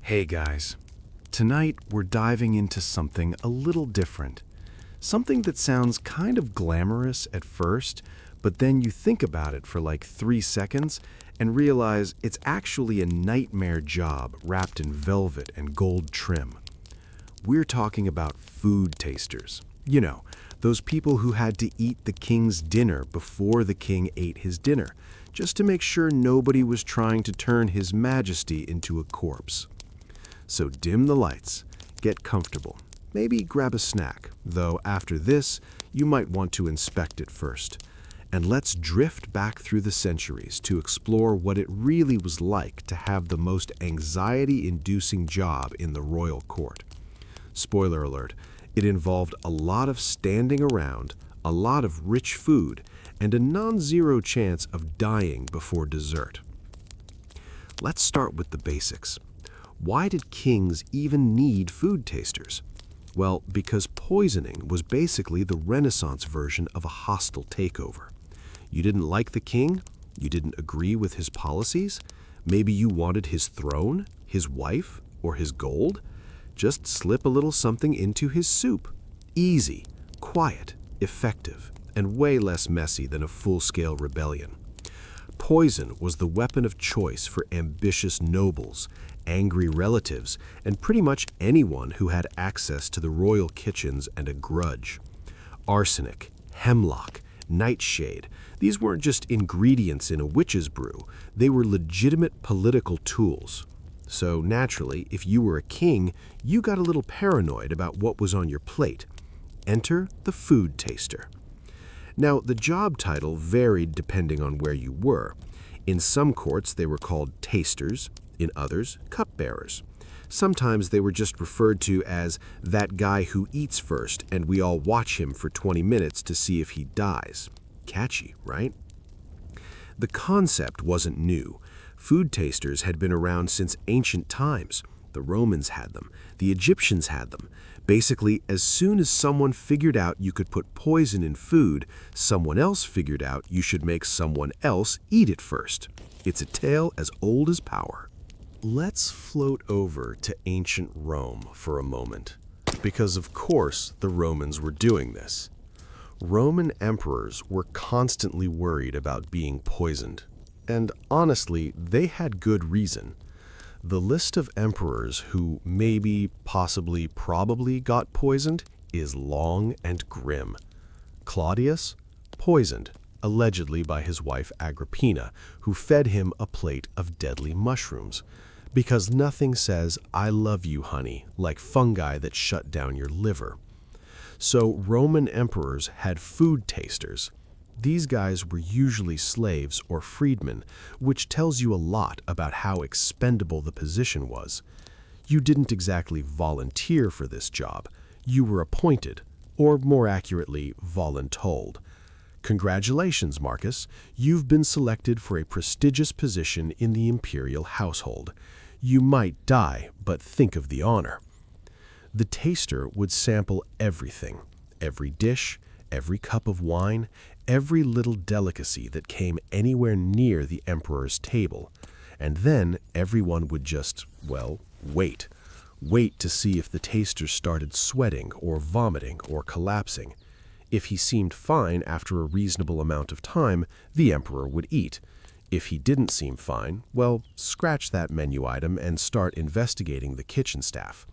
Hey guys, tonight we're diving into something a little different. Something that sounds kind of glamorous at first, but then you think about it for like 3 seconds and realize it's actually a nightmare job wrapped in velvet and gold trim. We're talking about food tasters. You know, those people who had to eat the king's dinner before the king ate his dinner, just to make sure nobody was trying to turn his majesty into a corpse. So dim the lights, get comfortable, maybe grab a snack, though after this, you might want to inspect it first. And let's drift back through the centuries to explore what it really was like to have the most anxiety-inducing job in the royal court. Spoiler alert, it involved a lot of standing around, a lot of rich food, and a non-zero chance of dying before dessert. Let's start with the basics. Why did kings even need food tasters? Well, because poisoning was basically the Renaissance version of a hostile takeover. You didn't like the king? You didn't agree with his policies? Maybe you wanted his throne, his wife, or his gold? Just slip a little something into his soup. Easy, quiet, effective, and way less messy than a full-scale rebellion. Poison was the weapon of choice for ambitious nobles, angry relatives, and pretty much anyone who had access to the royal kitchens and a grudge. Arsenic, hemlock, nightshade, these weren't just ingredients in a witch's brew, they were legitimate political tools. So naturally, if you were a king, you got a little paranoid about what was on your plate. Enter the food taster. Now, the job title varied depending on where you were. In some courts, they were called tasters, in others, cupbearers. Sometimes they were just referred to as that guy who eats first and we all watch him for 20 minutes to see if he dies. Catchy, right? The concept wasn't new. Food tasters had been around since ancient times. The Romans had them. The Egyptians had them. Basically, as soon as someone figured out you could put poison in food, someone else figured out you should make someone else eat it first. It's a tale as old as power. Let's float over to ancient Rome for a moment, because of course the Romans were doing this. Roman emperors were constantly worried about being poisoned, and honestly, they had good reason. The list of emperors who maybe, possibly, probably got poisoned is long and grim. Claudius, poisoned, allegedly by his wife Agrippina, who fed him a plate of deadly mushrooms. Because nothing says, "I love you, honey," like fungi that shut down your liver. So Roman emperors had food tasters. These guys were usually slaves or freedmen, which tells you a lot about how expendable the position was. You didn't exactly volunteer for this job. You were appointed, or more accurately, voluntold. Congratulations, Marcus. You've been selected for a prestigious position in the imperial household. You might die, but think of the honor. The taster would sample everything, every dish, every cup of wine, every little delicacy that came anywhere near the emperor's table. And then everyone would just, well, wait. Wait to see if the taster started sweating or vomiting or collapsing. If he seemed fine after a reasonable amount of time, the emperor would eat. If he didn't seem fine, well, scratch that menu item and start investigating the kitchen staff.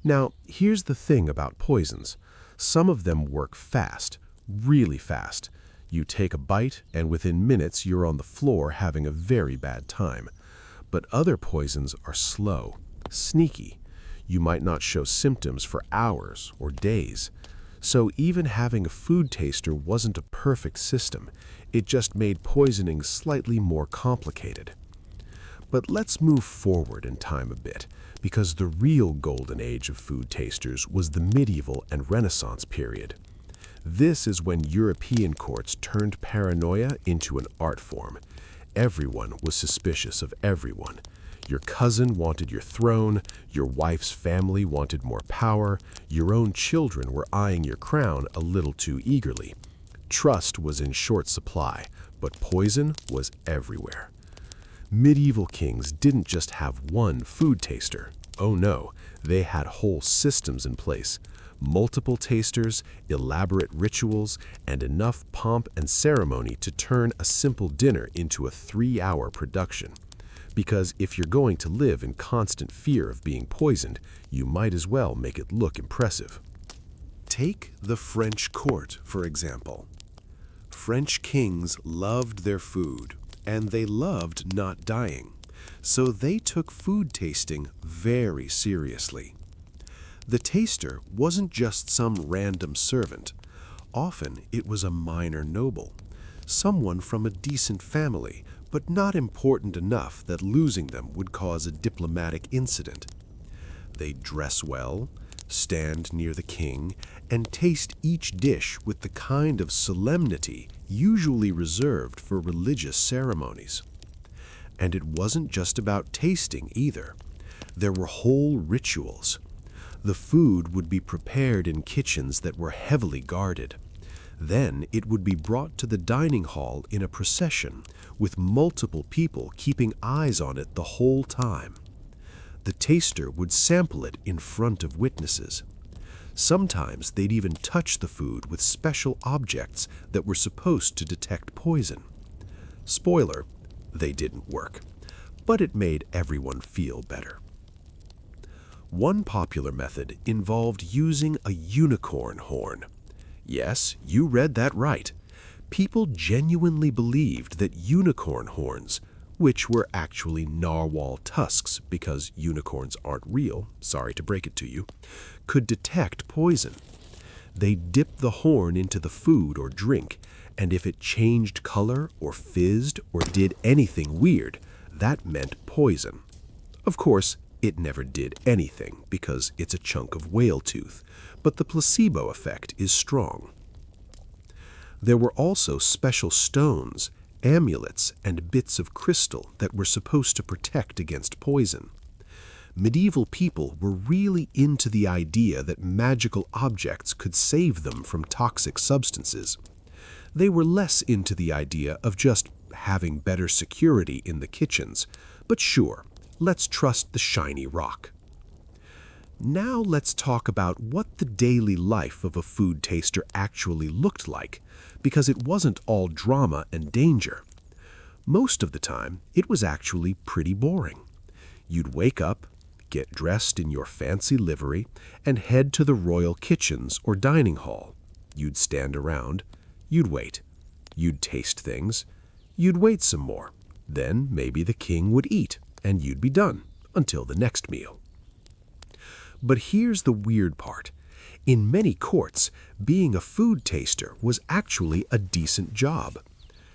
Now, here's the thing about poisons. Some of them work fast, really fast. You take a bite, and within minutes you're on the floor having a very bad time. But other poisons are slow, sneaky. You might not show symptoms for hours or days. So even having a food taster wasn't a perfect system. It just made poisoning slightly more complicated. But let's move forward in time a bit, because the real golden age of food tasters was the medieval and Renaissance period. This is when European courts turned paranoia into an art form. Everyone was suspicious of everyone. Your cousin wanted your throne, your wife's family wanted more power, your own children were eyeing your crown a little too eagerly. Trust was in short supply, but poison was everywhere. Medieval kings didn't just have one food taster. Oh no, they had whole systems in place. Multiple tasters, elaborate rituals, and enough pomp and ceremony to turn a simple dinner into a 3-hour production. Because if you're going to live in constant fear of being poisoned, you might as well make it look impressive. Take the French court, for example. French kings loved their food, and they loved not dying, so they took food tasting very seriously. The taster wasn't just some random servant. Often it was a minor noble, someone from a decent family, but not important enough that losing them would cause a diplomatic incident. They'd dress well, stand near the king, and taste each dish with the kind of solemnity usually reserved for religious ceremonies. And it wasn't just about tasting either. There were whole rituals. The food would be prepared in kitchens that were heavily guarded. Then it would be brought to the dining hall in a procession, with multiple people keeping eyes on it the whole time. The taster would sample it in front of witnesses. Sometimes they'd even touch the food with special objects that were supposed to detect poison. Spoiler, they didn't work, but it made everyone feel better. One popular method involved using a unicorn horn. Yes, you read that right. People genuinely believed that unicorn horns, which were actually narwhal tusks because unicorns aren't real, sorry to break it to you, could detect poison. They dipped the horn into the food or drink, and if it changed color or fizzed or did anything weird, that meant poison. Of course, it never did anything because it's a chunk of whale tooth, but the placebo effect is strong. There were also special stones, amulets, and bits of crystal that were supposed to protect against poison. Medieval people were really into the idea that magical objects could save them from toxic substances. They were less into the idea of just having better security in the kitchens, but sure, let's trust the shiny rock. Now let's talk about what the daily life of a food taster actually looked like, because it wasn't all drama and danger. Most of the time, it was actually pretty boring. You'd wake up, get dressed in your fancy livery, and head to the royal kitchens or dining hall. You'd stand around, you'd wait, you'd taste things, you'd wait some more. Then maybe the king would eat, and you'd be done until the next meal. But here's the weird part. In many courts, being a food taster was actually a decent job.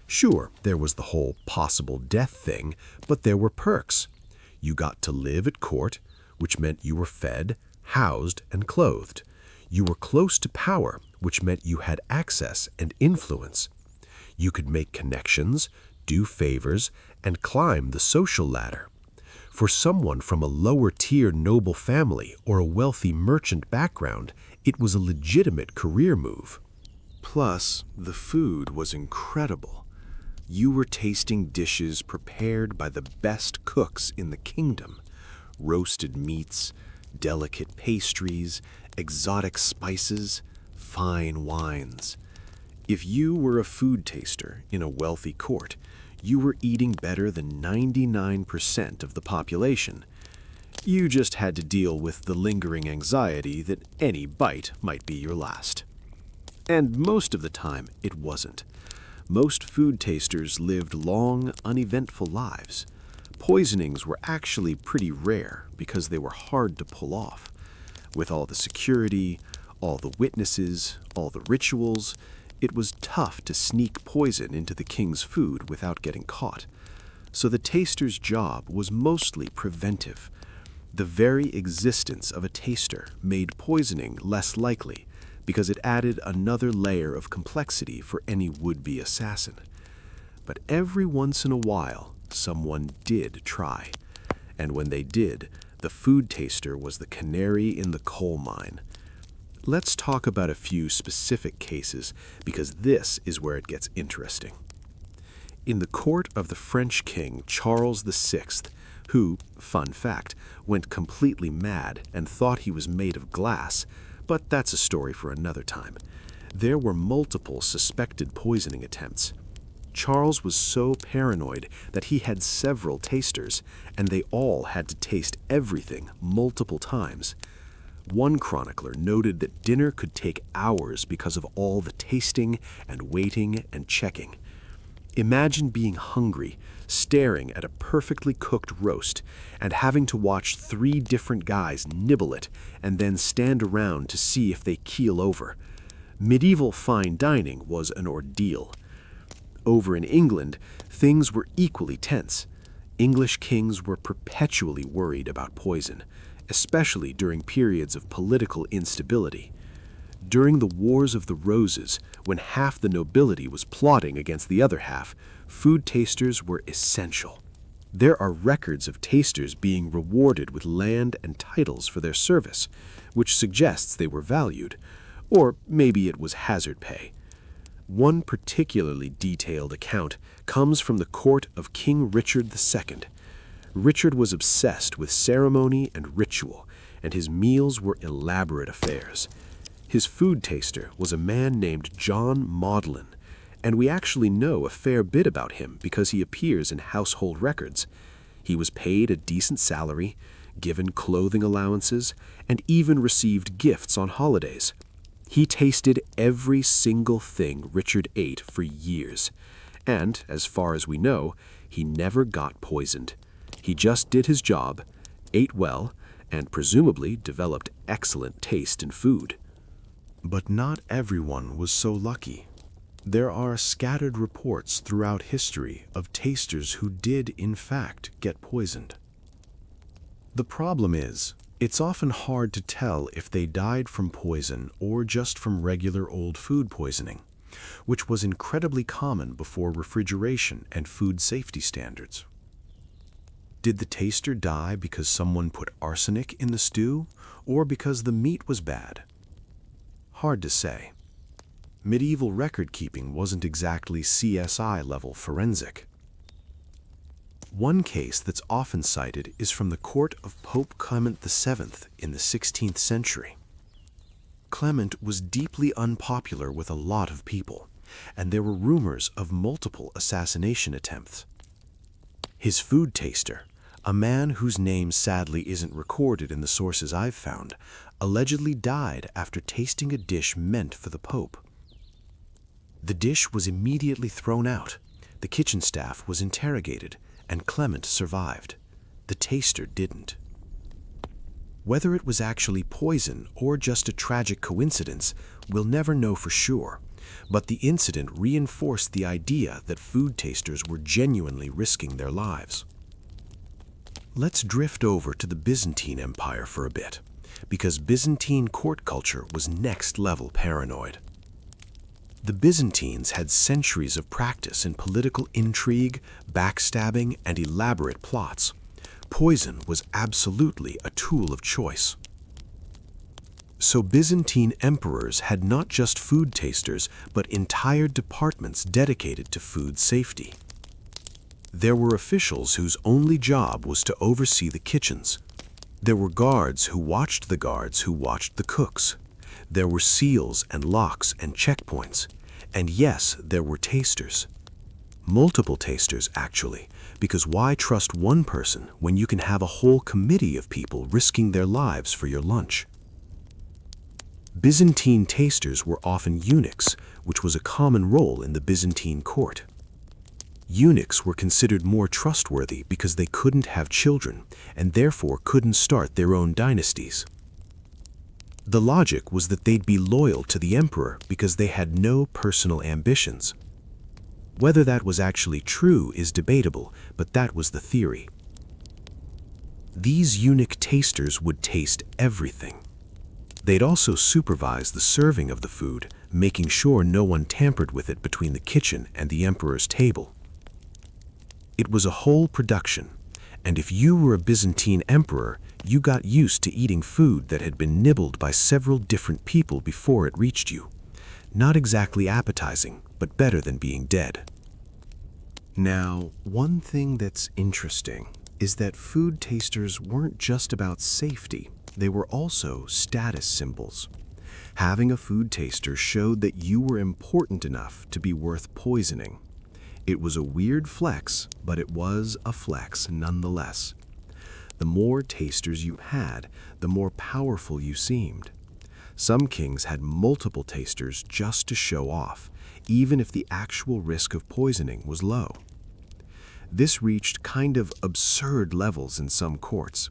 Sure, there was the whole possible death thing, but there were perks. You got to live at court, which meant you were fed, housed, and clothed. You were close to power, which meant you had access and influence. You could make connections, do favors, and climb the social ladder. For someone from a lower-tier noble family or a wealthy merchant background, it was a legitimate career move. Plus, the food was incredible. You were tasting dishes prepared by the best cooks in the kingdom. Roasted meats, delicate pastries, exotic spices, fine wines. If you were a food taster in a wealthy court, you were eating better than 99% of the population. You just had to deal with the lingering anxiety that any bite might be your last. And most of the time, it wasn't. Most food tasters lived long, uneventful lives. Poisonings were actually pretty rare because they were hard to pull off. With all the security, all the witnesses, all the rituals, it was tough to sneak poison into the king's food without getting caught. So the taster's job was mostly preventive. The very existence of a taster made poisoning less likely because it added another layer of complexity for any would-be assassin. But every once in a while, someone did try. And when they did, the food taster was the canary in the coal mine. Let's talk about a few specific cases because this is where it gets interesting. In the court of the French king Charles VI, who, fun fact, went completely mad and thought he was made of glass, but that's a story for another time, there were multiple suspected poisoning attempts. Charles was so paranoid that he had several tasters, and they all had to taste everything multiple times. One chronicler noted that dinner could take hours because of all the tasting and waiting and checking. Imagine being hungry, staring at a perfectly cooked roast, and having to watch 3 different guys nibble it and then stand around to see if they keel over. Medieval fine dining was an ordeal. Over in England, things were equally tense. English kings were perpetually worried about poison, especially during periods of political instability. During the Wars of the Roses, when half the nobility was plotting against the other half, food tasters were essential. There are records of tasters being rewarded with land and titles for their service, which suggests they were valued, or maybe it was hazard pay. One particularly detailed account comes from the court of King Richard II. Richard was obsessed with ceremony and ritual, and his meals were elaborate affairs. His food taster was a man named John Maudlin, and we actually know a fair bit about him because he appears in household records. He was paid a decent salary, given clothing allowances, and even received gifts on holidays. He tasted every single thing Richard ate for years, and, as far as we know, he never got poisoned. He just did his job, ate well, and presumably developed excellent taste in food. But not everyone was so lucky. There are scattered reports throughout history of tasters who did, in fact, get poisoned. The problem is, it's often hard to tell if they died from poison or just from regular old food poisoning, which was incredibly common before refrigeration and food safety standards. Did the taster die because someone put arsenic in the stew, or because the meat was bad? Hard to say. Medieval record-keeping wasn't exactly CSI-level forensic. One case that's often cited is from the court of Pope Clement VII in the 16th century. Clement was deeply unpopular with a lot of people, and there were rumors of multiple assassination attempts. His food taster, a man whose name sadly isn't recorded in the sources I've found, allegedly died after tasting a dish meant for the Pope. The dish was immediately thrown out, the kitchen staff was interrogated, and Clement survived. The taster didn't. Whether it was actually poison or just a tragic coincidence, we'll never know for sure, but the incident reinforced the idea that food tasters were genuinely risking their lives. Let's drift over to the Byzantine Empire for a bit, because Byzantine court culture was next-level paranoid. The Byzantines had centuries of practice in political intrigue, backstabbing, and elaborate plots. Poison was absolutely a tool of choice. So Byzantine emperors had not just food tasters, but entire departments dedicated to food safety. There were officials whose only job was to oversee the kitchens. There were guards who watched the guards who watched the cooks. There were seals and locks and checkpoints. And yes, there were tasters. Multiple tasters, actually, because why trust one person when you can have a whole committee of people risking their lives for your lunch? Byzantine tasters were often eunuchs, which was a common role in the Byzantine court. Eunuchs were considered more trustworthy because they couldn't have children and therefore couldn't start their own dynasties. The logic was that they'd be loyal to the emperor because they had no personal ambitions. Whether that was actually true is debatable, but that was the theory. These eunuch tasters would taste everything. They'd also supervise the serving of the food, making sure no one tampered with it between the kitchen and the emperor's table. It was a whole production, and if you were a Byzantine emperor, you got used to eating food that had been nibbled by several different people before it reached you. Not exactly appetizing, but better than being dead. Now, one thing that's interesting is that food tasters weren't just about safety, they were also status symbols. Having a food taster showed that you were important enough to be worth poisoning. It was a weird flex, but it was a flex nonetheless. The more tasters you had, the more powerful you seemed. Some kings had multiple tasters just to show off, even if the actual risk of poisoning was low. This reached kind of absurd levels in some courts.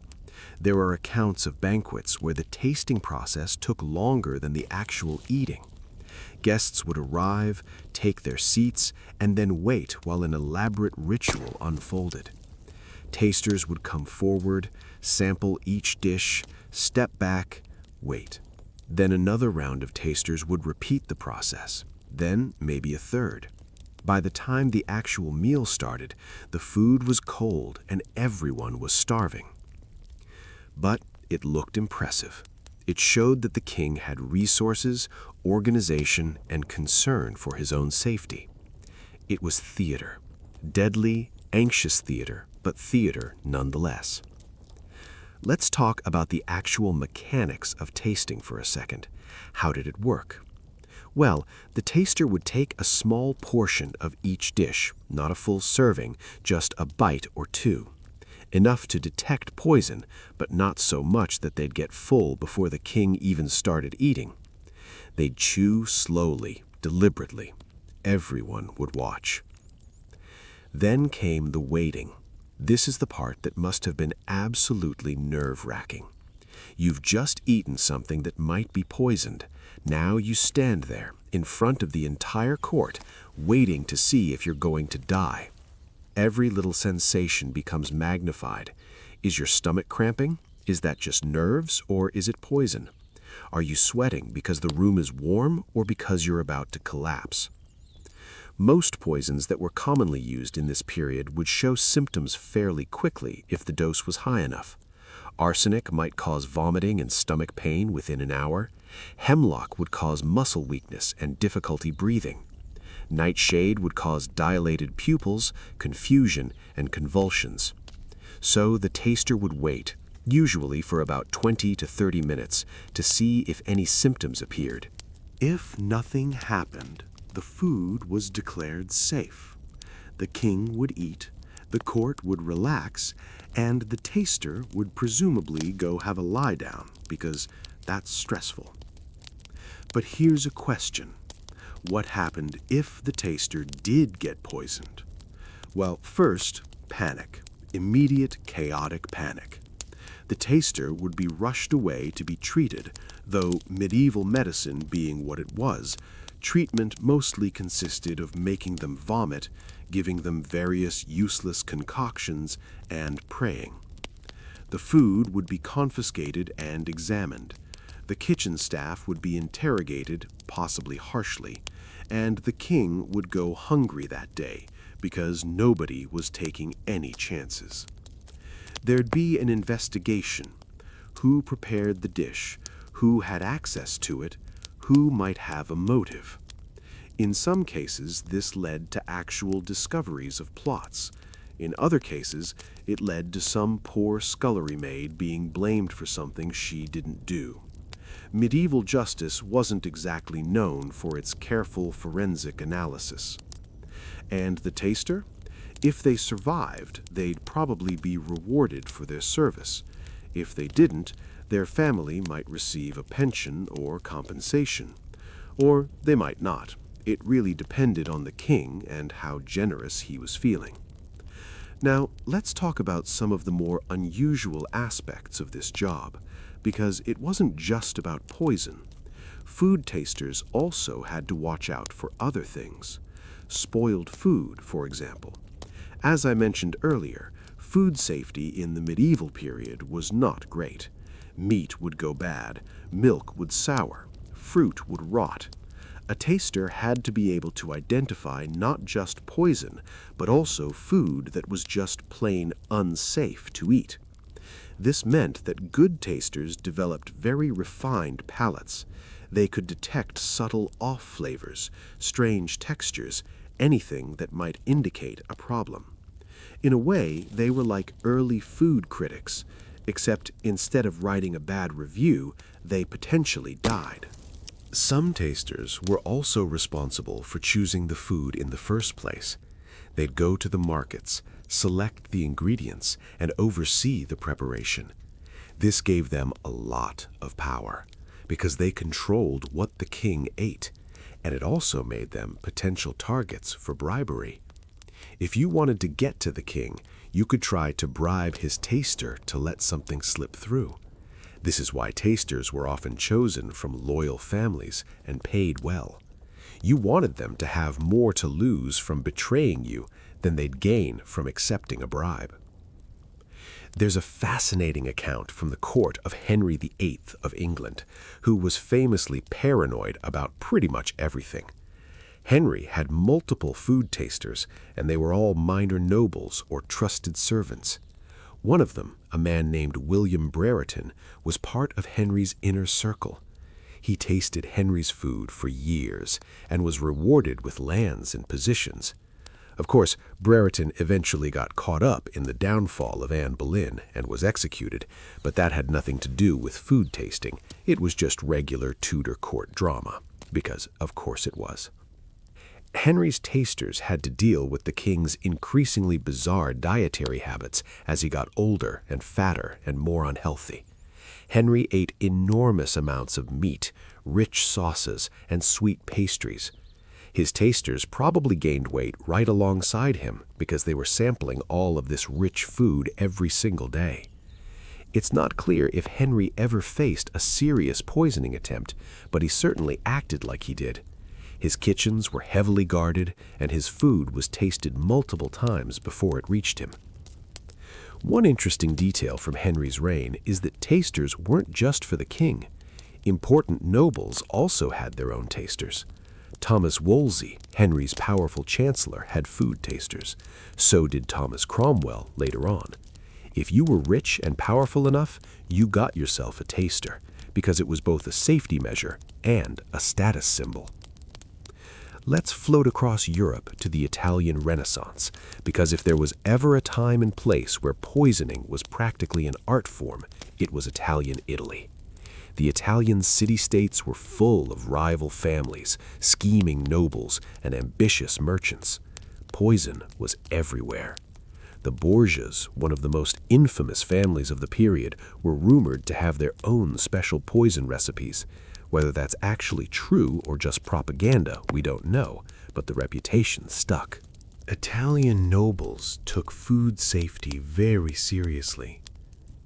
There are accounts of banquets where the tasting process took longer than the actual eating. Guests would arrive, take their seats, and then wait while an elaborate ritual unfolded. Tasters would come forward, sample each dish, step back, wait. Then another round of tasters would repeat the process, then maybe a third. By the time the actual meal started, the food was cold and everyone was starving. But it looked impressive. It showed that the king had resources, organization, and concern for his own safety. It was theater. Deadly, anxious theater, but theater nonetheless. Let's talk about the actual mechanics of tasting for a second. How did it work? Well, the taster would take a small portion of each dish, not a full serving, just a bite or two. Enough to detect poison, but not so much that they'd get full before the king even started eating. They'd chew slowly, deliberately. Everyone would watch. Then came the waiting. This is the part that must have been absolutely nerve-wracking. You've just eaten something that might be poisoned. Now you stand there, in front of the entire court, waiting to see if you're going to die. Every little sensation becomes magnified. Is your stomach cramping? Is that just nerves, or is it poison? Are you sweating because the room is warm or because you're about to collapse? Most poisons that were commonly used in this period would show symptoms fairly quickly if the dose was high enough. Arsenic might cause vomiting and stomach pain within an hour. Hemlock would cause muscle weakness and difficulty breathing. Nightshade would cause dilated pupils, confusion, and convulsions. So the taster would wait, usually for about 20 to 30 minutes, to see if any symptoms appeared. If nothing happened, the food was declared safe. The king would eat, the court would relax, and the taster would presumably go have a lie down, because that's stressful. But here's a question. What happened if the taster did get poisoned? Well, first, panic. Immediate, chaotic panic. The taster would be rushed away to be treated, though medieval medicine being what it was, treatment mostly consisted of making them vomit, giving them various useless concoctions, and praying. The food would be confiscated and examined. The kitchen staff would be interrogated, possibly harshly, and the king would go hungry that day because nobody was taking any chances. There'd be an investigation. Who prepared the dish? Who had access to it? Who might have a motive? In some cases, this led to actual discoveries of plots. In other cases, it led to some poor scullery maid being blamed for something she didn't do. Medieval justice wasn't exactly known for its careful forensic analysis. And the taster? If they survived, they'd probably be rewarded for their service. If they didn't, their family might receive a pension or compensation. Or they might not. It really depended on the king and how generous he was feeling. Now, let's talk about some of the more unusual aspects of this job, because it wasn't just about poison. Food tasters also had to watch out for other things. Spoiled food, for example. As I mentioned earlier, food safety in the medieval period was not great. Meat would go bad, milk would sour, fruit would rot. A taster had to be able to identify not just poison, but also food that was just plain unsafe to eat. This meant that good tasters developed very refined palates. They could detect subtle off flavors, strange textures, anything that might indicate a problem. In a way, they were like early food critics, except instead of writing a bad review, they potentially died. Some tasters were also responsible for choosing the food in the first place. They'd go to the markets, select the ingredients, and oversee the preparation. This gave them a lot of power, because they controlled what the king ate, and it also made them potential targets for bribery. If you wanted to get to the king, you could try to bribe his taster to let something slip through. This is why tasters were often chosen from loyal families and paid well. You wanted them to have more to lose from betraying you than they'd gain from accepting a bribe. There's a fascinating account from the court of Henry VIII of England, who was famously paranoid about pretty much everything. Henry had multiple food tasters, and they were all minor nobles or trusted servants. One of them, a man named William Brereton, was part of Henry's inner circle. He tasted Henry's food for years and was rewarded with lands and positions. Of course, Brereton eventually got caught up in the downfall of Anne Boleyn and was executed, but that had nothing to do with food tasting. It was just regular Tudor court drama, because of course it was. Henry's tasters had to deal with the king's increasingly bizarre dietary habits as he got older and fatter and more unhealthy. Henry ate enormous amounts of meat, rich sauces, and sweet pastries. His tasters probably gained weight right alongside him because they were sampling all of this rich food every single day. It's not clear if Henry ever faced a serious poisoning attempt, but he certainly acted like he did. His kitchens were heavily guarded, and his food was tasted multiple times before it reached him. One interesting detail from Henry's reign is that tasters weren't just for the king. Important nobles also had their own tasters. Thomas Wolsey, Henry's powerful chancellor, had food tasters. So did Thomas Cromwell later on. If you were rich and powerful enough, you got yourself a taster, because it was both a safety measure and a status symbol. Let's float across Europe to the Italian Renaissance, because if there was ever a time and place where poisoning was practically an art form, it was Italian Italy. The Italian city-states were full of rival families, scheming nobles, and ambitious merchants. Poison was everywhere. The Borgias, one of the most infamous families of the period, were rumored to have their own special poison recipes. Whether that's actually true or just propaganda, we don't know, but the reputation stuck. Italian nobles took food safety very seriously.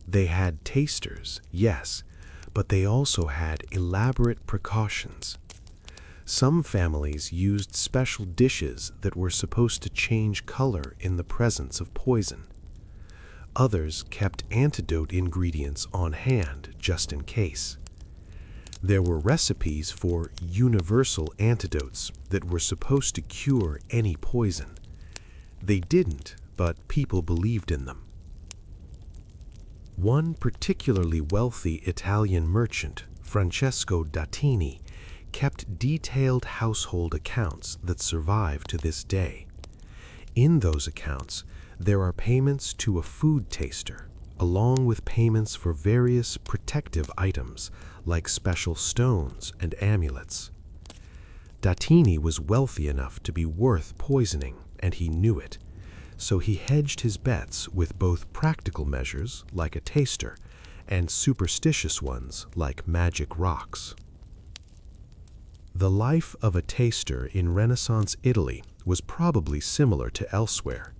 They had tasters, yes, but they also had elaborate precautions. Some families used special dishes that were supposed to change color in the presence of poison. Others kept antidote ingredients on hand just in case. There were recipes for universal antidotes that were supposed to cure any poison. They didn't, but people believed in them. One particularly wealthy Italian merchant, Francesco Dattini, kept detailed household accounts that survive to this day. In those accounts, there are payments to a food taster, along with payments for various protective items like special stones and amulets. Dattini was wealthy enough to be worth poisoning, and he knew it, so he hedged his bets with both practical measures, like a taster, and superstitious ones, like magic rocks. The life of a taster in Renaissance Italy was probably similar to elsewhere.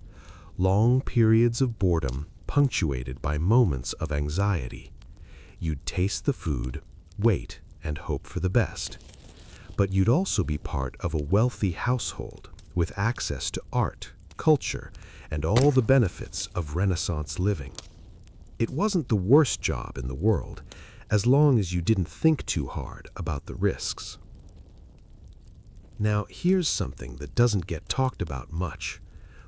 Long periods of boredom punctuated by moments of anxiety. You'd taste the food, wait, and hope for the best. But you'd also be part of a wealthy household with access to art, culture, and all the benefits of Renaissance living. It wasn't the worst job in the world, as long as you didn't think too hard about the risks. Now, here's something that doesn't get talked about much.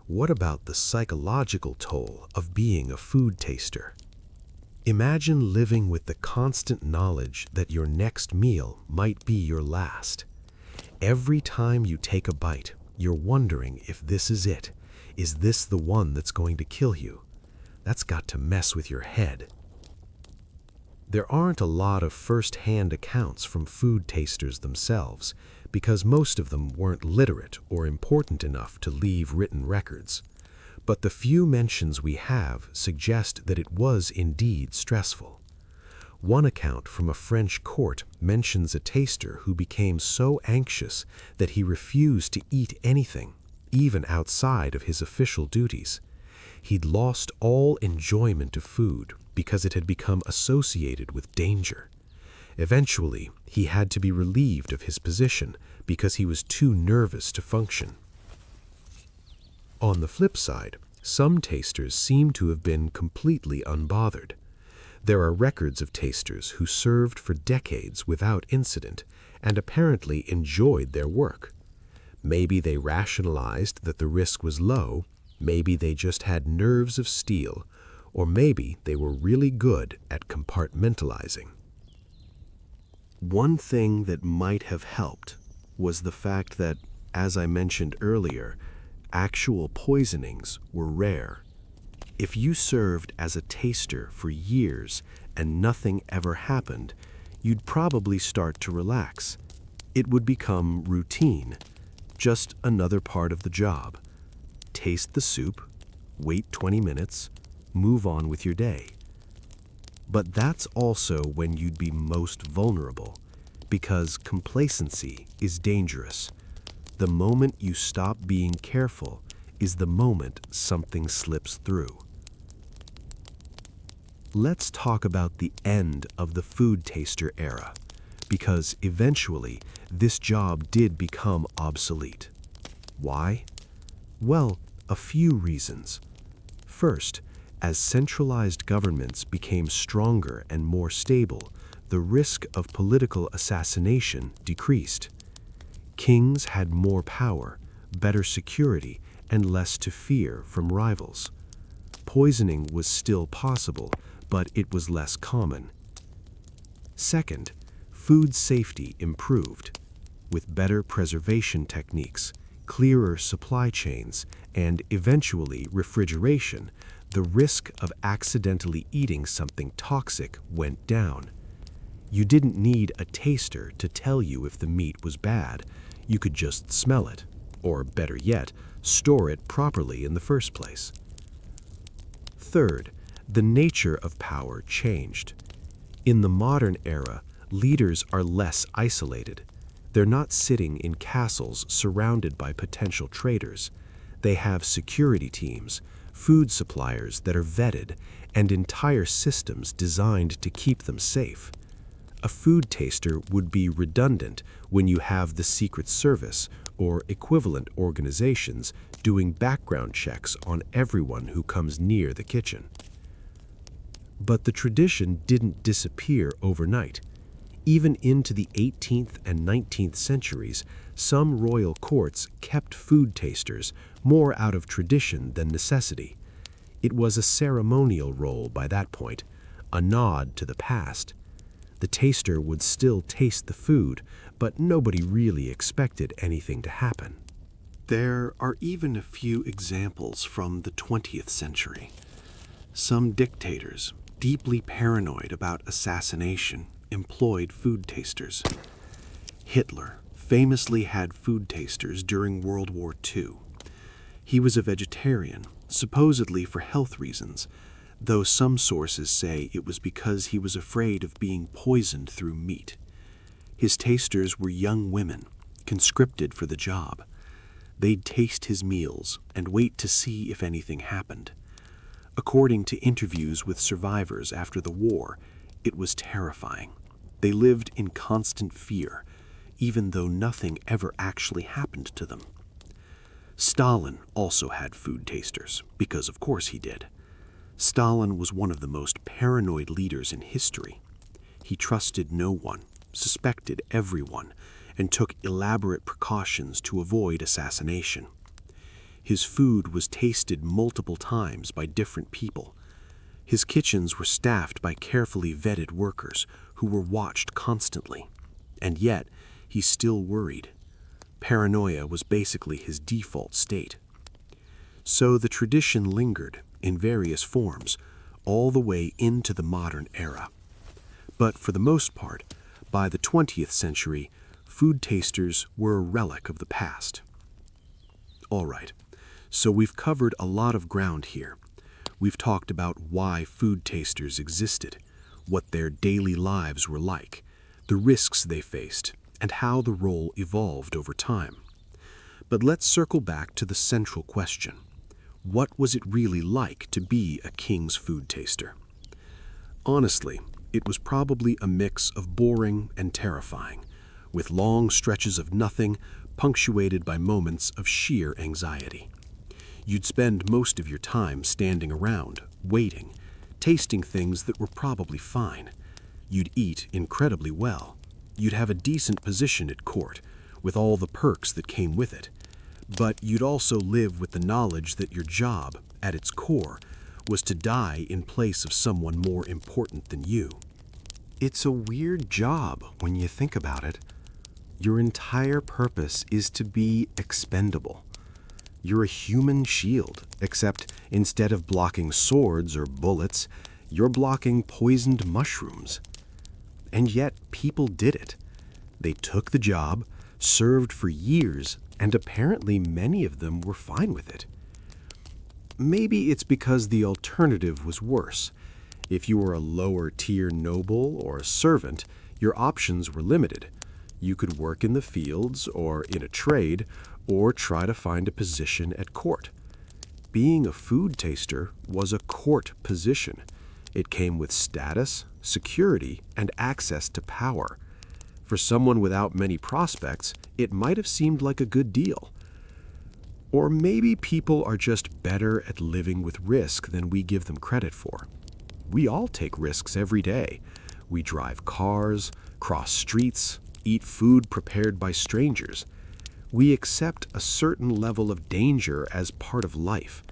What about the psychological toll of being a food taster? Imagine living with the constant knowledge that your next meal might be your last. Every time you take a bite, You're wondering if this is it. Is this the one that's going to kill you? That's got to mess with your head. There aren't a lot of first-hand accounts from food tasters themselves, because most of them weren't literate or important enough to leave written records. But the few mentions we have suggest that it was indeed stressful. One account from a French court mentions a taster who became so anxious that he refused to eat anything, even outside of his official duties. He'd lost all enjoyment of food because it had become associated with danger. Eventually, he had to be relieved of his position because he was too nervous to function. On the flip side, some tasters seem to have been completely unbothered. There are records of tasters who served for decades without incident and apparently enjoyed their work. Maybe they rationalized that the risk was low, maybe they just had nerves of steel, or maybe they were really good at compartmentalizing. One thing that might have helped was the fact that, as I mentioned earlier, actual poisonings were rare. If you served as a taster for years and nothing ever happened, you'd probably start to relax. It would become routine, just another part of the job. Taste the soup, wait 20 minutes, move on with your day. But that's also when you'd be most vulnerable, because complacency is dangerous. The moment you stop being careful is the moment something slips through. Let's talk about the end of the food taster era, because eventually this job did become obsolete. Why? Well, a few reasons. First, as centralized governments became stronger and more stable, the risk of political assassination decreased. Kings had more power, better security, and less to fear from rivals. Poisoning was still possible, but it was less common. Second, food safety improved. With better preservation techniques, clearer supply chains, and eventually refrigeration, the risk of accidentally eating something toxic went down. You didn't need a taster to tell you if the meat was bad. You could just smell it, or better yet, store it properly in the first place. Third, the nature of power changed. In the modern era, leaders are less isolated. They're not sitting in castles surrounded by potential traitors. They have security teams, food suppliers that are vetted, and entire systems designed to keep them safe. A food taster would be redundant when you have the Secret Service or equivalent organizations doing background checks on everyone who comes near the kitchen. But the tradition didn't disappear overnight. Even into the 18th and 19th centuries, some royal courts kept food tasters more out of tradition than necessity. It was a ceremonial role by that point, a nod to the past. The taster would still taste the food, but nobody really expected anything to happen. There are even a few examples from the 20th century. Some dictators, deeply paranoid about assassination, employed food tasters. Hitler famously had food tasters during World War II. He was a vegetarian, supposedly for health reasons, though some sources say it was because he was afraid of being poisoned through meat. His tasters were young women, conscripted for the job. They'd taste his meals and wait to see if anything happened. According to interviews with survivors after the war, it was terrifying. They lived in constant fear, even though nothing ever actually happened to them. Stalin also had food tasters, because of course he did. Stalin was one of the most paranoid leaders in history. He trusted no one, suspected everyone, and took elaborate precautions to avoid assassination. His food was tasted multiple times by different people. His kitchens were staffed by carefully vetted workers who were watched constantly. And yet, he still worried. Paranoia was basically his default state. So the tradition lingered in various forms all the way into the modern era. But for the most part, by the 20th century, food tasters were a relic of the past. All right, so we've covered a lot of ground here. We've talked about why food tasters existed, what their daily lives were like, the risks they faced, and how the role evolved over time. But let's circle back to the central question. What was it really like to be a king's food taster? Honestly, it was probably a mix of boring and terrifying, with long stretches of nothing punctuated by moments of sheer anxiety. You'd spend most of your time standing around, waiting, tasting things that were probably fine. You'd eat incredibly well. You'd have a decent position at court, with all the perks that came with it. But you'd also live with the knowledge that your job, at its core, was to die in place of someone more important than you. It's a weird job when you think about it. Your entire purpose is to be expendable. You're a human shield, except instead of blocking swords or bullets, you're blocking poisoned mushrooms. And yet people did it. They took the job, served for years, and apparently many of them were fine with it. Maybe it's because the alternative was worse. If you were a lower-tier noble or a servant, your options were limited. You could work in the fields or in a trade, or try to find a position at court. Being a food taster was a court position. It came with status, security, and access to power. For someone without many prospects, it might have seemed like a good deal. Or maybe people are just better at living with risk than we give them credit for. We all take risks every day. We drive cars, cross streets, eat food prepared by strangers. We accept a certain level of danger as part of life.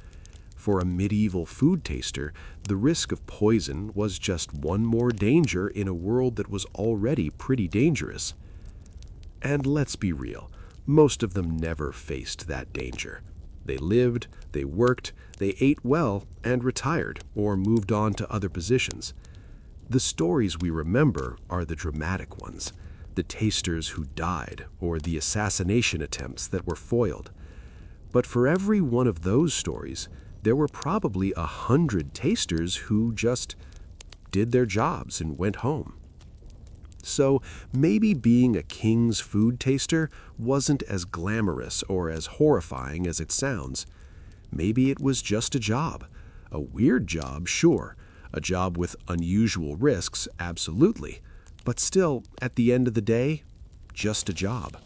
For a medieval food taster, the risk of poison was just one more danger in a world that was already pretty dangerous. And let's be real, most of them never faced that danger. They lived, they worked, they ate well, and retired, or moved on to other positions. The stories we remember are the dramatic ones, the tasters who died, or the assassination attempts that were foiled. But for every one of those stories, there were probably 100 tasters who just did their jobs and went home. So maybe being a king's food taster wasn't as glamorous or as horrifying as it sounds. Maybe it was just a job. A weird job, sure. A job with unusual risks, absolutely. But still, at the end of the day, just a job.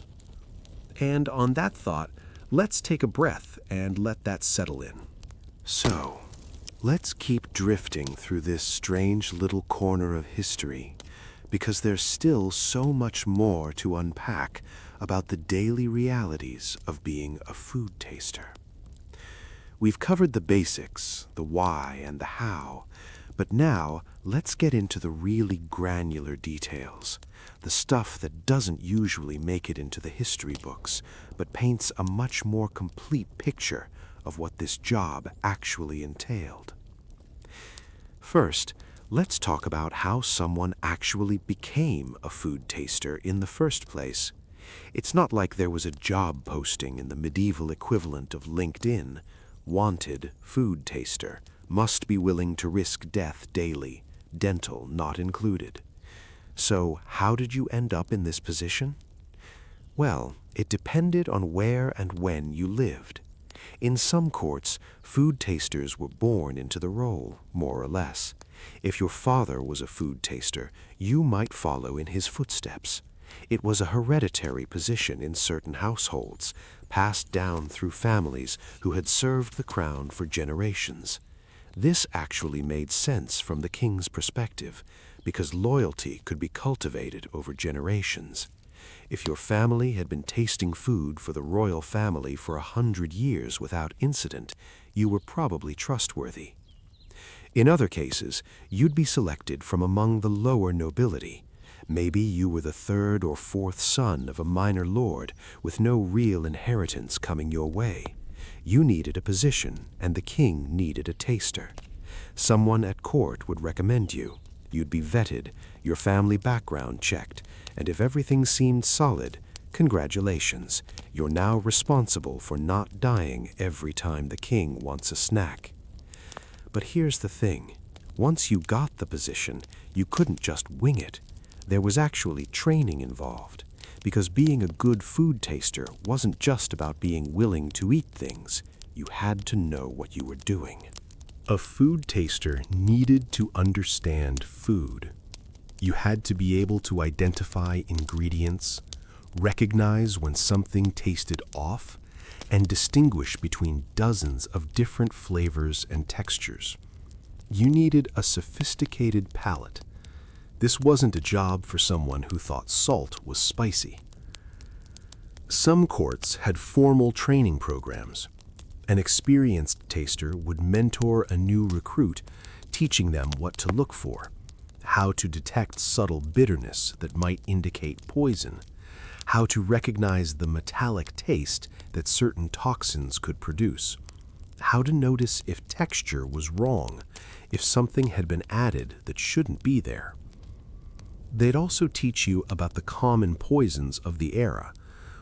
And on that thought, let's take a breath and let that settle in. So, let's keep drifting through this strange little corner of history, because there's still so much more to unpack about the daily realities of being a food taster. We've covered the basics, the why and the how, but now let's get into the really granular details, the stuff that doesn't usually make it into the history books, but paints a much more complete picture of what this job actually entailed. First, let's talk about how someone actually became a food taster in the first place. It's not like there was a job posting in the medieval equivalent of LinkedIn. Wanted food taster, must be willing to risk death daily, dental not included. So how did you end up in this position? Well, it depended on where and when you lived. In some courts, food tasters were born into the role, more or less. If your father was a food taster, you might follow in his footsteps. It was a hereditary position in certain households, passed down through families who had served the crown for generations. This actually made sense from the king's perspective, because loyalty could be cultivated over generations. If your family had been tasting food for the royal family for 100 years without incident, you were probably trustworthy. In other cases, you'd be selected from among the lower nobility. Maybe you were the third or fourth son of a minor lord with no real inheritance coming your way. You needed a position, and the king needed a taster. Someone at court would recommend you. You'd be vetted, your family background checked, and if everything seemed solid, congratulations, you're now responsible for not dying every time the king wants a snack. But here's the thing. Once you got the position, you couldn't just wing it. There was actually training involved, because being a good food taster wasn't just about being willing to eat things. You had to know what you were doing. A food taster needed to understand food. You had to be able to identify ingredients, recognize when something tasted off, and distinguish between dozens of different flavors and textures. You needed a sophisticated palate. This wasn't a job for someone who thought salt was spicy. Some courts had formal training programs. An experienced taster would mentor a new recruit, teaching them what to look for, how to detect subtle bitterness that might indicate poison, how to recognize the metallic taste that certain toxins could produce, how to notice if texture was wrong, if something had been added that shouldn't be there. They'd also teach you about the common poisons of the era,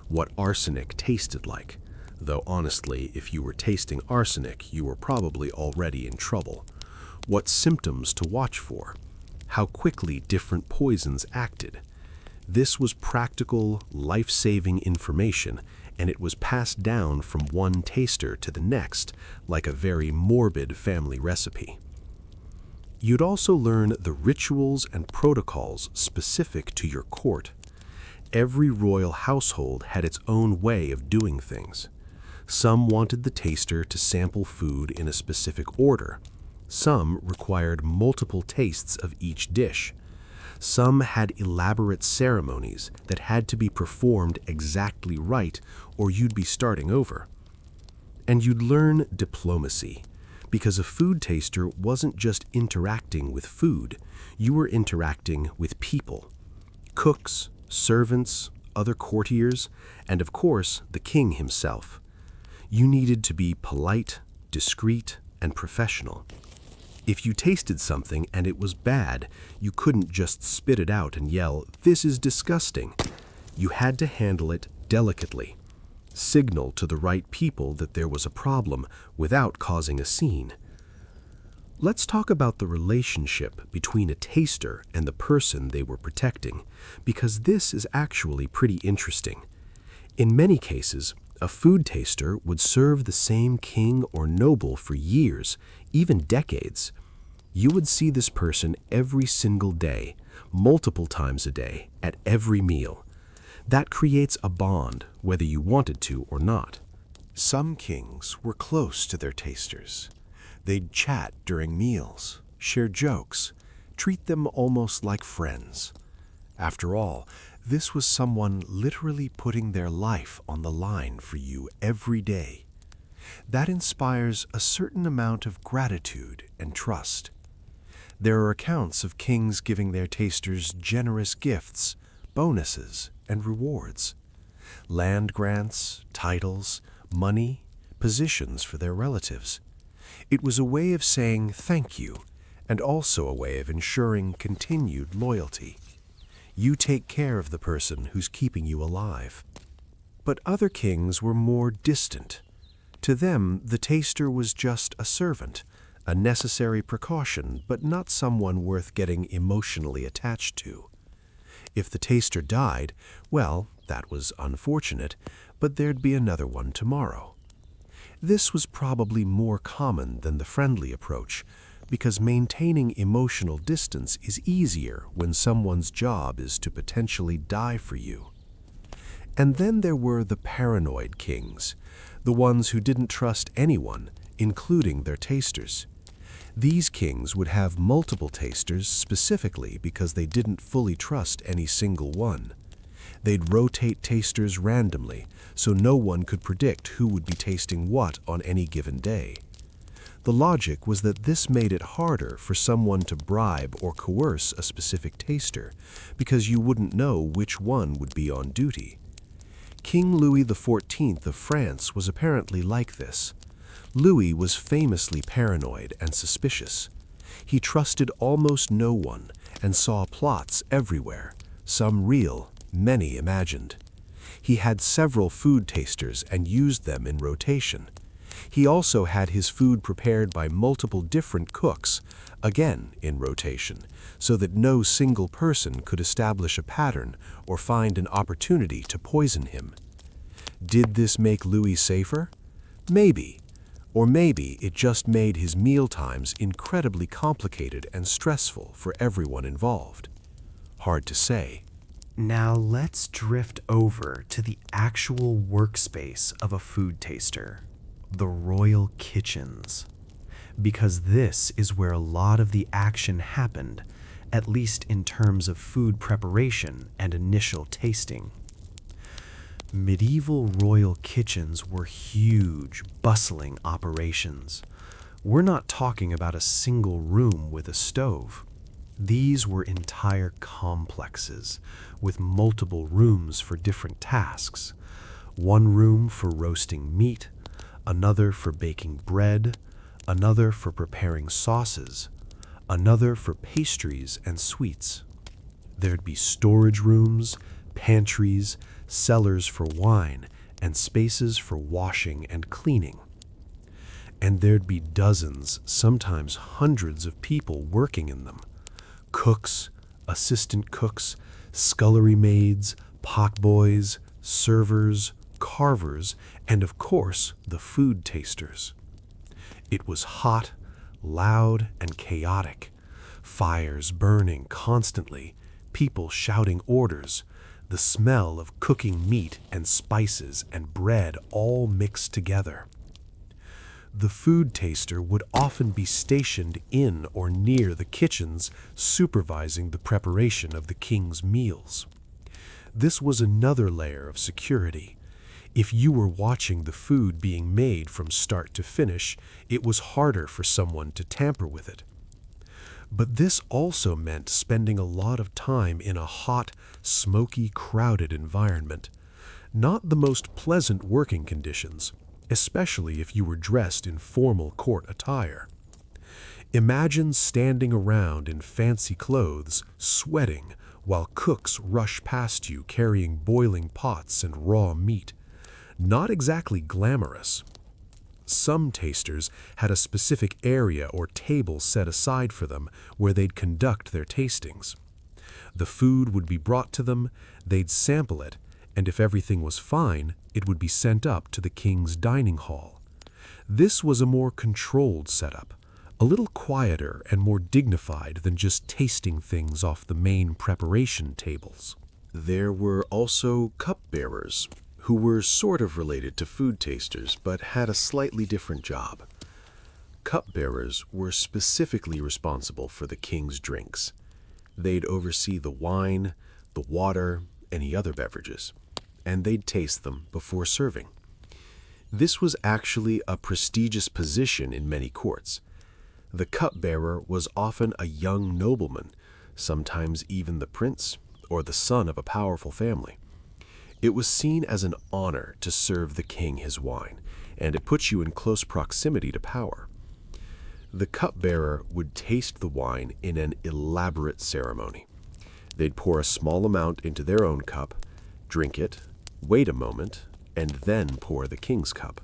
what arsenic tasted like, though honestly, if you were tasting arsenic, you were probably already in trouble, what symptoms to watch for, how quickly different poisons acted. This was practical, life-saving information, and it was passed down from one taster to the next, like a very morbid family recipe. You'd also learn the rituals and protocols specific to your court. Every royal household had its own way of doing things. Some wanted the taster to sample food in a specific order. Some required multiple tastes of each dish. Some had elaborate ceremonies that had to be performed exactly right, or you'd be starting over. And you'd learn diplomacy, because a food taster wasn't just interacting with food, you were interacting with people. Cooks, servants, other courtiers, and of course, the king himself. You needed to be polite, discreet, and professional. If you tasted something and it was bad, you couldn't just spit it out and yell, "This is disgusting." You had to handle it delicately, signal to the right people that there was a problem without causing a scene. Let's talk about the relationship between a taster and the person they were protecting, because this is actually pretty interesting. In many cases, a food taster would serve the same king or noble for years, even decades. You would see this person every single day, multiple times a day, at every meal. That creates a bond, whether you wanted to or not. Some kings were close to their tasters. They'd chat during meals, share jokes, treat them almost like friends. After all, this was someone literally putting their life on the line for you every day. That inspires a certain amount of gratitude and trust. There are accounts of kings giving their tasters generous gifts, bonuses, and rewards. Land grants, titles, money, positions for their relatives. It was a way of saying thank you, and also a way of ensuring continued loyalty. You take care of the person who's keeping you alive. But other kings were more distant. To them, the taster was just a servant, a necessary precaution, but not someone worth getting emotionally attached to. If the taster died, well, that was unfortunate, but there'd be another one tomorrow. This was probably more common than the friendly approach, because maintaining emotional distance is easier when someone's job is to potentially die for you. And then there were the paranoid kings, the ones who didn't trust anyone, including their tasters. These kings would have multiple tasters specifically because they didn't fully trust any single one. They'd rotate tasters randomly, so no one could predict who would be tasting what on any given day. The logic was that this made it harder for someone to bribe or coerce a specific taster, because you wouldn't know which one would be on duty. King Louis XIV of France was apparently like this. Louis was famously paranoid and suspicious. He trusted almost no one and saw plots everywhere, some real, many imagined. He had several food tasters and used them in rotation. He also had his food prepared by multiple different cooks, again in rotation, so that no single person could establish a pattern or find an opportunity to poison him. Did this make Louis safer? Maybe. Or maybe it just made his mealtimes incredibly complicated and stressful for everyone involved. Hard to say. Now let's drift over to the actual workspace of a food taster, the royal kitchens. Because this is where a lot of the action happened, at least in terms of food preparation and initial tasting. Medieval royal kitchens were huge, bustling operations. We're not talking about a single room with a stove. These were entire complexes with multiple rooms for different tasks. One room for roasting meat, another for baking bread, another for preparing sauces, another for pastries and sweets. There'd be storage rooms, pantries, cellars for wine, and spaces for washing and cleaning. And there'd be dozens, sometimes hundreds of people working in them. Cooks, assistant cooks, scullery maids, potboys, servers, carvers, and of course, the food tasters. It was hot, loud, and chaotic. Fires burning constantly, people shouting orders, the smell of cooking meat and spices and bread all mixed together. The food taster would often be stationed in or near the kitchens, supervising the preparation of the king's meals. This was another layer of security. If you were watching the food being made from start to finish, it was harder for someone to tamper with it. But this also meant spending a lot of time in a hot, smoky, crowded environment. Not the most pleasant working conditions, especially if you were dressed in formal court attire. Imagine standing around in fancy clothes, sweating, while cooks rush past you carrying boiling pots and raw meat. Not exactly glamorous. Some tasters had a specific area or table set aside for them where they'd conduct their tastings. The food would be brought to them, they'd sample it, and if everything was fine, it would be sent up to the king's dining hall. This was a more controlled setup, a little quieter and more dignified than just tasting things off the main preparation tables. There were also cupbearers, who were sort of related to food tasters but had a slightly different job. Cupbearers were specifically responsible for the king's drinks. They'd oversee the wine, the water, any other beverages, and they'd taste them before serving. This was actually a prestigious position in many courts. The cupbearer was often a young nobleman, sometimes even the prince or the son of a powerful family. It was seen as an honor to serve the king his wine, and it put you in close proximity to power. The cupbearer would taste the wine in an elaborate ceremony. They'd pour a small amount into their own cup, drink it, wait a moment, and then pour the king's cup.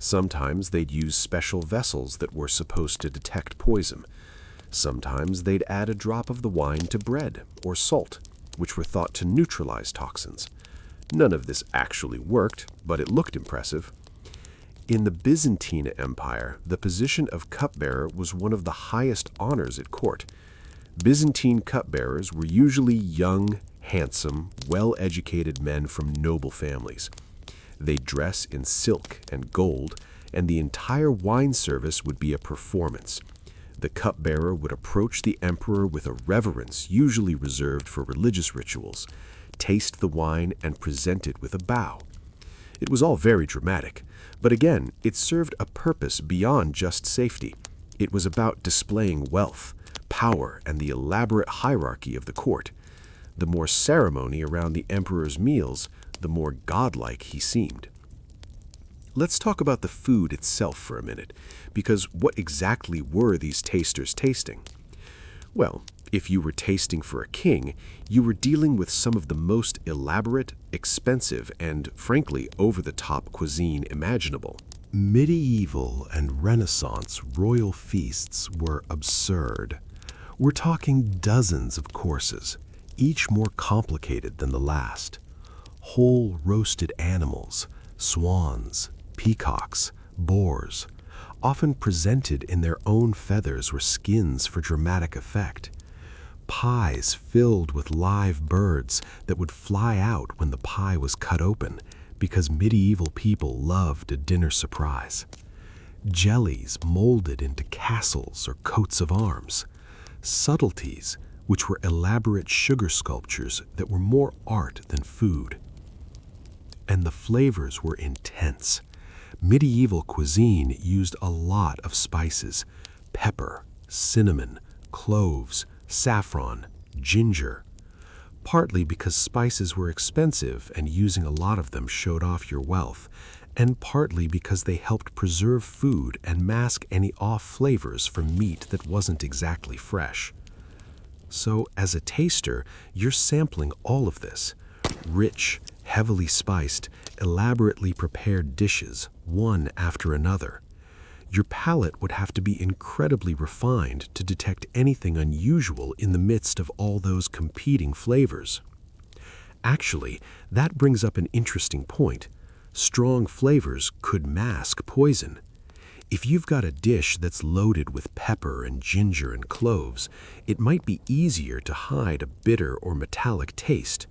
Sometimes they'd use special vessels that were supposed to detect poison. Sometimes they'd add a drop of the wine to bread or salt, which were thought to neutralize toxins. None of this actually worked, but it looked impressive. In the Byzantine Empire, the position of cupbearer was one of the highest honors at court. Byzantine cupbearers were usually young, handsome, well-educated men from noble families. They'd dress in silk and gold, and the entire wine service would be a performance. The cupbearer would approach the emperor with a reverence usually reserved for religious rituals, taste the wine, and present it with a bow. It was all very dramatic, but again, it served a purpose beyond just safety. It was about displaying wealth, power, and the elaborate hierarchy of the court. The more ceremony around the emperor's meals, the more godlike he seemed. Let's talk about the food itself for a minute, because what exactly were these tasters tasting? Well, if you were tasting for a king, you were dealing with some of the most elaborate, expensive, and frankly over-the-top cuisine imaginable. Medieval and Renaissance royal feasts were absurd. We're talking dozens of courses, each more complicated than the last. Whole roasted animals, swans, peacocks, boars, often presented in their own feathers or skins for dramatic effect. Pies filled with live birds that would fly out when the pie was cut open, because medieval people loved a dinner surprise. Jellies molded into castles or coats of arms. Subtleties, which were elaborate sugar sculptures that were more art than food. And the flavors were intense. Medieval cuisine used a lot of spices: pepper, cinnamon, cloves, saffron, ginger. Partly because spices were expensive and using a lot of them showed off your wealth, and partly because they helped preserve food and mask any off flavors from meat that wasn't exactly fresh. So, as a taster, you're sampling all of this: rich, heavily spiced, elaborately prepared dishes, one after another. Your palate would have to be incredibly refined to detect anything unusual in the midst of all those competing flavors. Actually, that brings up an interesting point. Strong flavors could mask poison. If you've got a dish that's loaded with pepper and ginger and cloves, it might be easier to hide a bitter or metallic taste.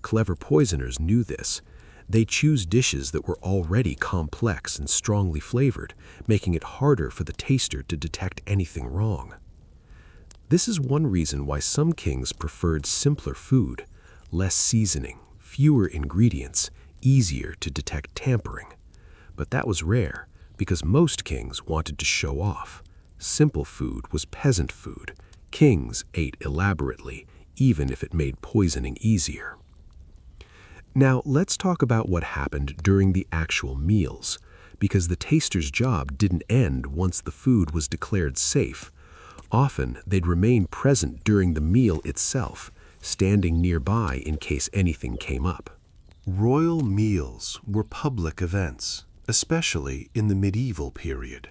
Clever poisoners knew this. They choose dishes that were already complex and strongly flavored, making it harder for the taster to detect anything wrong. This is one reason why some kings preferred simpler food: less seasoning, fewer ingredients, easier to detect tampering. But that was rare, because most kings wanted to show off. Simple food was peasant food. Kings ate elaborately, even if it made poisoning easier. Now, let's talk about what happened during the actual meals, because the taster's job didn't end once the food was declared safe. Often, they'd remain present during the meal itself, standing nearby in case anything came up. Royal meals were public events, especially in the medieval period.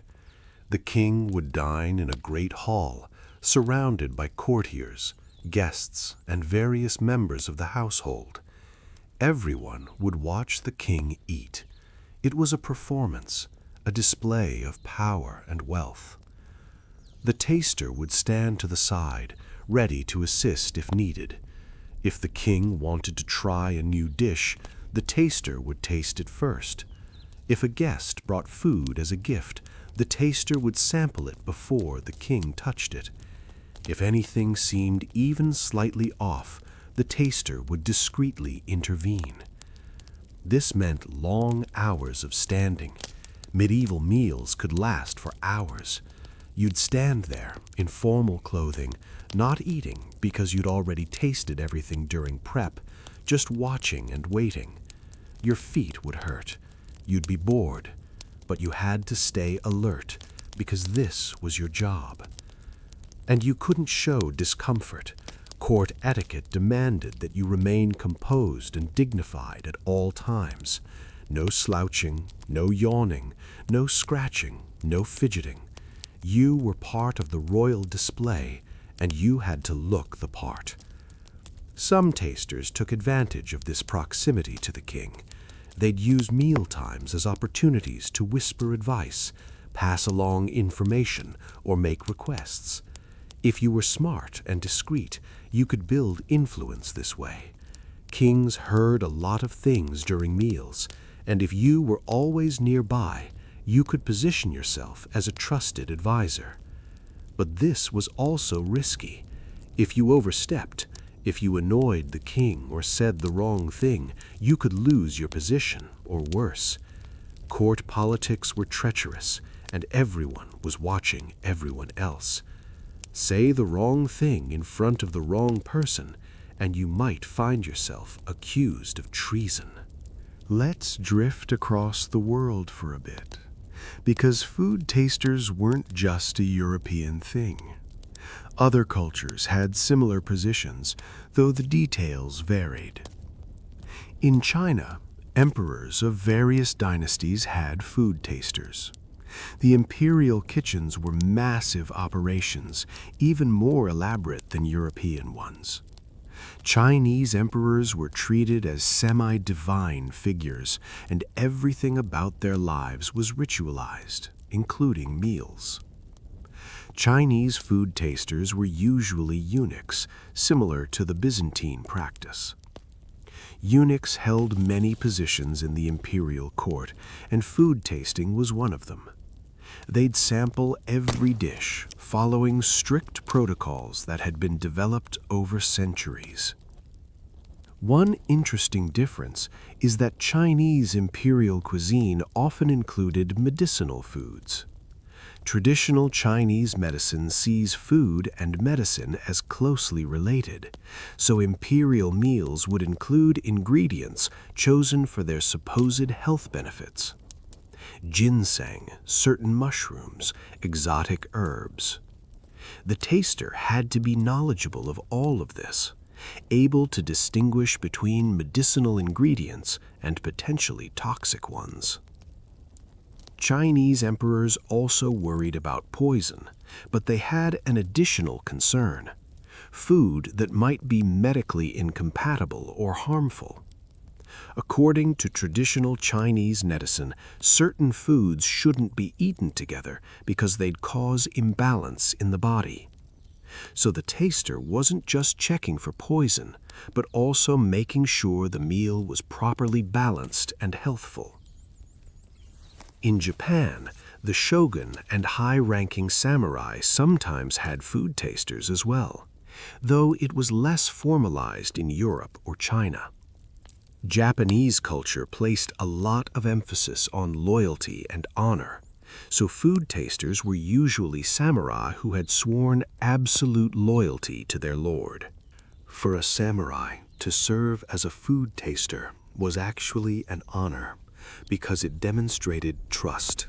The king would dine in a great hall, surrounded by courtiers, guests, and various members of the household. Everyone would watch the king eat. It was a performance, a display of power and wealth. The taster would stand to the side, ready to assist if needed. If the king wanted to try a new dish, the taster would taste it first. If a guest brought food as a gift, the taster would sample it before the king touched it. If anything seemed even slightly off, the taster would discreetly intervene. This meant long hours of standing. Medieval meals could last for hours. You'd stand there in formal clothing, not eating because you'd already tasted everything during prep, just watching and waiting. Your feet would hurt. You'd be bored, but you had to stay alert because this was your job. And you couldn't show discomfort. Court etiquette demanded that you remain composed and dignified at all times. No slouching, no yawning, no scratching, no fidgeting. You were part of the royal display, and you had to look the part. Some tasters took advantage of this proximity to the king. They'd use meal times as opportunities to whisper advice, pass along information, or make requests. If you were smart and discreet, you could build influence this way. Kings heard a lot of things during meals, and if you were always nearby, you could position yourself as a trusted advisor. But this was also risky. If you overstepped, If you annoyed the king or said the wrong thing, you could lose your position, or worse. Court politics were treacherous, and everyone was watching everyone else. Say the wrong thing in front of the wrong person, and you might find yourself accused of treason. Let's drift across the world for a bit, because food tasters weren't just a European thing. Other cultures had similar positions, though the details varied. In China, emperors of various dynasties had food tasters. The imperial kitchens were massive operations, even more elaborate than European ones. Chinese emperors were treated as semi-divine figures, and everything about their lives was ritualized, including meals. Chinese food tasters were usually eunuchs, similar to the Byzantine practice. Eunuchs held many positions in the imperial court, and food tasting was one of them. They'd sample every dish, following strict protocols that had been developed over centuries. One interesting difference is that Chinese imperial cuisine often included medicinal foods. Traditional Chinese medicine sees food and medicine as closely related, so imperial meals would include ingredients chosen for their supposed health benefits. Ginseng, certain mushrooms, exotic herbs. The taster had to be knowledgeable of all of this, able to distinguish between medicinal ingredients and potentially toxic ones. Chinese emperors also worried about poison, but they had an additional concern: food that might be medically incompatible or harmful. According to traditional Chinese medicine, certain foods shouldn't be eaten together because they'd cause imbalance in the body. So the taster wasn't just checking for poison, but also making sure the meal was properly balanced and healthful. In Japan, the shogun and high-ranking samurai sometimes had food tasters as well, though it was less formalized in Europe or China. Japanese culture placed a lot of emphasis on loyalty and honor, so food tasters were usually samurai who had sworn absolute loyalty to their lord. For a samurai, to serve as a food taster was actually an honor, because it demonstrated trust.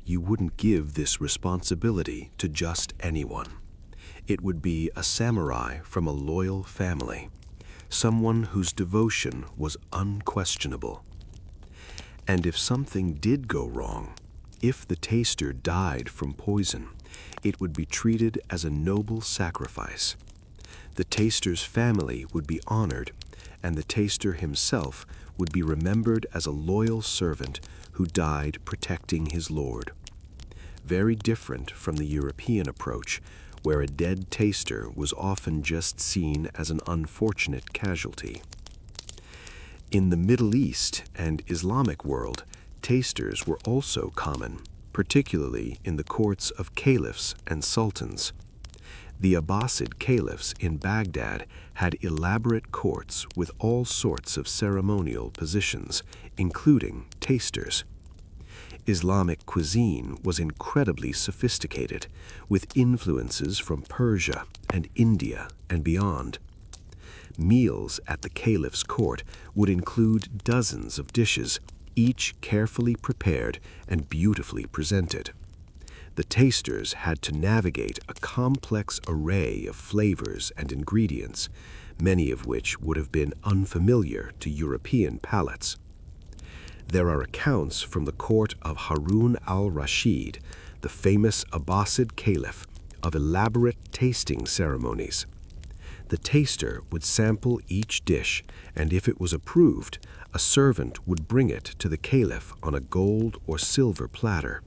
You wouldn't give this responsibility to just anyone. It would be a samurai from a loyal family, someone whose devotion was unquestionable. And if something did go wrong, if the taster died from poison, it would be treated as a noble sacrifice. The taster's family would be honored, and the taster himself would be remembered as a loyal servant who died protecting his lord. Very different from the European approach, where a dead taster was often just seen as an unfortunate casualty. In the Middle East and Islamic world, tasters were also common, particularly in the courts of caliphs and sultans. The Abbasid caliphs in Baghdad had elaborate courts with all sorts of ceremonial positions, including tasters. Islamic cuisine was incredibly sophisticated, with influences from Persia and India and beyond. Meals at the caliph's court would include dozens of dishes, each carefully prepared and beautifully presented. The tasters had to navigate a complex array of flavors and ingredients, many of which would have been unfamiliar to European palates. There are accounts from the court of Harun al-Rashid, the famous Abbasid caliph, of elaborate tasting ceremonies. The taster would sample each dish, and if it was approved, a servant would bring it to the caliph on a gold or silver platter.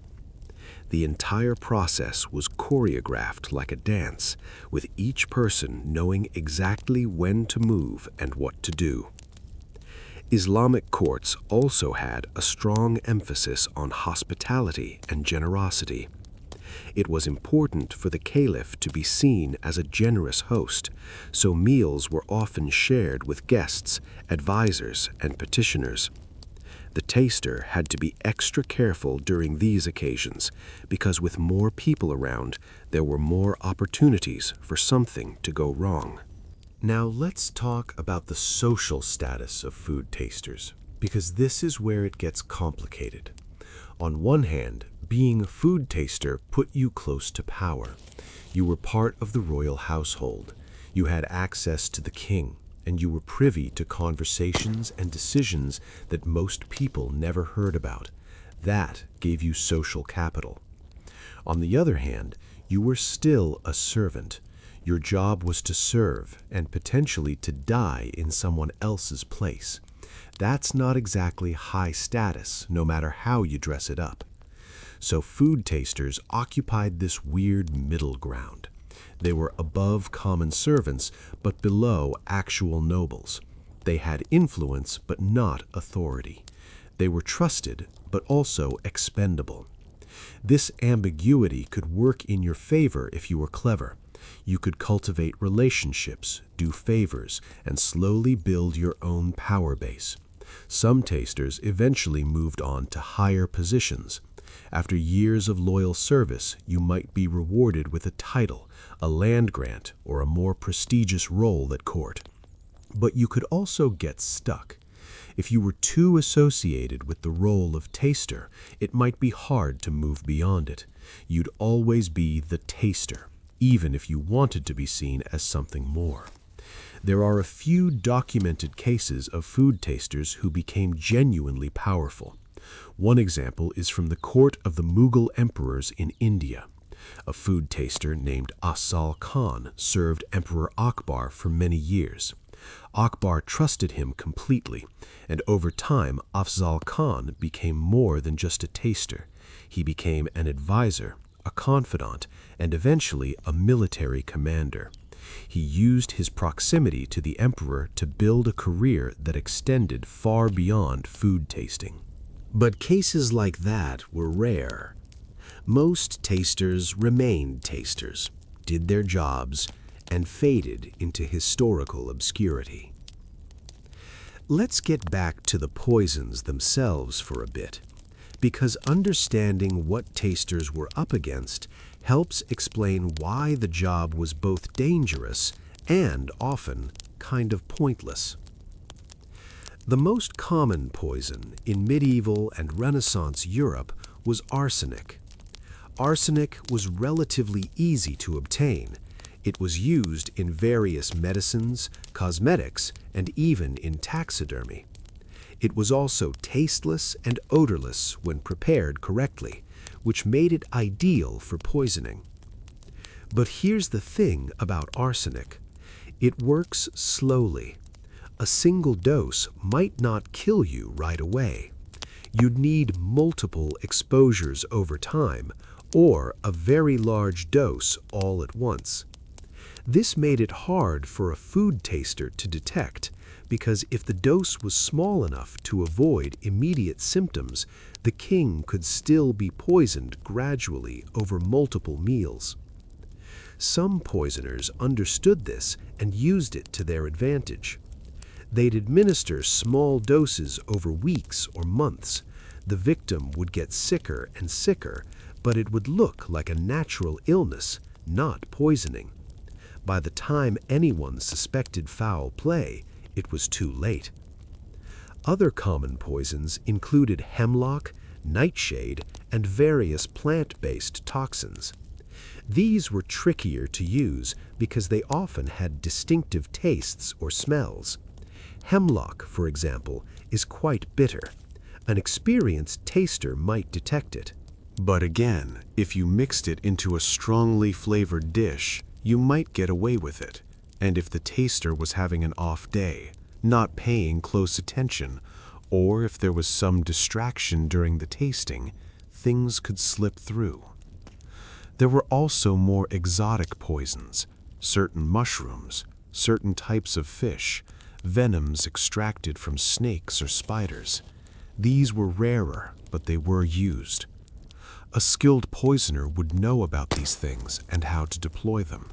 The entire process was choreographed like a dance, with each person knowing exactly when to move and what to do. Islamic courts also had a strong emphasis on hospitality and generosity. It was important for the caliph to be seen as a generous host, so meals were often shared with guests, advisors, and petitioners. The taster had to be extra careful during these occasions because with more people around, there were more opportunities for something to go wrong. Now let's talk about the social status of food tasters, because this is where it gets complicated. On one hand, being a food taster put you close to power. You were part of the royal household. You had access to the king, and you were privy to conversations and decisions that most people never heard about. That gave you social capital. On the other hand, you were still a servant. Your job was to serve and potentially to die in someone else's place. That's not exactly high status, no matter how you dress it up. So food tasters occupied this weird middle ground. They were above common servants, but below actual nobles. They had influence, but not authority. They were trusted, but also expendable. This ambiguity could work in your favor if you were clever. You could cultivate relationships, do favors, and slowly build your own power base. Some tasters eventually moved on to higher positions. After years of loyal service, you might be rewarded with a title, a land grant, or a more prestigious role at court. But you could also get stuck. If you were too associated with the role of taster, it might be hard to move beyond it. You'd always be the taster, even if you wanted to be seen as something more. There are a few documented cases of food tasters who became genuinely powerful. One example is from the court of the Mughal emperors in India. A food taster named Afzal Khan served Emperor Akbar for many years. Akbar trusted him completely, and over time Afzal Khan became more than just a taster. He became an advisor, a confidant, and eventually a military commander. He used his proximity to the emperor to build a career that extended far beyond food tasting. But cases like that were rare. Most tasters remained tasters, did their jobs, and faded into historical obscurity. Let's get back to the poisons themselves for a bit, because understanding what tasters were up against helps explain why the job was both dangerous and often kind of pointless. The most common poison in medieval and Renaissance Europe was arsenic. Arsenic was relatively easy to obtain. It was used in various medicines, cosmetics, and even in taxidermy. It was also tasteless and odorless when prepared correctly, which made it ideal for poisoning. But here's the thing about arsenic. It works slowly. A single dose might not kill you right away. You'd need multiple exposures over time, or a very large dose all at once. This made it hard for a food taster to detect, because if the dose was small enough to avoid immediate symptoms, the king could still be poisoned gradually over multiple meals. Some poisoners understood this and used it to their advantage. They'd administer small doses over weeks or months. The victim would get sicker and sicker, but it would look like a natural illness, not poisoning. By the time anyone suspected foul play, it was too late. Other common poisons included hemlock, nightshade, and various plant-based toxins. These were trickier to use because they often had distinctive tastes or smells. Hemlock, for example, is quite bitter. An experienced taster might detect it. But again, if you mixed it into a strongly flavored dish, you might get away with it. And if the taster was having an off day, not paying close attention, or if there was some distraction during the tasting, things could slip through. There were also more exotic poisons, certain mushrooms, certain types of fish, venoms extracted from snakes or spiders. These were rarer, but they were used. A skilled poisoner would know about these things and how to deploy them.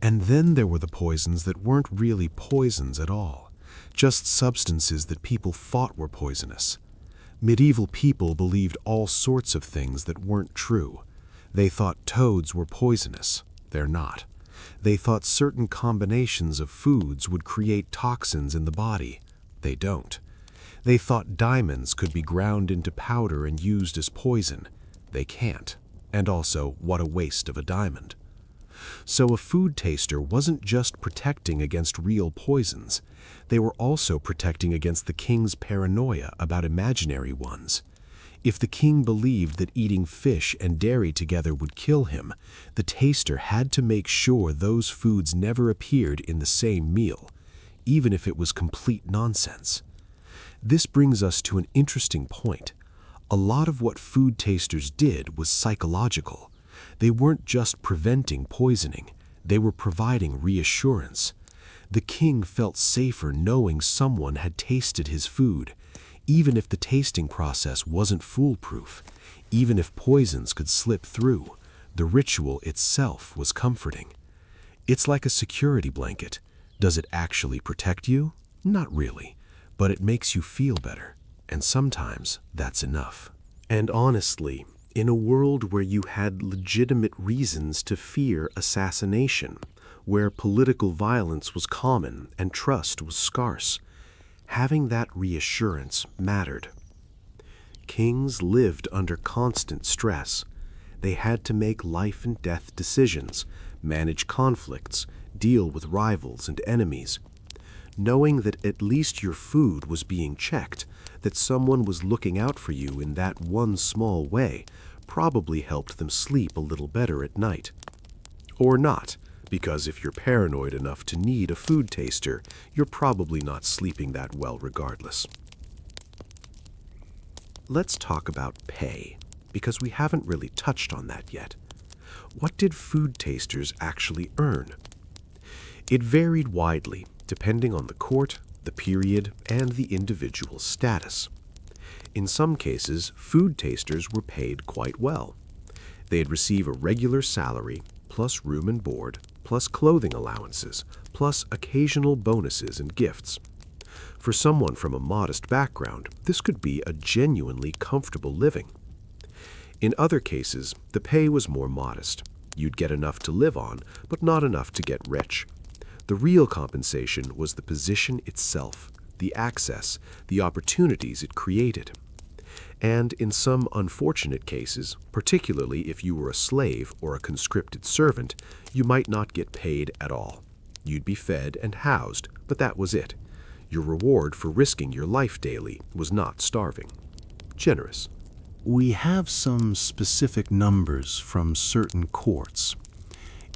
And then there were the poisons that weren't really poisons at all, just substances that people thought were poisonous. Medieval people believed all sorts of things that weren't true. They thought toads were poisonous. They're not. They thought certain combinations of foods would create toxins in the body. They don't. They thought diamonds could be ground into powder and used as poison. They can't. And also, what a waste of a diamond. So a food taster wasn't just protecting against real poisons. They were also protecting against the king's paranoia about imaginary ones. If the king believed that eating fish and dairy together would kill him, the taster had to make sure those foods never appeared in the same meal, even if it was complete nonsense. This brings us to an interesting point. A lot of what food tasters did was psychological. They weren't just preventing poisoning, they were providing reassurance. The king felt safer knowing someone had tasted his food, even if the tasting process wasn't foolproof, even if poisons could slip through. The ritual itself was comforting. It's like a security blanket. Does it actually protect you? Not really, but it makes you feel better, and sometimes that's enough. And honestly, in a world where you had legitimate reasons to fear assassination, where political violence was common and trust was scarce, having that reassurance mattered. Kings lived under constant stress. They had to make life and death decisions, manage conflicts, deal with rivals and enemies. Knowing that at least your food was being checked, that someone was looking out for you in that one small way, probably helped them sleep a little better at night. Or not, because if you're paranoid enough to need a food taster, you're probably not sleeping that well regardless. Let's talk about pay, because we haven't really touched on that yet. What did food tasters actually earn? It varied widely, depending on the court, the period, and the individual's status. In some cases, food tasters were paid quite well. They'd receive a regular salary, plus room and board, plus clothing allowances, plus occasional bonuses and gifts. For someone from a modest background, this could be a genuinely comfortable living. In other cases, the pay was more modest. You'd get enough to live on, but not enough to get rich. The real compensation was the position itself, the access, the opportunities it created. And in some unfortunate cases, particularly if you were a slave or a conscripted servant, you might not get paid at all. You'd be fed and housed, but that was it. Your reward for risking your life daily was not starving. Generous. We have some specific numbers from certain courts.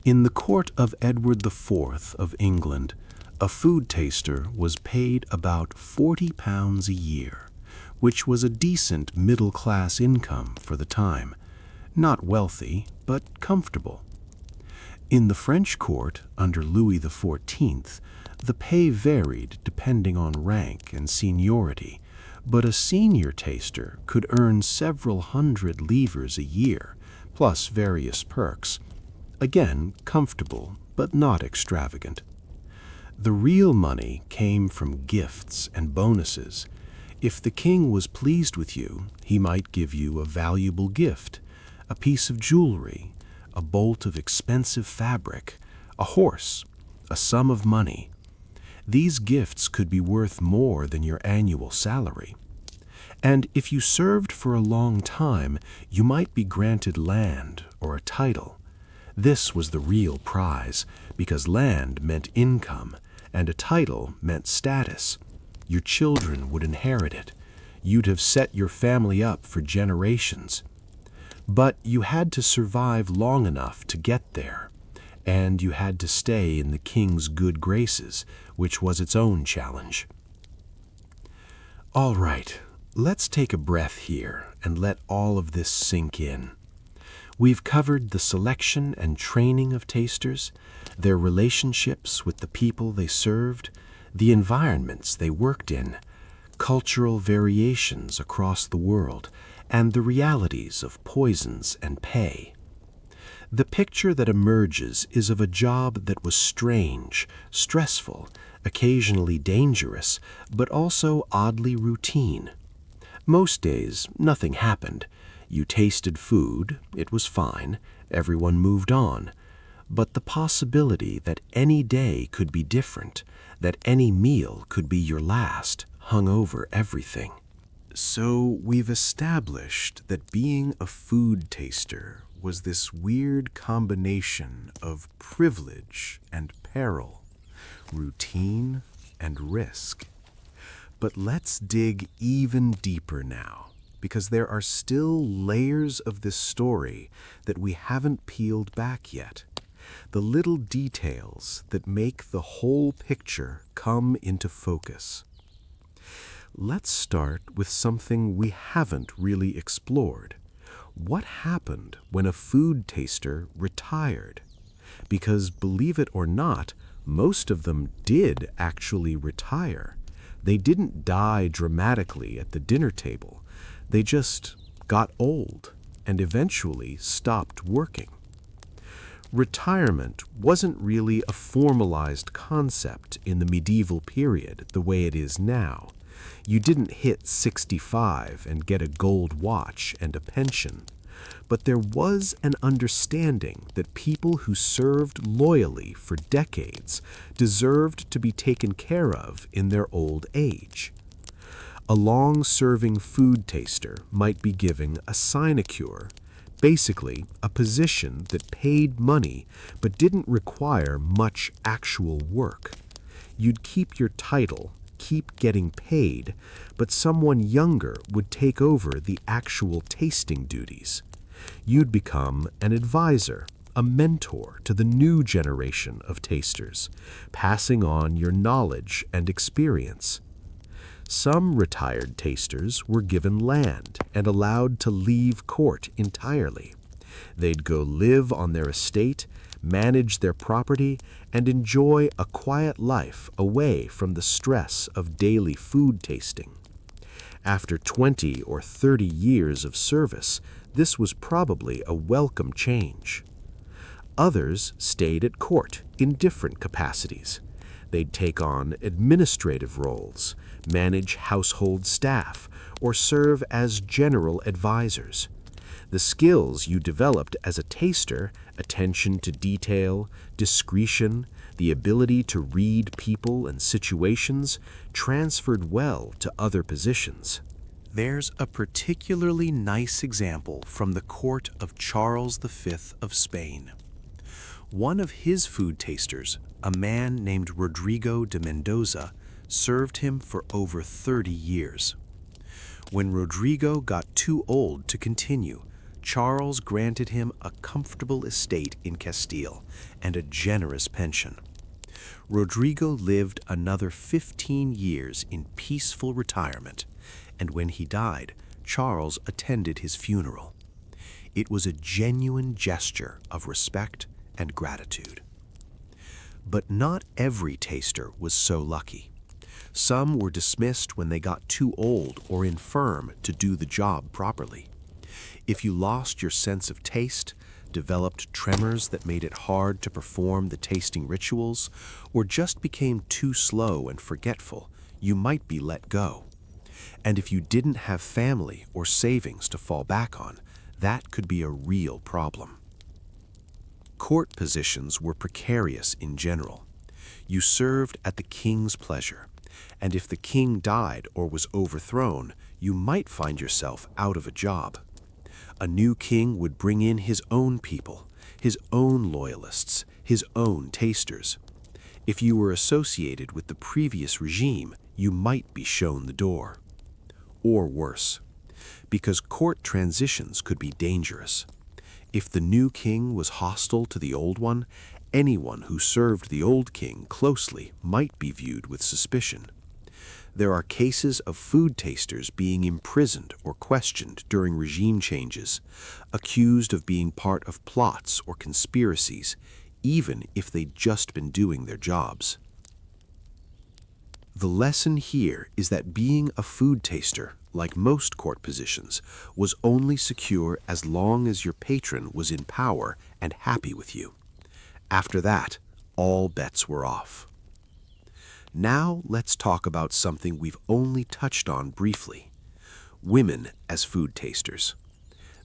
In the court of Edward IV of England, a food taster was paid about £40 a year, which was a decent middle-class income for the time. Not wealthy, but comfortable. In the French court, under Louis XIV, the pay varied depending on rank and seniority, but a senior taster could earn several hundred livres a year, plus various perks. Again, comfortable, but not extravagant. The real money came from gifts and bonuses. If the king was pleased with you, he might give you a valuable gift, a piece of jewelry, a bolt of expensive fabric, a horse, a sum of money. These gifts could be worth more than your annual salary. And if you served for a long time, you might be granted land or a title. This was the real prize, because land meant income, and a title meant status. Your children would inherit it. You'd have set your family up for generations. But you had to survive long enough to get there, and you had to stay in the king's good graces, which was its own challenge. All right, let's take a breath here and let all of this sink in. We've covered the selection and training of tasters, their relationships with the people they served, the environments they worked in, cultural variations across the world, and the realities of poisons and pay. The picture that emerges is of a job that was strange, stressful, occasionally dangerous, but also oddly routine. Most days, nothing happened. You tasted food, it was fine, everyone moved on. But the possibility that any day could be different, that any meal could be your last, hung over everything. So we've established that being a food taster was this weird combination of privilege and peril, routine and risk. But let's dig even deeper now, because there are still layers of this story that we haven't peeled back yet. The little details that make the whole picture come into focus. Let's start with something we haven't really explored. What happened when a food taster retired? Because, believe it or not, most of them did actually retire. They didn't die dramatically at the dinner table. They just got old and eventually stopped working. Retirement wasn't really a formalized concept in the medieval period the way it is now. You didn't hit 65 and get a gold watch and a pension. But there was an understanding that people who served loyally for decades deserved to be taken care of in their old age. A long-serving food taster might be given a sinecure, basically a position that paid money but didn't require much actual work. You'd keep your title, keep getting paid, but someone younger would take over the actual tasting duties. You'd become an advisor, a mentor to the new generation of tasters, passing on your knowledge and experience. Some retired tasters were given land and allowed to leave court entirely. They'd go live on their estate, manage their property, and enjoy a quiet life away from the stress of daily food tasting. After 20 or 30 years of service, this was probably a welcome change. Others stayed at court in different capacities. They'd take on administrative roles, manage household staff, or serve as general advisors. The skills you developed as a taster, attention to detail, discretion, the ability to read people and situations, transferred well to other positions. There's a particularly nice example from the court of Charles V of Spain. One of his food tasters, a man named Rodrigo de Mendoza, served him for over 30 years. When Rodrigo got too old to continue, Charles granted him a comfortable estate in Castile and a generous pension. Rodrigo lived another 15 years in peaceful retirement, and when he died, Charles attended his funeral. It was a genuine gesture of respect and gratitude. But not every taster was so lucky. Some were dismissed when they got too old or infirm to do the job properly. If you lost your sense of taste, developed tremors that made it hard to perform the tasting rituals, or just became too slow and forgetful, you might be let go. And if you didn't have family or savings to fall back on, that could be a real problem. Court positions were precarious in general. You served at the king's pleasure, and if the king died or was overthrown, you might find yourself out of a job. A new king would bring in his own people, his own loyalists, his own tasters. If you were associated with the previous regime, you might be shown the door. Or worse, because court transitions could be dangerous. If the new king was hostile to the old one, anyone who served the old king closely might be viewed with suspicion. There are cases of food tasters being imprisoned or questioned during regime changes, accused of being part of plots or conspiracies, even if they'd just been doing their jobs. The lesson here is that being a food taster, like most court positions, was only secure as long as your patron was in power and happy with you. After that, all bets were off. Now let's talk about something we've only touched on briefly: women as food tasters.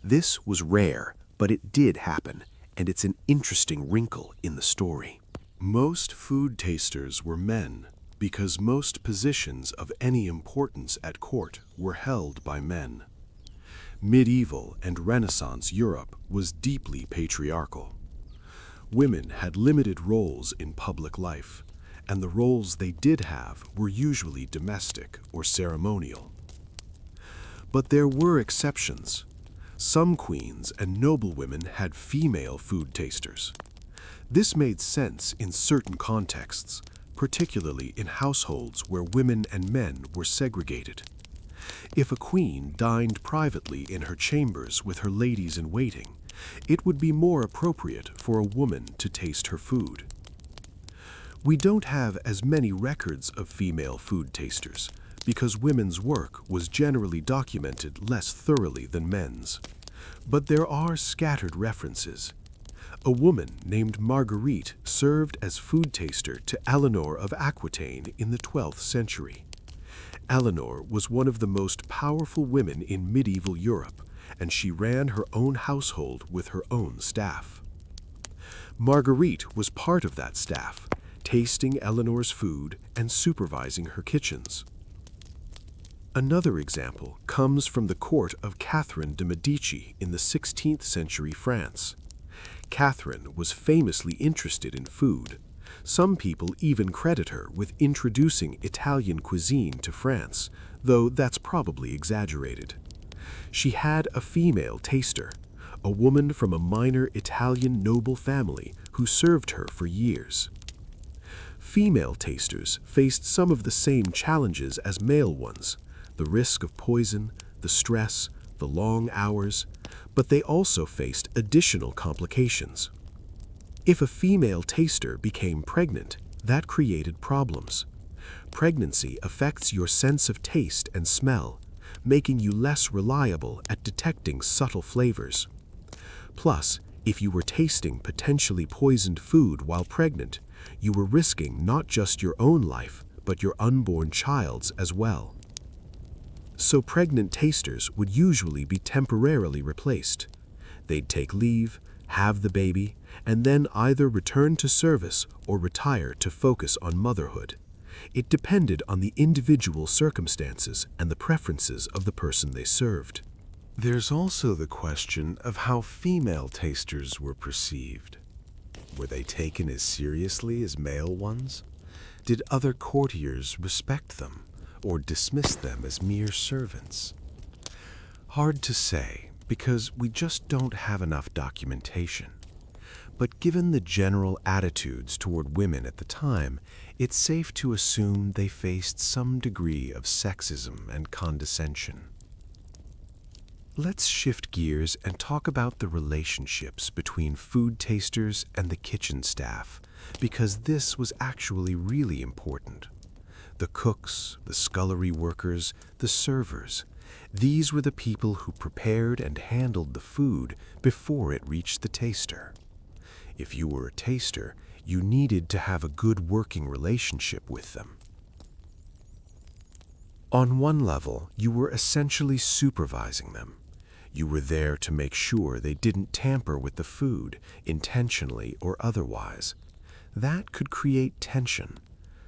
This was rare, but it did happen, and it's an interesting wrinkle in the story. Most food tasters were men, because most positions of any importance at court were held by men. Medieval and Renaissance Europe was deeply patriarchal. Women had limited roles in public life, and the roles they did have were usually domestic or ceremonial. But there were exceptions. Some queens and noblewomen had female food tasters. This made sense in certain contexts, particularly in households where women and men were segregated. If a queen dined privately in her chambers with her ladies-in-waiting, it would be more appropriate for a woman to taste her food. We don't have as many records of female food tasters because women's work was generally documented less thoroughly than men's. But there are scattered references. A woman named Marguerite served as food taster to Eleanor of Aquitaine in the 12th century. Eleanor was one of the most powerful women in medieval Europe, and she ran her own household with her own staff. Marguerite was part of that staff, tasting Eleanor's food and supervising her kitchens. Another example comes from the court of Catherine de' Medici in the 16th century France. Catherine was famously interested in food. Some people even credit her with introducing Italian cuisine to France, though that's probably exaggerated. She had a female taster, a woman from a minor Italian noble family who served her for years. Female tasters faced some of the same challenges as male ones: the risk of poison, the stress, the long hours, but they also faced additional complications. If a female taster became pregnant, that created problems. Pregnancy affects your sense of taste and smell, making you less reliable at detecting subtle flavors. Plus, if you were tasting potentially poisoned food while pregnant, you were risking not just your own life, but your unborn child's as well. So pregnant tasters would usually be temporarily replaced. They'd take leave, have the baby, and then either return to service or retire to focus on motherhood. It depended on the individual circumstances and the preferences of the person they served. There's also the question of how female tasters were perceived. Were they taken as seriously as male ones? Did other courtiers respect them or dismiss them as mere servants? Hard to say, because we just don't have enough documentation. But given the general attitudes toward women at the time, it's safe to assume they faced some degree of sexism and condescension. Let's shift gears and talk about the relationships between food tasters and the kitchen staff, because this was actually really important. The cooks, the scullery workers, the servers, these were the people who prepared and handled the food before it reached the taster. If you were a taster, you needed to have a good working relationship with them. On one level, you were essentially supervising them. You were there to make sure they didn't tamper with the food, intentionally or otherwise. That could create tension.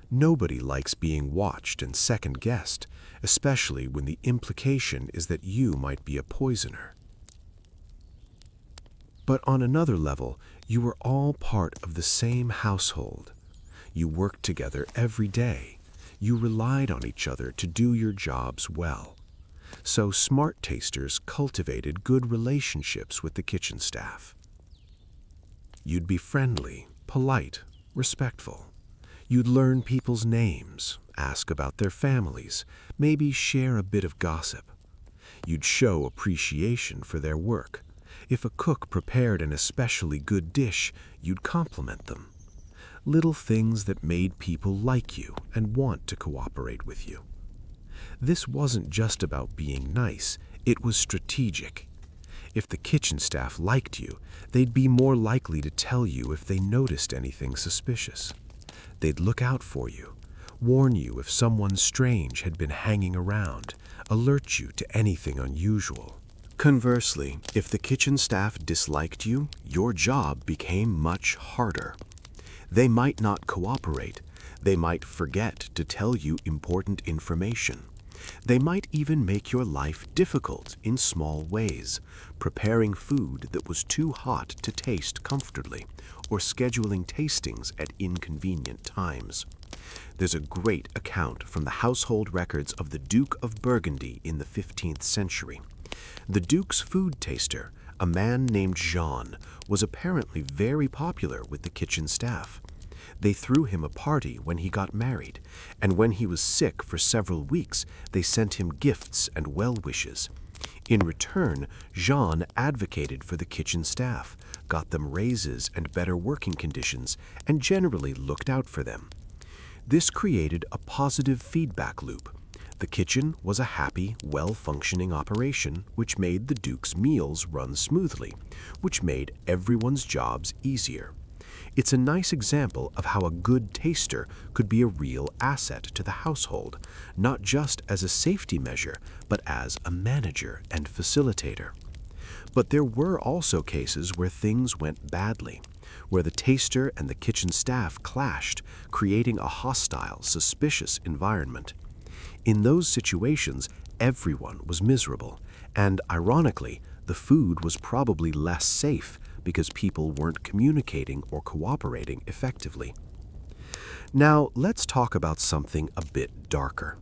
Nobody likes being watched and second-guessed, especially when the implication is that you might be a poisoner. But on another level, you were all part of the same household. You worked together every day. You relied on each other to do your jobs well. So smart tasters cultivated good relationships with the kitchen staff. You'd be friendly, polite, respectful. You'd learn people's names, ask about their families, maybe share a bit of gossip. You'd show appreciation for their work. If a cook prepared an especially good dish, you'd compliment them. Little things that made people like you and want to cooperate with you. This wasn't just about being nice, it was strategic. If the kitchen staff liked you, they'd be more likely to tell you if they noticed anything suspicious. They'd look out for you, warn you if someone strange had been hanging around, alert you to anything unusual. Conversely, if the kitchen staff disliked you, your job became much harder. They might not cooperate. They might forget to tell you important information. They might even make your life difficult in small ways, preparing food that was too hot to taste comfortably, or scheduling tastings at inconvenient times. There's a great account from the household records of the Duke of Burgundy in the 15th century. The Duke's food taster, a man named Jean, was apparently very popular with the kitchen staff. They threw him a party when he got married, and when he was sick for several weeks, they sent him gifts and well wishes. In return, Jean advocated for the kitchen staff, got them raises and better working conditions, and generally looked out for them. This created a positive feedback loop. The kitchen was a happy, well-functioning operation, which made the Duke's meals run smoothly, which made everyone's jobs easier. It's a nice example of how a good taster could be a real asset to the household, not just as a safety measure, but as a manager and facilitator. But there were also cases where things went badly, where the taster and the kitchen staff clashed, creating a hostile, suspicious environment. In those situations, everyone was miserable, and ironically, the food was probably less safe because people weren't communicating or cooperating effectively. Now, let's talk about something a bit darker: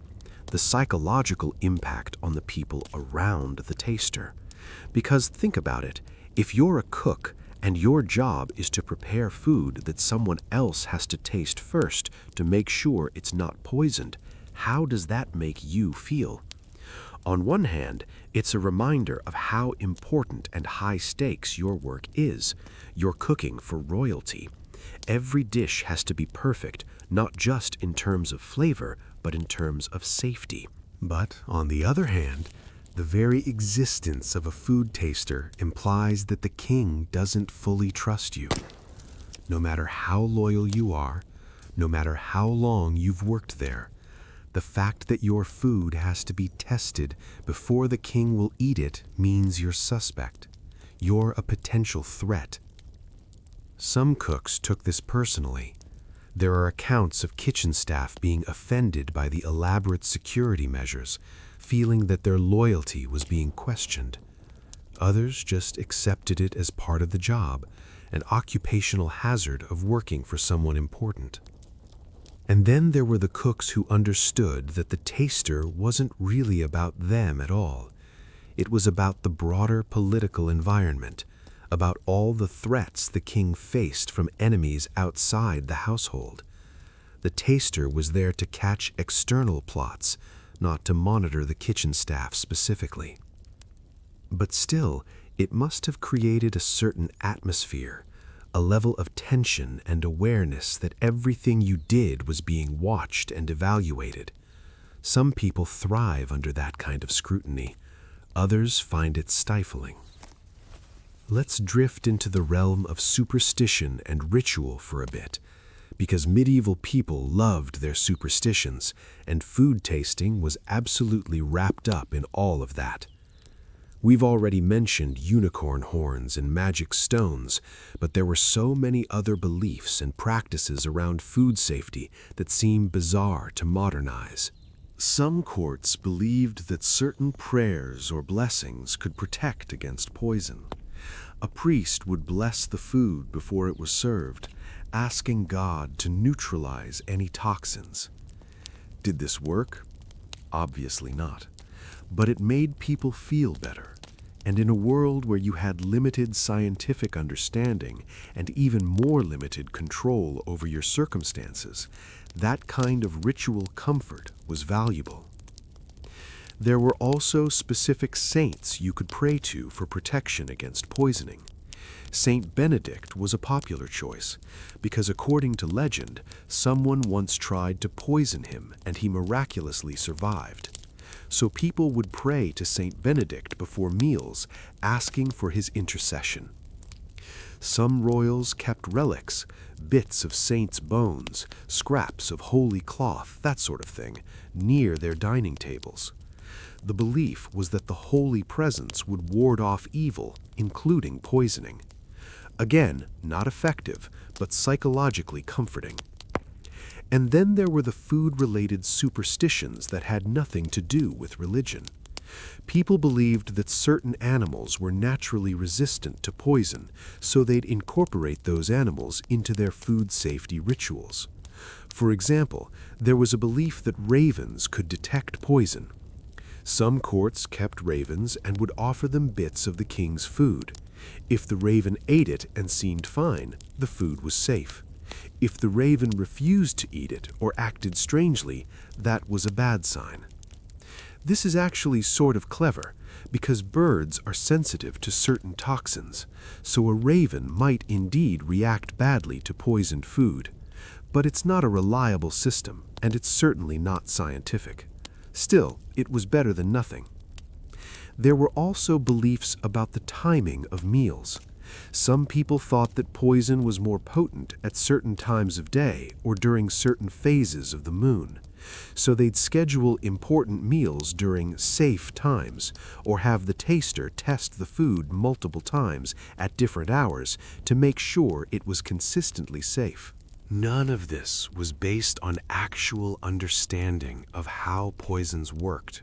the psychological impact on the people around the taster. Because think about it, if you're a cook and your job is to prepare food that someone else has to taste first to make sure it's not poisoned, how does that make you feel? On one hand, it's a reminder of how important and high stakes your work is. You're cooking for royalty. Every dish has to be perfect, not just in terms of flavor, but in terms of safety. But on the other hand, the very existence of a food taster implies that the king doesn't fully trust you. No matter how loyal you are, no matter how long you've worked there, the fact that your food has to be tested before the king will eat it means you're suspect. You're a potential threat. Some cooks took this personally. There are accounts of kitchen staff being offended by the elaborate security measures, feeling that their loyalty was being questioned. Others just accepted it as part of the job, an occupational hazard of working for someone important. And then there were the cooks who understood that the taster wasn't really about them at all. It was about the broader political environment, about all the threats the king faced from enemies outside the household. The taster was there to catch external plots, not to monitor the kitchen staff specifically. But still, it must have created a certain atmosphere, a level of tension and awareness that everything you did was being watched and evaluated. Some people thrive under that kind of scrutiny. Others find it stifling. Let's drift into the realm of superstition and ritual for a bit, because medieval people loved their superstitions, and food tasting was absolutely wrapped up in all of that. We've already mentioned unicorn horns and magic stones, but there were so many other beliefs and practices around food safety that seem bizarre to modernize. Some courts believed that certain prayers or blessings could protect against poison. A priest would bless the food before it was served, asking God to neutralize any toxins. Did this work? Obviously not. But it made people feel better. And in a world where you had limited scientific understanding and even more limited control over your circumstances, that kind of ritual comfort was valuable. There were also specific saints you could pray to for protection against poisoning. Saint Benedict was a popular choice because, according to legend, someone once tried to poison him and he miraculously survived. so people would pray to Saint Benedict before meals, asking for his intercession. Some royals kept relics, bits of saints' bones, scraps of holy cloth, that sort of thing, near their dining tables. The belief was that the holy presence would ward off evil, including poisoning. Again, not effective, but psychologically comforting. And then there were the food-related superstitions that had nothing to do with religion. People believed that certain animals were naturally resistant to poison, so they'd incorporate those animals into their food safety rituals. For example, there was a belief that ravens could detect poison. Some courts kept ravens and would offer them bits of the king's food. If the raven ate it and seemed fine, the food was safe. If the raven refused to eat it or acted strangely, that was a bad sign. This is actually sort of clever, because birds are sensitive to certain toxins, so a raven might indeed react badly to poisoned food. But it's not a reliable system, and it's certainly not scientific. Still, it was better than nothing. There were also beliefs about the timing of meals. Some people thought that poison was more potent at certain times of day or during certain phases of the moon. So they'd schedule important meals during safe times, or have the taster test the food multiple times at different hours to make sure it was consistently safe. None of this was based on actual understanding of how poisons worked,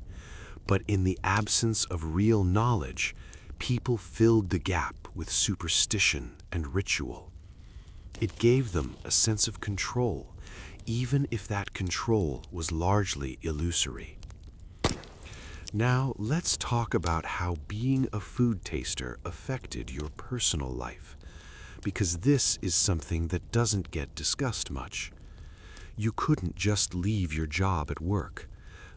but in the absence of real knowledge, people filled the gap with superstition and ritual. It gave them a sense of control, even if that control was largely illusory. Now, let's talk about how being a food taster affected your personal life, because this is something that doesn't get discussed much. You couldn't just leave your job at work.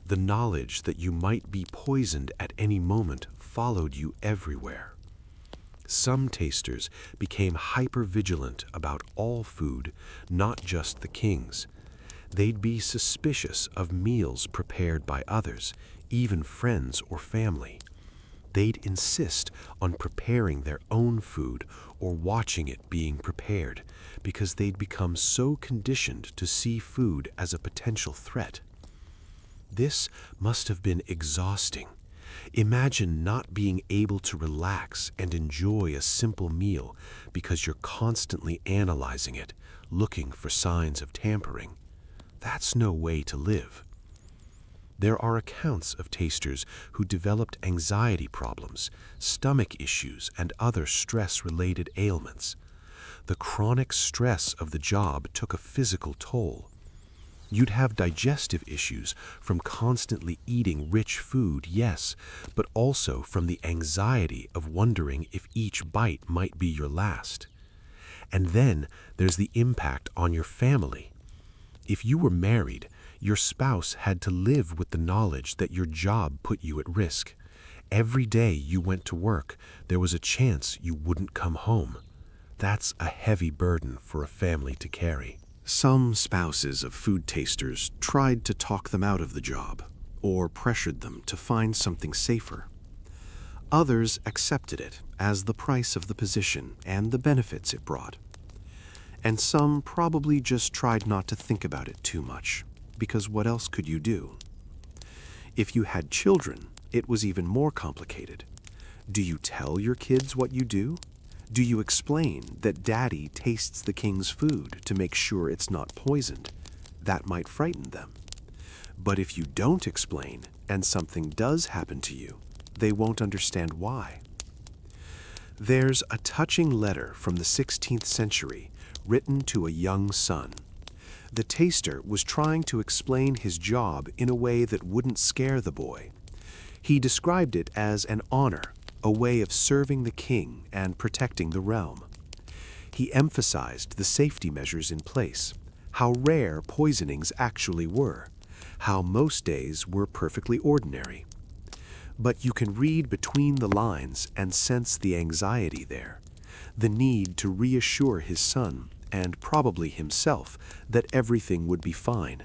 The knowledge that you might be poisoned at any moment followed you everywhere. Some tasters became hyper-vigilant about all food, not just the king's. They'd be suspicious of meals prepared by others, even friends or family. They'd insist on preparing their own food or watching it being prepared, because they'd become so conditioned to see food as a potential threat. This must have been exhausting. Imagine not being able to relax and enjoy a simple meal because you're constantly analyzing it, looking for signs of tampering. That's no way to live. There are accounts of tasters who developed anxiety problems, stomach issues, and other stress-related ailments. The chronic stress of the job took a physical toll. You'd have digestive issues from constantly eating rich food, yes, but also from the anxiety of wondering if each bite might be your last. And then there's the impact on your family. If you were married, your spouse had to live with the knowledge that your job put you at risk. Every day you went to work, there was a chance you wouldn't come home. That's a heavy burden for a family to carry. Some spouses of food tasters tried to talk them out of the job, or pressured them to find something safer. Others accepted it as the price of the position and the benefits it brought. And some probably just tried not to think about it too much, because what else could you do? If you had children, it was even more complicated. Do you tell your kids what you do? Do you explain that Daddy tastes the king's food to make sure it's not poisoned? That might frighten them. But if you don't explain, and something does happen to you, they won't understand why. There's a touching letter from the 16th century written to a young son. The taster was trying to explain his job in a way that wouldn't scare the boy. He described it as an honor, a way of serving the king and protecting the realm. He emphasized the safety measures in place, how rare poisonings actually were, how most days were perfectly ordinary. But you can read between the lines and sense the anxiety there, the need to reassure his son, and probably himself, that everything would be fine.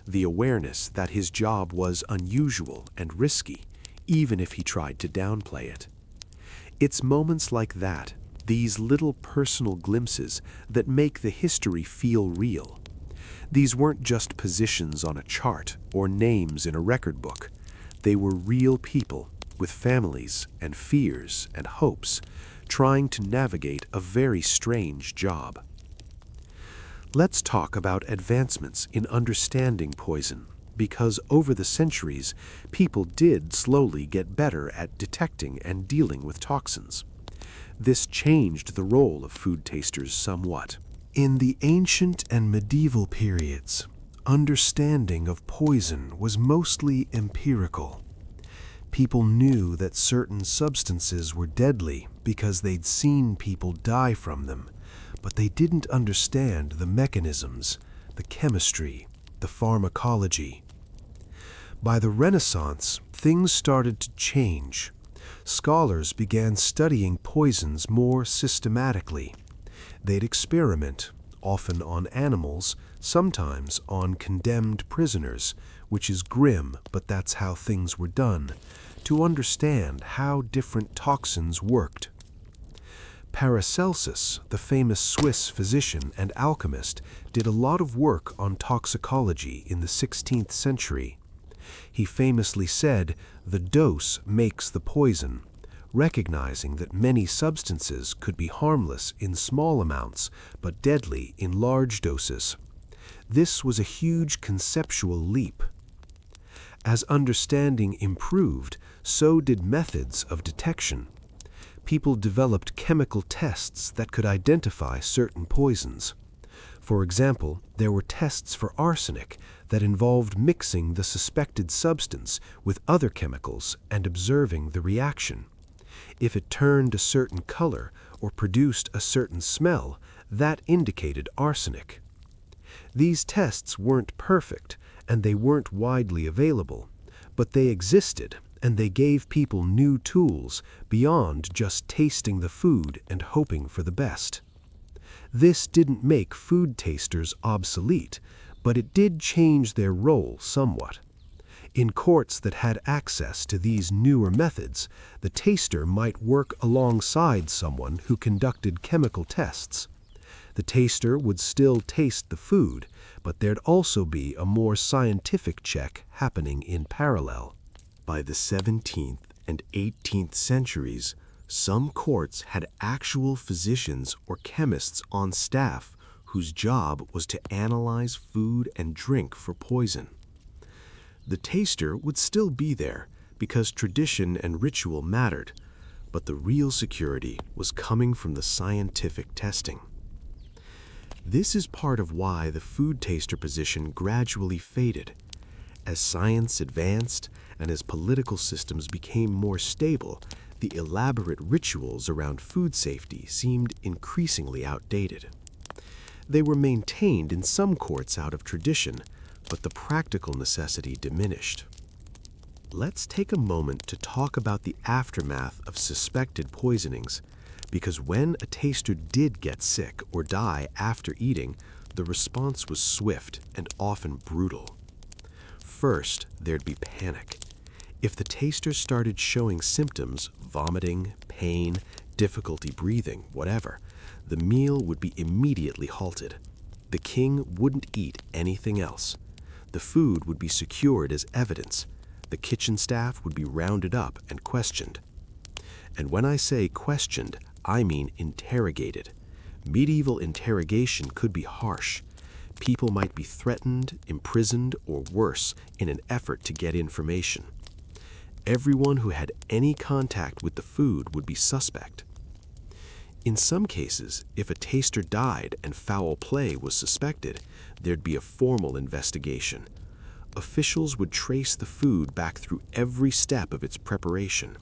the awareness that his job was unusual and risky, even if he tried to downplay it. It's moments like that, these little personal glimpses, that make the history feel real. These weren't just positions on a chart or names in a record book. They were real people with families and fears and hopes, trying to navigate a very strange job. Let's talk about advancements in understanding poison, because over the centuries, people did slowly get better at detecting and dealing with toxins. This changed the role of food tasters somewhat. In the ancient and medieval periods, understanding of poison was mostly empirical. People knew that certain substances were deadly because they'd seen people die from them, but they didn't understand the mechanisms, the chemistry, the pharmacology. By the Renaissance, things started to change. Scholars began studying poisons more systematically. They'd experiment, often on animals, sometimes on condemned prisoners, which is grim, but that's how things were done, to understand how different toxins worked. Paracelsus, the famous Swiss physician and alchemist, did a lot of work on toxicology in the 16th century. He famously said, "The dose makes the poison," recognizing that many substances could be harmless in small amounts but deadly in large doses. This was a huge conceptual leap. As understanding improved, so did methods of detection. People developed chemical tests that could identify certain poisons. For example, there were tests for arsenic that involved mixing the suspected substance with other chemicals and observing the reaction. If it turned a certain color or produced a certain smell, that indicated arsenic. These tests weren't perfect and they weren't widely available, but they existed and they gave people new tools beyond just tasting the food and hoping for the best. This didn't make food tasters obsolete, but it did change their role somewhat. In courts that had access to these newer methods, the taster might work alongside someone who conducted chemical tests. The taster would still taste the food, but there'd also be a more scientific check happening in parallel. By the 17th and 18th centuries, some courts had actual physicians or chemists on staff whose job was to analyze food and drink for poison. The taster would still be there because tradition and ritual mattered, but the real security was coming from the scientific testing. This is part of why the food taster position gradually faded. As science advanced and as political systems became more stable, the elaborate rituals around food safety seemed increasingly outdated. They were maintained in some courts out of tradition, but the practical necessity diminished. Let's take a moment to talk about the aftermath of suspected poisonings, because when a taster did get sick or die after eating, the response was swift and often brutal. First, there'd be panic. If the taster started showing symptoms, vomiting, pain, difficulty breathing, whatever, the meal would be immediately halted. The king wouldn't eat anything else. The food would be secured as evidence. The kitchen staff would be rounded up and questioned. And when I say questioned, I mean interrogated. Medieval interrogation could be harsh. People might be threatened, imprisoned, or worse in an effort to get information. Everyone who had any contact with the food would be suspect. In some cases, if a taster died and foul play was suspected, there'd be a formal investigation. Officials would trace the food back through every step of its preparation.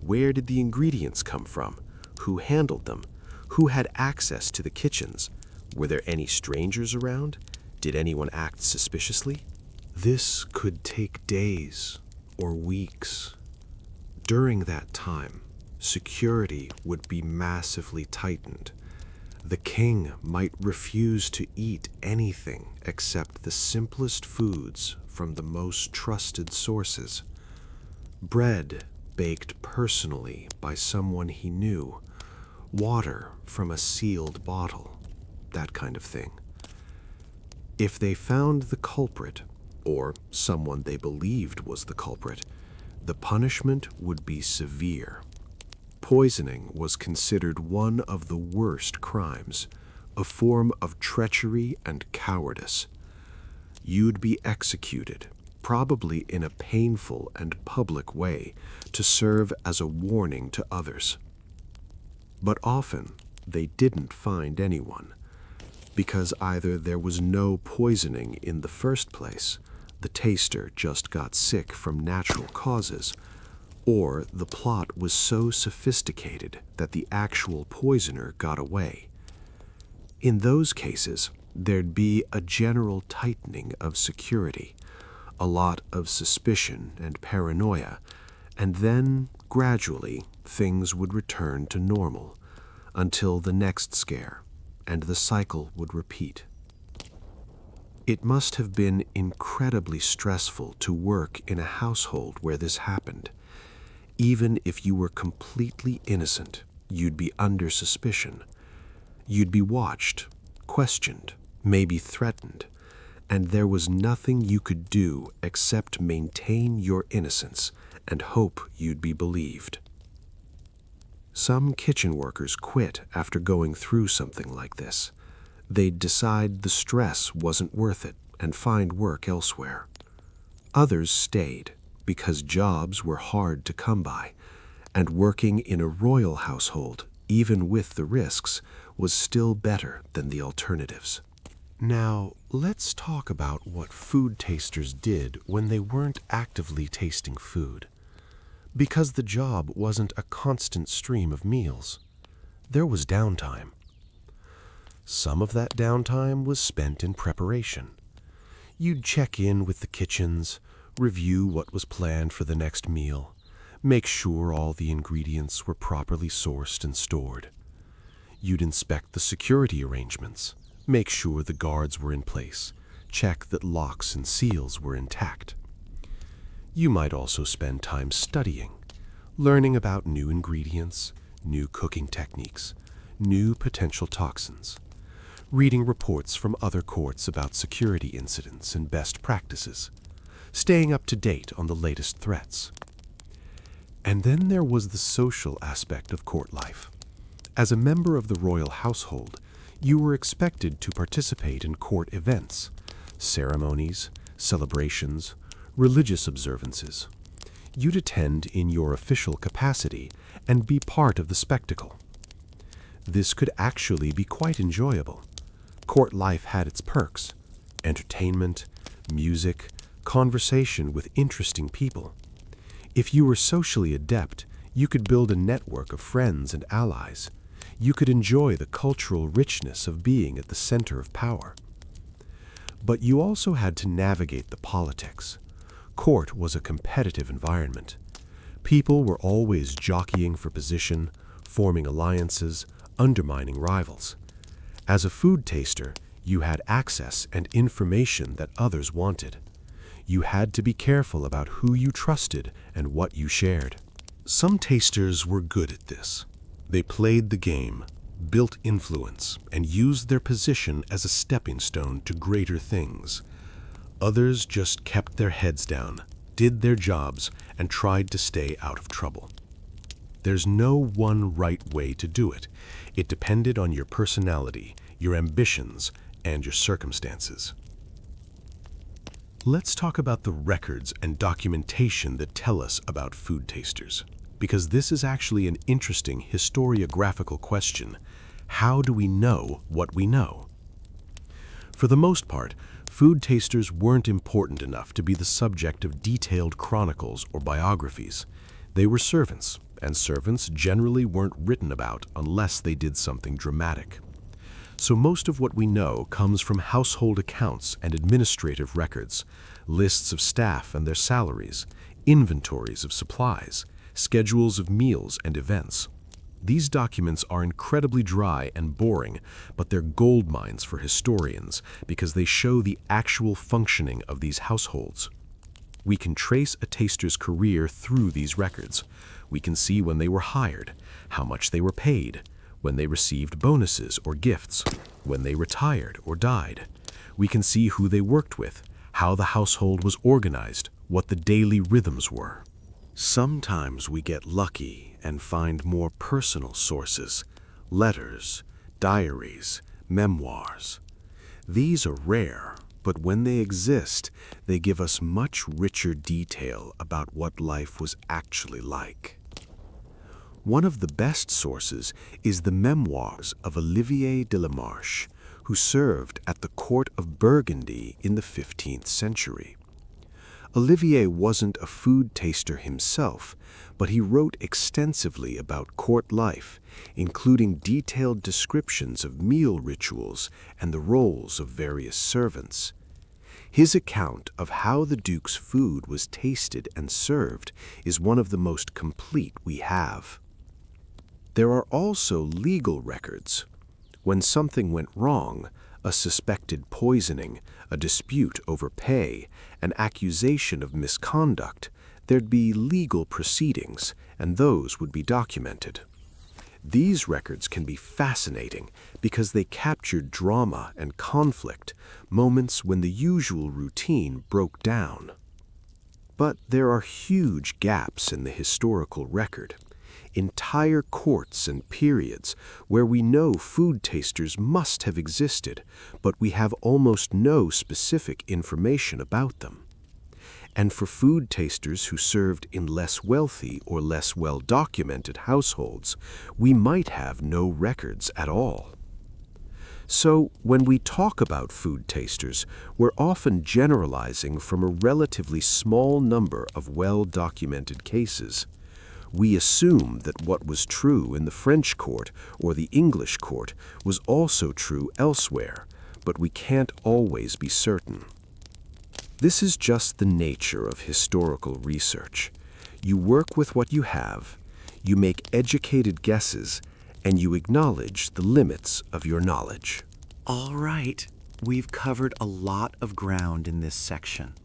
Where did the ingredients come from? Who handled them? Who had access to the kitchens? Were there any strangers around? Did anyone act suspiciously? This could take days or weeks. During that time, security would be massively tightened. The king might refuse to eat anything except the simplest foods from the most trusted sources. Bread baked personally by someone he knew, water from a sealed bottle, that kind of thing. If they found the culprit, or someone they believed was the culprit, the punishment would be severe. Poisoning was considered one of the worst crimes, a form of treachery and cowardice. You'd be executed, probably in a painful and public way, to serve as a warning to others. But often, they didn't find anyone, because either there was no poisoning in the first place, the taster just got sick from natural causes, or the plot was so sophisticated that the actual poisoner got away. In those cases, there'd be a general tightening of security, a lot of suspicion and paranoia, and then, gradually, things would return to normal, until the next scare, and the cycle would repeat. It must have been incredibly stressful to work in a household where this happened. Even if you were completely innocent, you'd be under suspicion. You'd be watched, questioned, maybe threatened, and there was nothing you could do except maintain your innocence and hope you'd be believed. Some kitchen workers quit after going through something like this. They'd decide the stress wasn't worth it and find work elsewhere. Others stayed because jobs were hard to come by, and working in a royal household, even with the risks, was still better than the alternatives. Now, let's talk about what food tasters did when they weren't actively tasting food. Because the job wasn't a constant stream of meals, there was downtime. Some of that downtime was spent in preparation. You'd check in with the kitchens, review what was planned for the next meal, make sure all the ingredients were properly sourced and stored. You'd inspect the security arrangements, make sure the guards were in place, check that locks and seals were intact. You might also spend time studying, learning about new ingredients, new cooking techniques, new potential toxins, reading reports from other courts about security incidents and best practices, staying up to date on the latest threats. And then there was the social aspect of court life. As a member of the royal household, you were expected to participate in court events, ceremonies, celebrations, religious observances. You'd attend in your official capacity and be part of the spectacle. This could actually be quite enjoyable. Court life had its perks: entertainment, music, conversation with interesting people. If you were socially adept, you could build a network of friends and allies. You could enjoy the cultural richness of being at the center of power. But you also had to navigate the politics. Court was a competitive environment. People were always jockeying for position, forming alliances, undermining rivals. As a food taster, you had access and information that others wanted. You had to be careful about who you trusted and what you shared. Some tasters were good at this. They played the game, built influence, and used their position as a stepping stone to greater things. Others just kept their heads down, did their jobs, and tried to stay out of trouble. There's no one right way to do it. It depended on your personality, your ambitions, and your circumstances. Let's talk about the records and documentation that tell us about food tasters, because this is actually an interesting historiographical question. How do we know what we know? For the most part, food tasters weren't important enough to be the subject of detailed chronicles or biographies. They were servants, and servants generally weren't written about unless they did something dramatic. So most of what we know comes from household accounts and administrative records, lists of staff and their salaries, inventories of supplies, schedules of meals and events. These documents are incredibly dry and boring, but they're gold mines for historians because they show the actual functioning of these households. We can trace a taster's career through these records. We can see when they were hired, how much they were paid, when they received bonuses or gifts, when they retired or died. We can see who they worked with, how the household was organized, what the daily rhythms were. Sometimes we get lucky and find more personal sources, letters, diaries, memoirs. These are rare, but when they exist, they give us much richer detail about what life was actually like. One of the best sources is the memoirs of Olivier de la Marche, who served at the court of Burgundy in the 15th century. Olivier wasn't a food taster himself, but he wrote extensively about court life, including detailed descriptions of meal rituals and the roles of various servants. His account of how the Duke's food was tasted and served is one of the most complete we have. There are also legal records. When something went wrong, a suspected poisoning, a dispute over pay, an accusation of misconduct, there'd be legal proceedings, and those would be documented. These records can be fascinating because they captured drama and conflict, moments when the usual routine broke down. But there are huge gaps in the historical record. Entire courts and periods where we know food tasters must have existed, but we have almost no specific information about them. And for food tasters who served in less wealthy or less well-documented households, we might have no records at all. So, when we talk about food tasters, we're often generalizing from a relatively small number of well-documented cases. We assume that what was true in the French court or the English court was also true elsewhere, but we can't always be certain. This is just the nature of historical research. You work with what you have, you make educated guesses, and you acknowledge the limits of your knowledge. All right, we've covered a lot of ground in this section.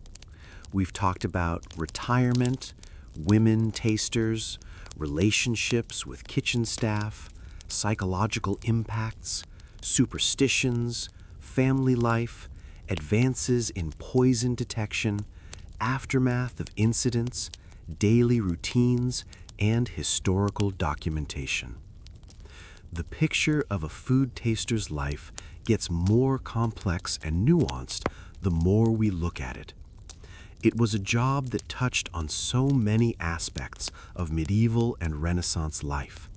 We've talked about retirement, women tasters, relationships with kitchen staff, psychological impacts, superstitions, family life, advances in poison detection, aftermath of incidents, daily routines, and historical documentation. The picture of a food taster's life gets more complex and nuanced the more we look at it. It was a job that touched on so many aspects of medieval and Renaissance life: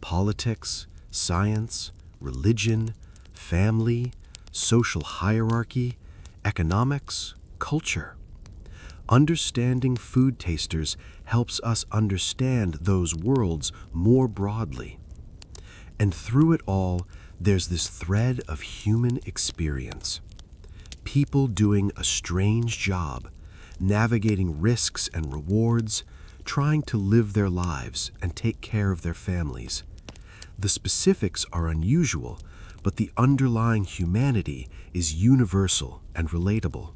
politics, science, religion, family, social hierarchy, economics, culture. Understanding food tasters helps us understand those worlds more broadly. And through it all, there's this thread of human experience. People doing a strange job, navigating risks and rewards, trying to live their lives and take care of their families. The specifics are unusual, but the underlying humanity is universal and relatable.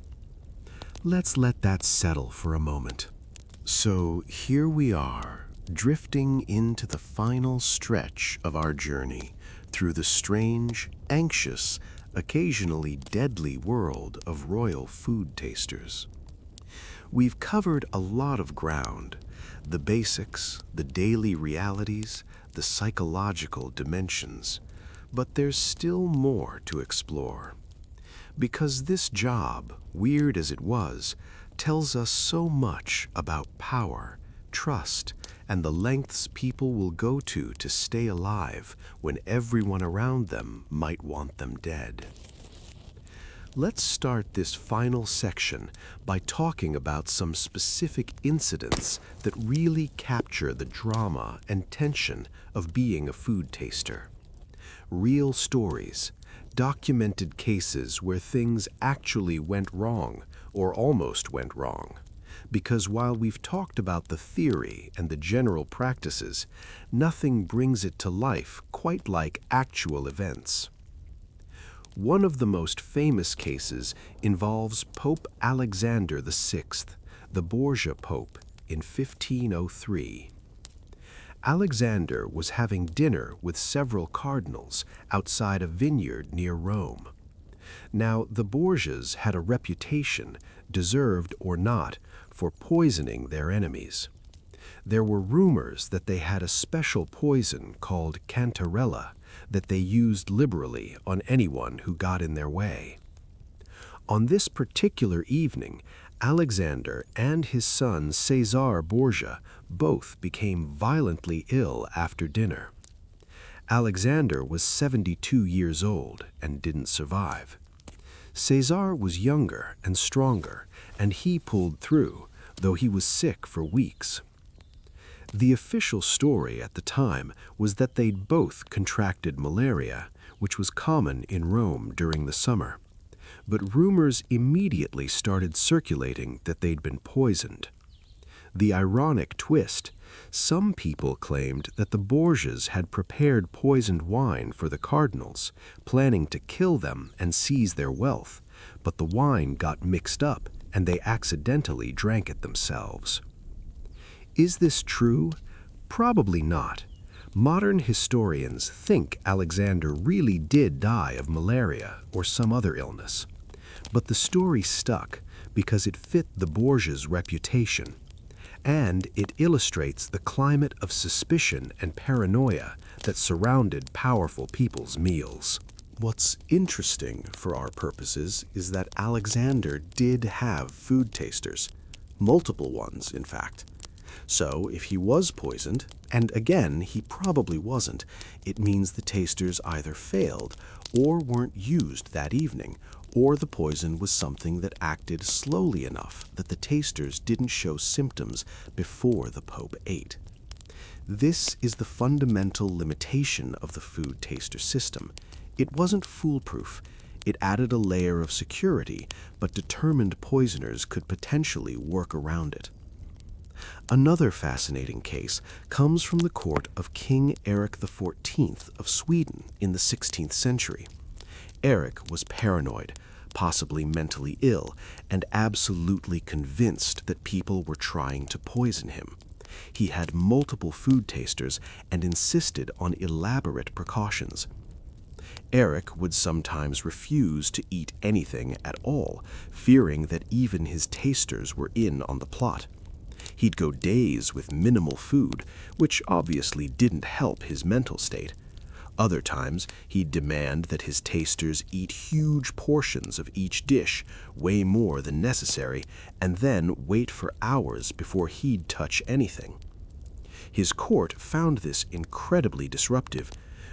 Let's let that settle for a moment. So here we are, drifting into the final stretch of our journey through the strange, anxious, occasionally deadly world of royal food tasters. We've covered a lot of ground: the basics, the daily realities, the psychological dimensions. But there's still more to explore. Because this job, weird as it was, tells us so much about power, trust, and the lengths people will go to stay alive when everyone around them might want them dead. Let's start this final section by talking about some specific incidents that really capture the drama and tension of being a food taster. Real stories, documented cases where things actually went wrong or almost went wrong. because while we've talked about the theory and the general practices, nothing brings it to life quite like actual events. One of the most famous cases involves Pope Alexander VI, the Borgia Pope, in 1503. Alexander was having dinner with several cardinals outside a vineyard near Rome. Now, the Borgias had a reputation, deserved or not, for poisoning their enemies. There were rumors that they had a special poison called cantarella that they used liberally on anyone who got in their way. On this particular evening, Alexander and his son Caesar Borgia both became violently ill after dinner. Alexander was 72 years old and didn't survive. Caesar was younger and stronger, and he pulled through, though he was sick for weeks. The official story at the time was that they'd both contracted malaria, which was common in Rome during the summer. But rumors immediately started circulating that they'd been poisoned. The ironic twist: some people claimed that the Borgias had prepared poisoned wine for the cardinals, planning to kill them and seize their wealth, but the wine got mixed up and they accidentally drank it themselves. Is this true? Probably not. Modern historians think Alexander really did die of malaria or some other illness. But the story stuck because it fit the Borgias' reputation, and it illustrates the climate of suspicion and paranoia that surrounded powerful people's meals. What's interesting for our purposes is that Alexander did have food tasters, multiple ones, in fact. So if he was poisoned, and again, he probably wasn't, it means the tasters either failed or weren't used that evening, or the poison was something that acted slowly enough that the tasters didn't show symptoms before the Pope ate. This is the fundamental limitation of the food taster system. It wasn't foolproof. It added a layer of security, but determined poisoners could potentially work around it. Another fascinating case comes from the court of King Erik XIV of Sweden in the 16th century. Erik was paranoid, possibly mentally ill, and absolutely convinced that people were trying to poison him. He had multiple food tasters and insisted on elaborate precautions. Erik would sometimes refuse to eat anything at all, fearing that even his tasters were in on the plot. He'd go days with minimal food, which obviously didn't help his mental state. Other times, he'd demand that his tasters eat huge portions of each dish, way more than necessary, and then wait for hours before he'd touch anything. His court found this incredibly disruptive.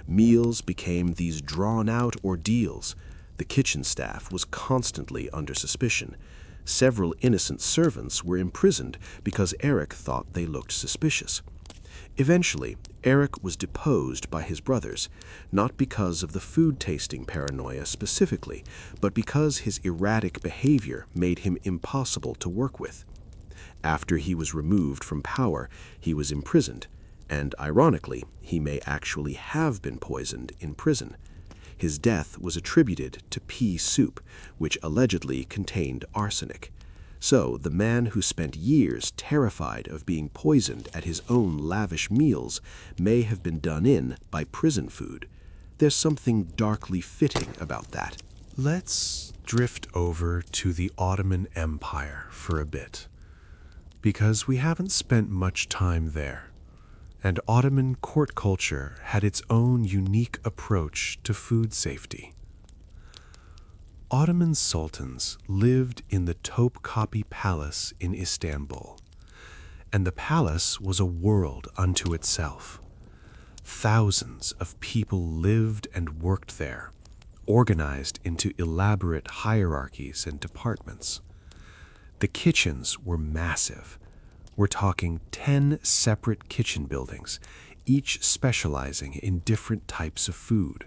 Meals became these drawn-out ordeals. The kitchen staff was constantly under suspicion. Several innocent servants were imprisoned because Erik thought they looked suspicious. Eventually, Erik was deposed by his brothers, not because of the food-tasting paranoia specifically, but because his erratic behavior made him impossible to work with. After he was removed from power, he was imprisoned, and ironically, he may actually have been poisoned in prison. His death was attributed to pea soup, which allegedly contained arsenic. So the man who spent years terrified of being poisoned at his own lavish meals may have been done in by prison food. There's something darkly fitting about that. Let's drift over to the Ottoman Empire for a bit, because we haven't spent much time there, and Ottoman court culture had its own unique approach to food safety. Ottoman sultans lived in the Topkapi Palace in Istanbul, and the palace was a world unto itself. Thousands of people lived and worked there, organized into elaborate hierarchies and departments. The kitchens were massive. We're talking 10 separate kitchen buildings, each specializing in different types of food.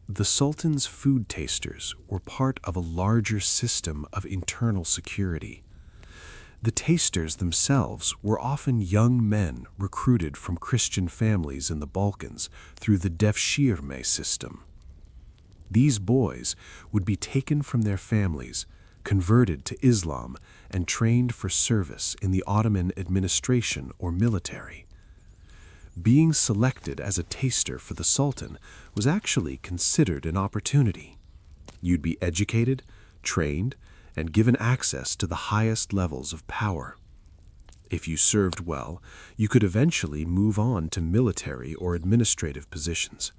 The Sultan's food tasters were part of a larger system of internal security. The tasters themselves were often young men recruited from Christian families in the Balkans through the devshirme system. These boys would be taken from their families, converted to Islam, and trained for service in the Ottoman administration or military. Being selected as a taster for the Sultan was actually considered an opportunity. You'd be educated, trained, and given access to the highest levels of power. If you served well, you could eventually move on to military or administrative positions.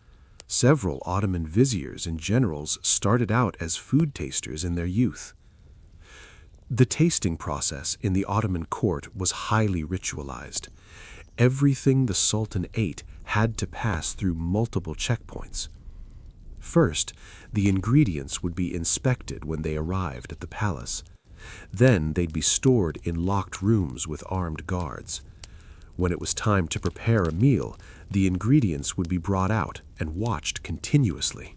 Several Ottoman viziers and generals started out as food tasters in their youth. The tasting process in the Ottoman court was highly ritualized. Everything the Sultan ate had to pass through multiple checkpoints. First, the ingredients would be inspected when they arrived at the palace. Then they'd be stored in locked rooms with armed guards. When it was time to prepare a meal, the ingredients would be brought out and watched continuously.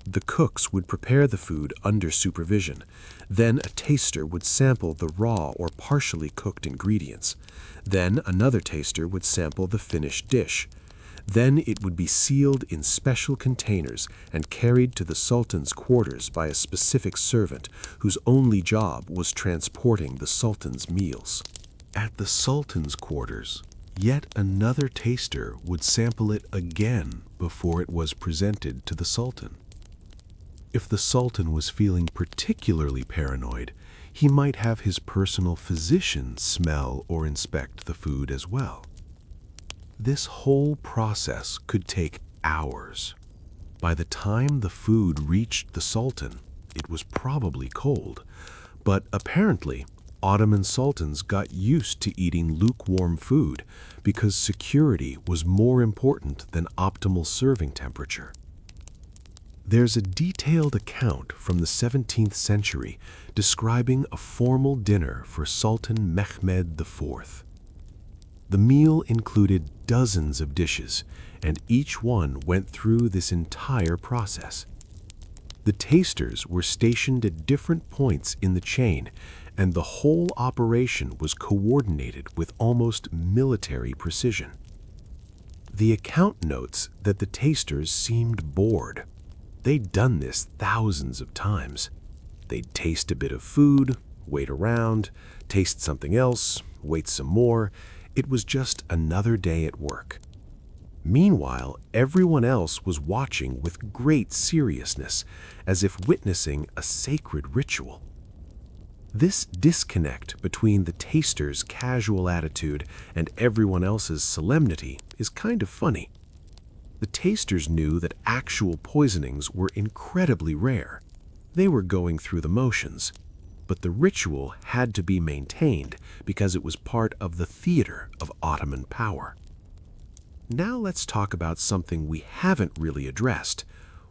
The cooks would prepare the food under supervision. Then a taster would sample the raw or partially cooked ingredients. Then another taster would sample the finished dish. Then it would be sealed in special containers and carried to the Sultan's quarters by a specific servant whose only job was transporting the Sultan's meals. At the Sultan's quarters, yet another taster would sample it again before it was presented to the Sultan. If the Sultan was feeling particularly paranoid, he might have his personal physician smell or inspect the food as well. This whole process could take hours. By the time the food reached the Sultan, it was probably cold, but apparently Ottoman sultans got used to eating lukewarm food because security was more important than optimal serving temperature. There's a detailed account from the 17th century describing a formal dinner for Sultan Mehmed IV. The meal included dozens of dishes, and each one went through this entire process. The tasters were stationed at different points in the chain, and the whole operation was coordinated with almost military precision. The account notes that the tasters seemed bored. They'd done this thousands of times. They'd taste a bit of food, wait around, taste something else, wait some more. It was just another day at work. Meanwhile, everyone else was watching with great seriousness, as if witnessing a sacred ritual. This disconnect between the taster's casual attitude and everyone else's solemnity is kind of funny. The tasters knew that actual poisonings were incredibly rare. They were going through the motions, but the ritual had to be maintained because it was part of the theater of Ottoman power. Now let's talk about something we haven't really addressed.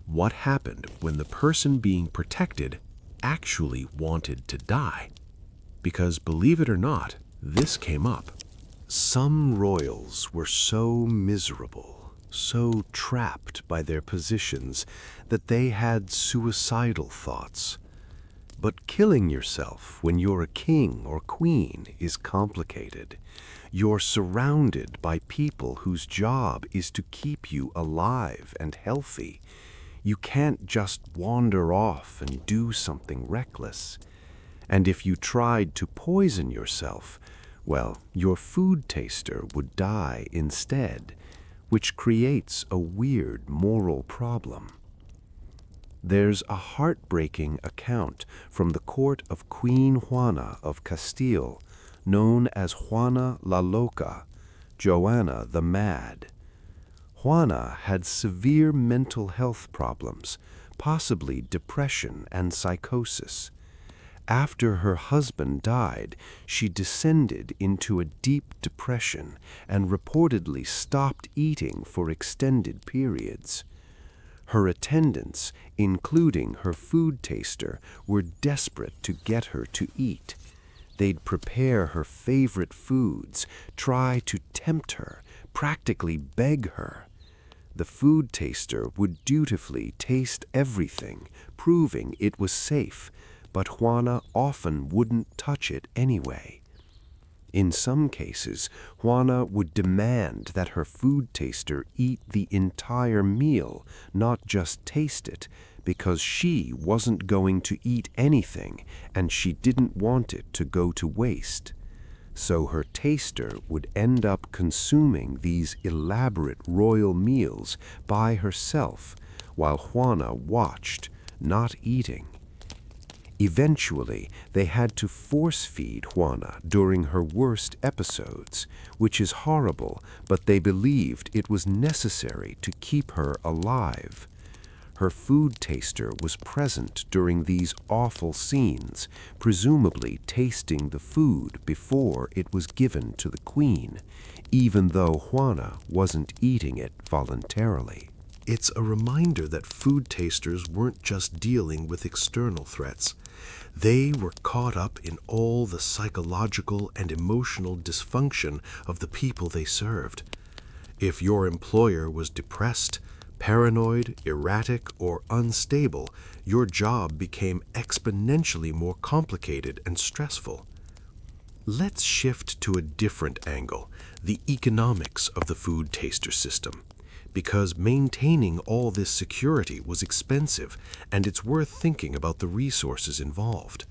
What happened when the person being protected actually wanted to die? Because believe it or not, this came up. Some royals were so miserable, so trapped by their positions, that they had suicidal thoughts. But killing yourself when you're a king or queen is complicated. You're surrounded by people whose job is to keep you alive and healthy. You can't just wander off and do something reckless. And if you tried to poison yourself, well, your food taster would die instead, which creates a weird moral problem. There's a heartbreaking account from the court of Queen Juana of Castile, known as Juana la Loca, Joanna the Mad. Juana had severe mental health problems, possibly depression and psychosis. After her husband died, she descended into a deep depression and reportedly stopped eating for extended periods. Her attendants, including her food taster, were desperate to get her to eat. They'd prepare her favorite foods, try to tempt her, practically beg her. The food taster would dutifully taste everything, proving it was safe, but Juana often wouldn't touch it anyway. In some cases, Juana would demand that her food taster eat the entire meal, not just taste it, because she wasn't going to eat anything and she didn't want it to go to waste. So her taster would end up consuming these elaborate royal meals by herself while Juana watched, not eating. Eventually, they had to force-feed Juana during her worst episodes, which is horrible, but they believed it was necessary to keep her alive. Her food taster was present during these awful scenes, presumably tasting the food before it was given to the queen, even though Juana wasn't eating it voluntarily. It's a reminder that food tasters weren't just dealing with external threats. They were caught up in all the psychological and emotional dysfunction of the people they served. If your employer was depressed, paranoid, erratic, or unstable, your job became exponentially more complicated and stressful. Let's shift to a different angle, the economics of the food taster system. Because maintaining all this security was expensive, and it's worth thinking about the resources involved.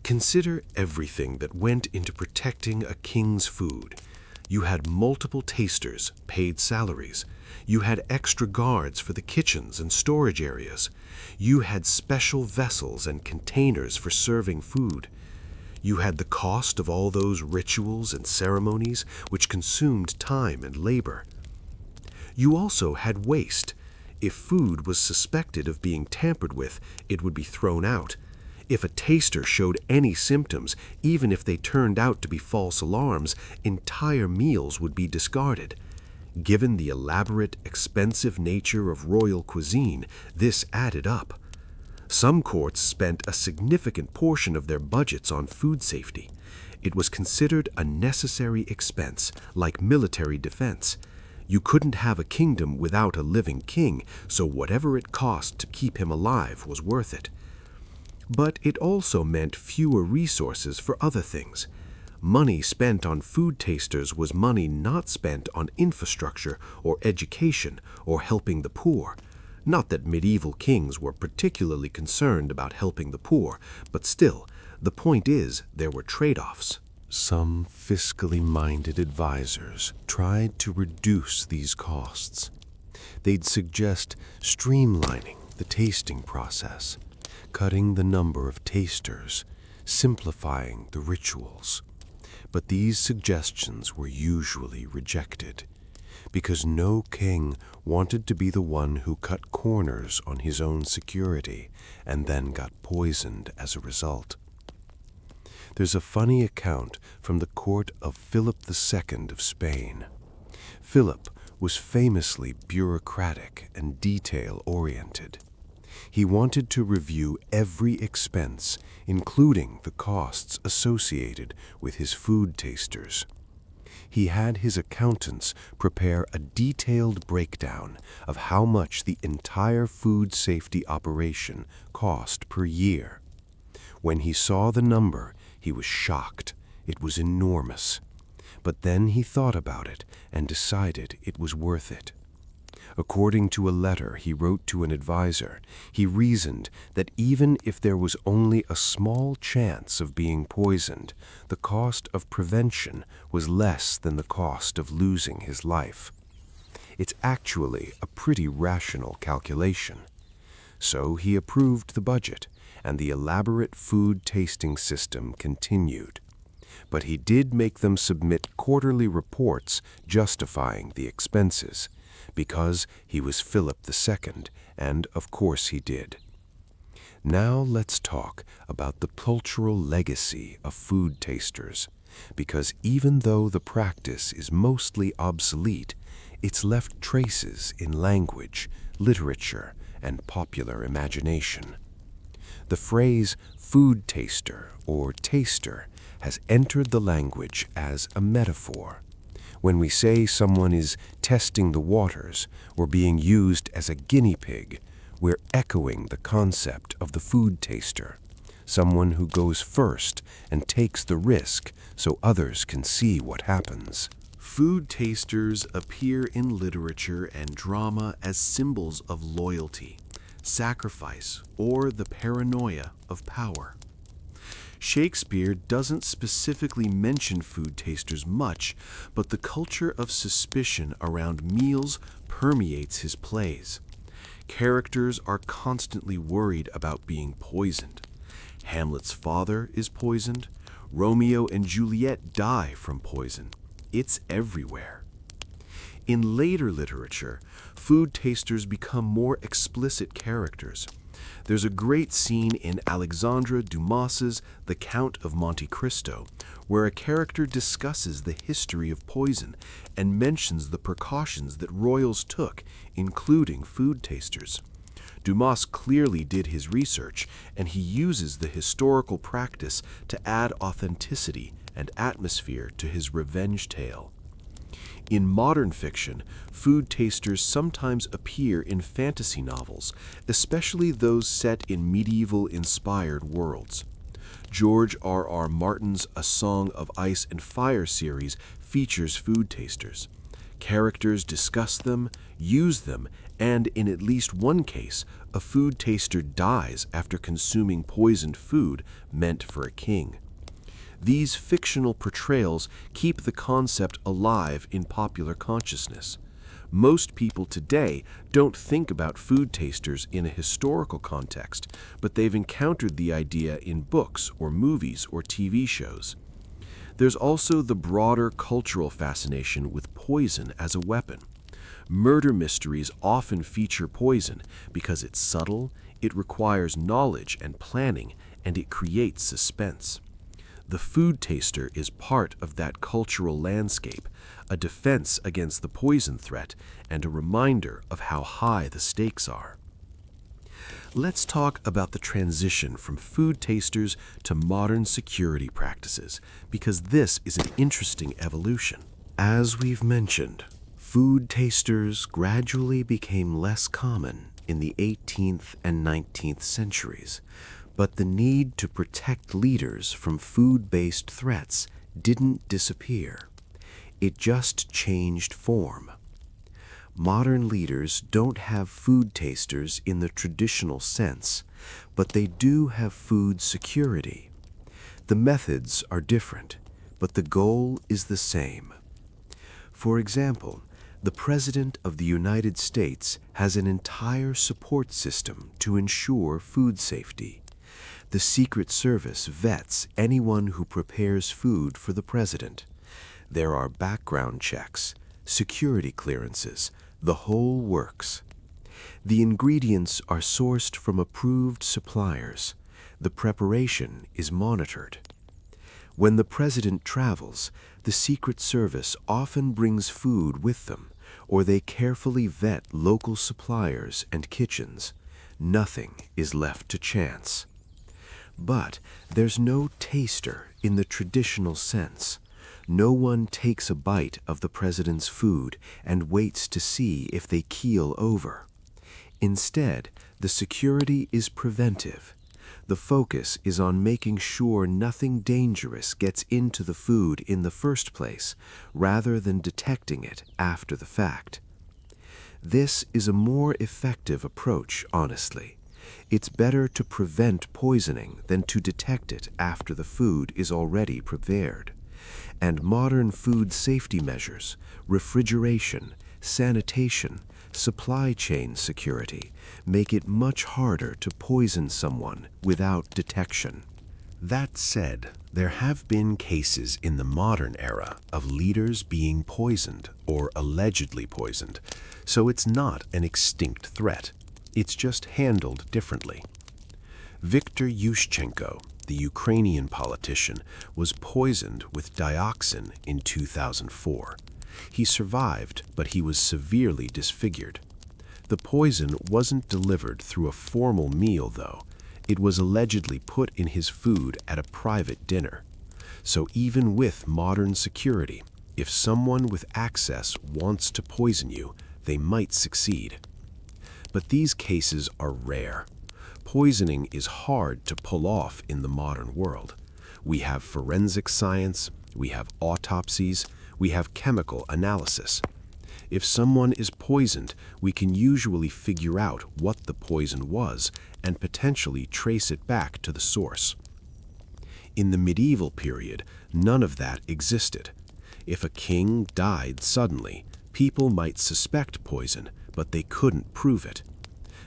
Consider everything that went into protecting a king's food. You had multiple tasters, paid salaries. You had extra guards for the kitchens and storage areas. You had special vessels and containers for serving food. You had the cost of all those rituals and ceremonies which consumed time and labor. You also had waste. If food was suspected of being tampered with, it would be thrown out. If a taster showed any symptoms, even if they turned out to be false alarms, entire meals would be discarded. Given the elaborate, expensive nature of royal cuisine, this added up. Some courts spent a significant portion of their budgets on food safety. It was considered a necessary expense, like military defense. You couldn't have a kingdom without a living king, so whatever it cost to keep him alive was worth it. But it also meant fewer resources for other things. Money spent on food tasters was money not spent on infrastructure or education or helping the poor. Not that medieval kings were particularly concerned about helping the poor, but still, the point is there were trade-offs. Some fiscally minded advisors tried to reduce these costs. They'd suggest streamlining the tasting process, cutting the number of tasters, simplifying the rituals. But these suggestions were usually rejected, because no king wanted to be the one who cut corners on his own security and then got poisoned as a result. There's a funny account from the court of Philip II of Spain. Philip was famously bureaucratic and detail-oriented. He wanted to review every expense, including the costs associated with his food tasters. He had his accountants prepare a detailed breakdown of how much the entire food safety operation cost per year. When he saw the number, he was shocked. It was enormous. But then he thought about it and decided it was worth it. According to a letter he wrote to an advisor, he reasoned that even if there was only a small chance of being poisoned, the cost of prevention was less than the cost of losing his life. It's actually a pretty rational calculation. So he approved the budget, and the elaborate food tasting system continued. But he did make them submit quarterly reports justifying the expenses, because he was Philip II, and of course he did. Now let's talk about the cultural legacy of food tasters, because even though the practice is mostly obsolete, it's left traces in language, literature, and popular imagination. The phrase food taster or taster has entered the language as a metaphor. When we say someone is testing the waters or being used as a guinea pig, we're echoing the concept of the food taster. someone who goes first and takes the risk so others can see what happens. Food tasters appear in literature and drama as symbols of loyalty, sacrifice, or the paranoia of power. Shakespeare doesn't specifically mention food tasters much, but the culture of suspicion around meals permeates his plays. Characters are constantly worried about being poisoned. Hamlet's father is poisoned. Romeo and Juliet die from poison. It's everywhere. In later literature, food tasters become more explicit characters. There's a great scene in Alexandre Dumas's The Count of Monte Cristo, where a character discusses the history of poison and mentions the precautions that royals took, including food tasters. Dumas clearly did his research, and he uses the historical practice to add authenticity and atmosphere to his revenge tale. In modern fiction, food tasters sometimes appear in fantasy novels, especially those set in medieval-inspired worlds. George R.R. Martin's A Song of Ice and Fire series features food tasters. Characters discuss them, use them, and in at least one case, a food taster dies after consuming poisoned food meant for a king. These fictional portrayals keep the concept alive in popular consciousness. Most people today don't think about food tasters in a historical context, but they've encountered the idea in books or movies or TV shows. There's also the broader cultural fascination with poison as a weapon. Murder mysteries often feature poison because it's subtle, it requires knowledge and planning, and it creates suspense. The food taster is part of that cultural landscape, a defense against the poison threat, and a reminder of how high the stakes are. Let's talk about the transition from food tasters to modern security practices, because this is an interesting evolution. As we've mentioned, food tasters gradually became less common in the 18th and 19th centuries, but the need to protect leaders from food-based threats didn't disappear. It just changed form. Modern leaders don't have food tasters in the traditional sense, but they do have food security. The methods are different, but the goal is the same. For example, the President of the United States has an entire support system to ensure food safety. The Secret Service vets anyone who prepares food for the President. There are background checks, security clearances, the whole works. The ingredients are sourced from approved suppliers. The preparation is monitored. When the President travels, the Secret Service often brings food with them, or they carefully vet local suppliers and kitchens. Nothing is left to chance. But there's no taster in the traditional sense. No one takes a bite of the President's food and waits to see if they keel over. Instead, the security is preventive. The focus is on making sure nothing dangerous gets into the food in the first place, rather than detecting it after the fact. This is a more effective approach, honestly. It's better to prevent poisoning than to detect it after the food is already prepared. And modern food safety measures, refrigeration, sanitation, supply chain security make it much harder to poison someone without detection. That said, there have been cases in the modern era of leaders being poisoned or allegedly poisoned, so it's not an extinct threat. It's just handled differently. Viktor Yushchenko, the Ukrainian politician, was poisoned with dioxin in 2004. He survived, but he was severely disfigured. The poison wasn't delivered through a formal meal, though. It was allegedly put in his food at a private dinner. So even with modern security, if someone with access wants to poison you, they might succeed. But these cases are rare. Poisoning is hard to pull off in the modern world. We have forensic science, we have autopsies, we have chemical analysis. If someone is poisoned, we can usually figure out what the poison was and potentially trace it back to the source. In the medieval period, none of that existed. If a king died suddenly, people might suspect poison, but they couldn't prove it.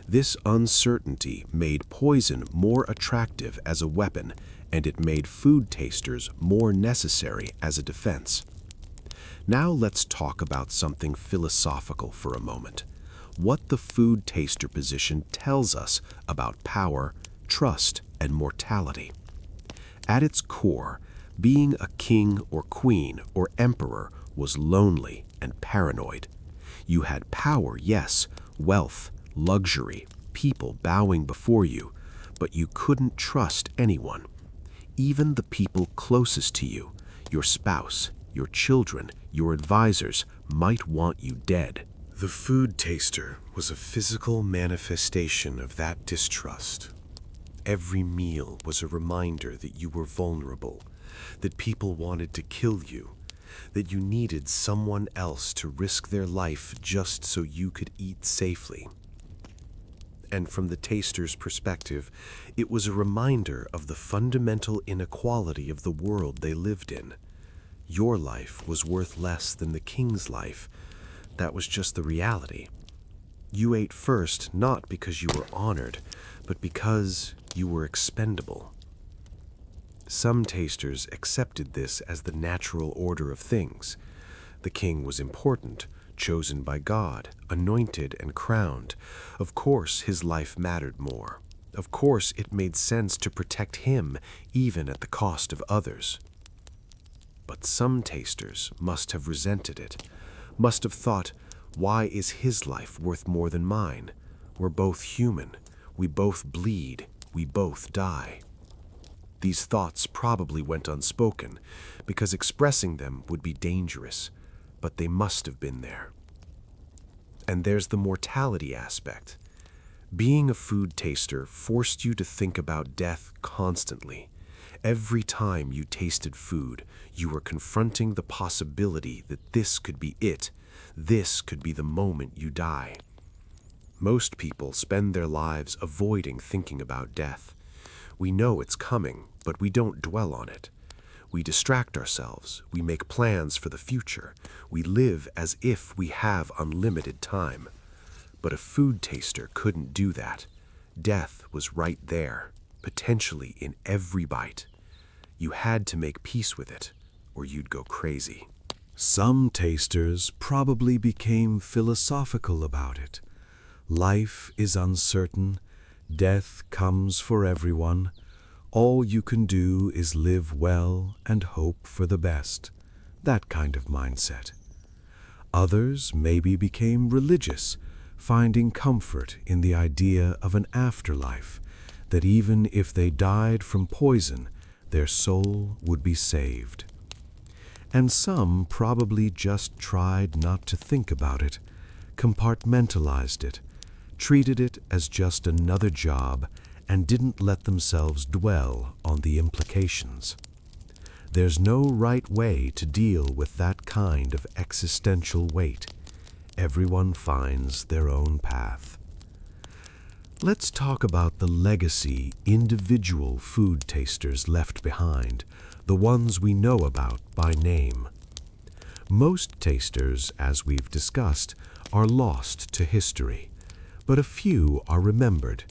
This uncertainty made poison more attractive as a weapon, and it made food tasters more necessary as a defense. Now let's talk about something philosophical for a moment. What the food taster position tells us about power, trust, and mortality. At its core, being a king or queen or emperor was lonely and paranoid. You had power, yes, wealth, luxury, people bowing before you, but you couldn't trust anyone. Even the people closest to you, your spouse, your children, your advisors, might want you dead. The food taster was a physical manifestation of that distrust. Every meal was a reminder that you were vulnerable, that people wanted to kill you, that you needed someone else to risk their life just so you could eat safely. And from the taster's perspective, it was a reminder of the fundamental inequality of the world they lived in. Your life was worth less than the king's life. That was just the reality. You ate first not because you were honored, but because you were expendable. Some tasters accepted this as the natural order of things. The king was important, chosen by God, anointed and crowned. Of course, his life mattered more. Of course, it made sense to protect him, even at the cost of others. But some tasters must have resented it, must have thought, why is his life worth more than mine? We're both human. We both bleed. We both die. These thoughts probably went unspoken, because expressing them would be dangerous, but they must have been there. And there's the mortality aspect. Being a food taster forced you to think about death constantly. Every time you tasted food, you were confronting the possibility that this could be it. This could be the moment you die. Most people spend their lives avoiding thinking about death. We know it's coming, but we don't dwell on it. We distract ourselves. We make plans for the future. We live as if we have unlimited time. But a food taster couldn't do that. Death was right there, potentially in every bite. You had to make peace with it, or you'd go crazy. Some tasters probably became philosophical about it. Life is uncertain. Death comes for everyone. All you can do is live well and hope for the best. That kind of mindset. Others maybe became religious, finding comfort in the idea of an afterlife, that even if they died from poison, their soul would be saved. And some probably just tried not to think about it, compartmentalized it, treated it as just another job, and didn't let themselves dwell on the implications. There's no right way to deal with that kind of existential weight. Everyone finds their own path. Let's talk about the legacy individual food tasters left behind, the ones we know about by name. Most tasters, as we've discussed, are lost to history, but a few are remembered,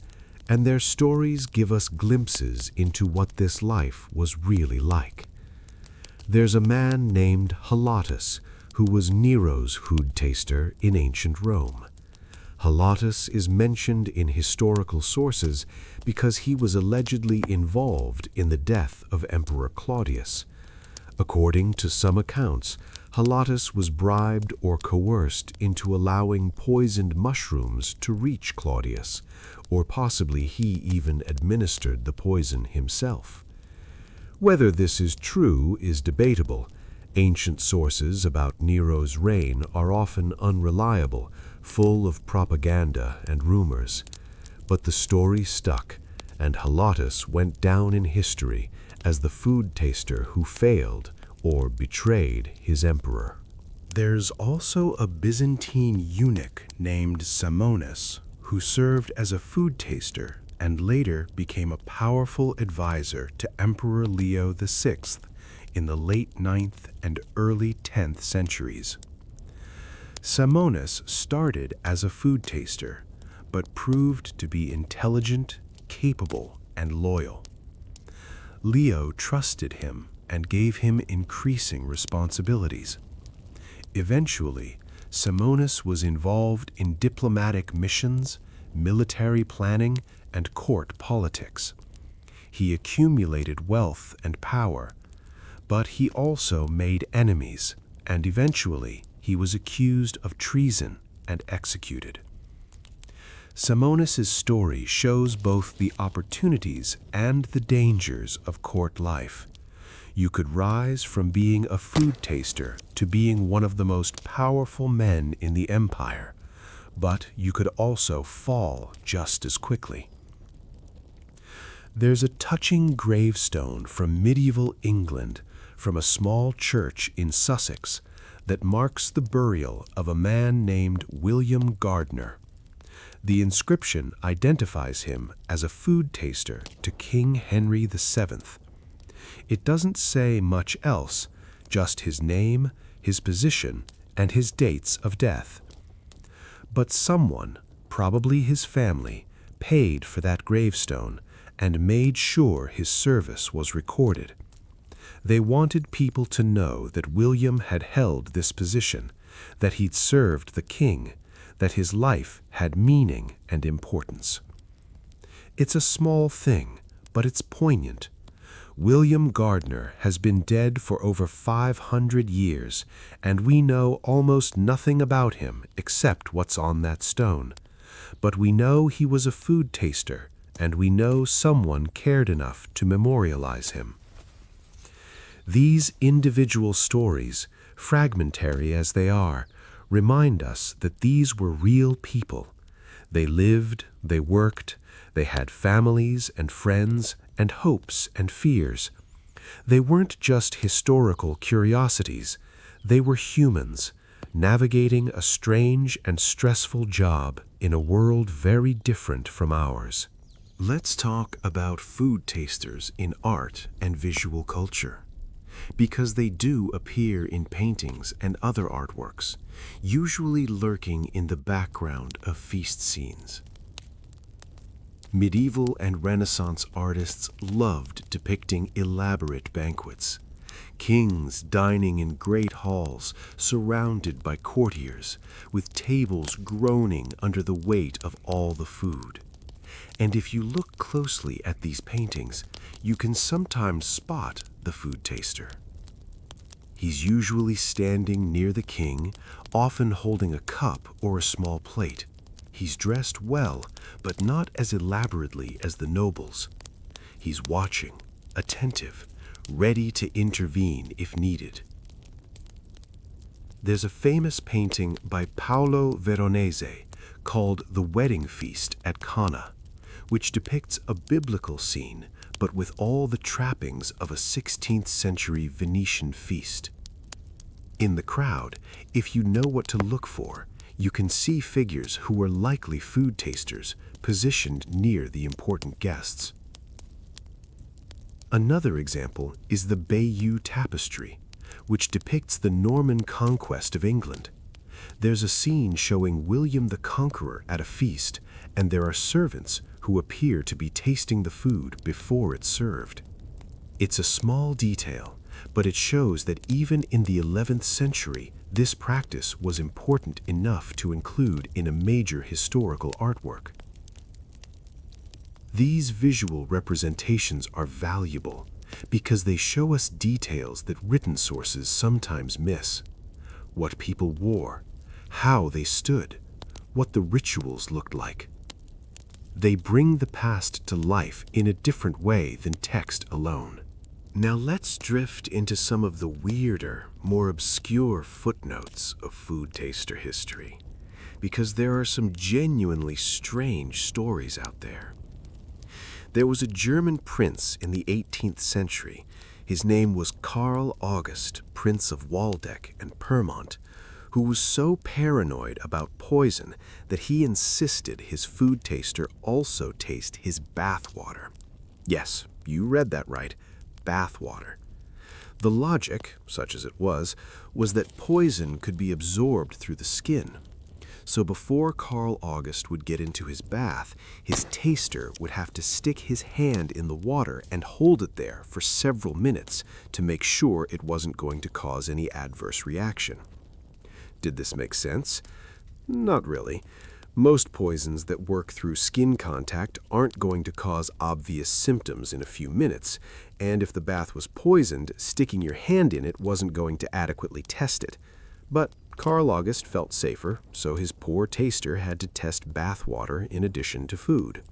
and their stories give us glimpses into what this life was really like. There's a man named Helotus, who was Nero's food taster in ancient Rome. Helotus is mentioned in historical sources because he was allegedly involved in the death of Emperor Claudius. According to some accounts, Helotus was bribed or coerced into allowing poisoned mushrooms to reach Claudius, or possibly he even administered the poison himself. Whether this is true is debatable. Ancient sources about Nero's reign are often unreliable, full of propaganda and rumors. But the story stuck, and Helotus went down in history as the food taster who failed or betrayed his emperor. There's also a Byzantine eunuch named Samonis who served as a food taster and later became a powerful advisor to Emperor Leo VI in the late 9th and early 10th centuries. Samonis started as a food taster, but proved to be intelligent, capable, and loyal. Leo trusted him and gave him increasing responsibilities. Eventually, Samonis was involved in diplomatic missions, military planning, and court politics. He accumulated wealth and power, but he also made enemies, and eventually he was accused of treason and executed. Samonis's story shows both the opportunities and the dangers of court life. You could rise from being a food taster to being one of the most powerful men in the empire, but you could also fall just as quickly. There's a touching gravestone from medieval England from a small church in Sussex that marks the burial of a man named William Gardner. The inscription identifies him as a food taster to King Henry VII. It doesn't say much else, just his name, his position, and his dates of death. But someone, probably his family, paid for that gravestone and made sure his service was recorded. They wanted people to know that William had held this position, that he'd served the king, that his life had meaning and importance. It's a small thing, but it's poignant. William Gardner has been dead for over 500 years, and we know almost nothing about him except what's on that stone. But we know he was a food taster, and we know someone cared enough to memorialize him. These individual stories, fragmentary as they are, remind us that these were real people. They lived, they worked, they had families and friends and hopes and fears. They weren't just historical curiosities, they were humans, navigating a strange and stressful job in a world very different from ours. Let's talk about food tasters in art and visual culture, because they do appear in paintings and other artworks, usually lurking in the background of feast scenes. Medieval and Renaissance artists loved depicting elaborate banquets, kings dining in great halls surrounded by courtiers, with tables groaning under the weight of all the food. And if you look closely at these paintings, you can sometimes spot the food taster. He's usually standing near the king, often holding a cup or a small plate. He's dressed well, but not as elaborately as the nobles. He's watching, attentive, ready to intervene if needed. There's a famous painting by Paolo Veronese called The Wedding Feast at Cana, which depicts a biblical scene, but with all the trappings of a 16th century Venetian feast. In the crowd, if you know what to look for, you can see figures who were likely food tasters positioned near the important guests. Another example is the Bayeux Tapestry, which depicts the Norman conquest of England. There's a scene showing William the Conqueror at a feast, and there are servants who appear to be tasting the food before it's served. It's a small detail, but it shows that even in the 11th century, this practice was important enough to include in a major historical artwork. These visual representations are valuable because they show us details that written sources sometimes miss. What people wore, how they stood, what the rituals looked like. They bring the past to life in a different way than text alone. Now let's drift into some of the weirder, more obscure footnotes of food taster history. because there are some genuinely strange stories out there. There was a German prince in the 18th century. His name was Karl August, Prince of Waldeck and Pyrmont, who was so paranoid about poison that he insisted his food taster also taste his bath water. Yes, you read that right, bath water. The logic, such as it was that poison could be absorbed through the skin. So before Karl August would get into his bath, his taster would have to stick his hand in the water and hold it there for several minutes to make sure it wasn't going to cause any adverse reaction. Did this make sense? Not really. Most poisons that work through skin contact aren't going to cause obvious symptoms in a few minutes, and if the bath was poisoned, sticking your hand in it wasn't going to adequately test it. But Karl August felt safer, so his poor taster had to test bath water in addition to food.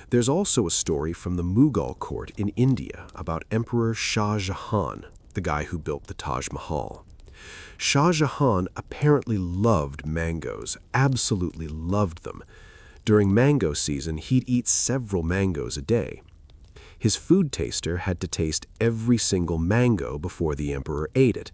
There's also a story from the Mughal court in India about Emperor Shah Jahan, the guy who built the Taj Mahal. Shah Jahan apparently loved mangoes, absolutely loved them. During mango season, he'd eat several mangoes a day. His food taster had to taste every single mango before the emperor ate it.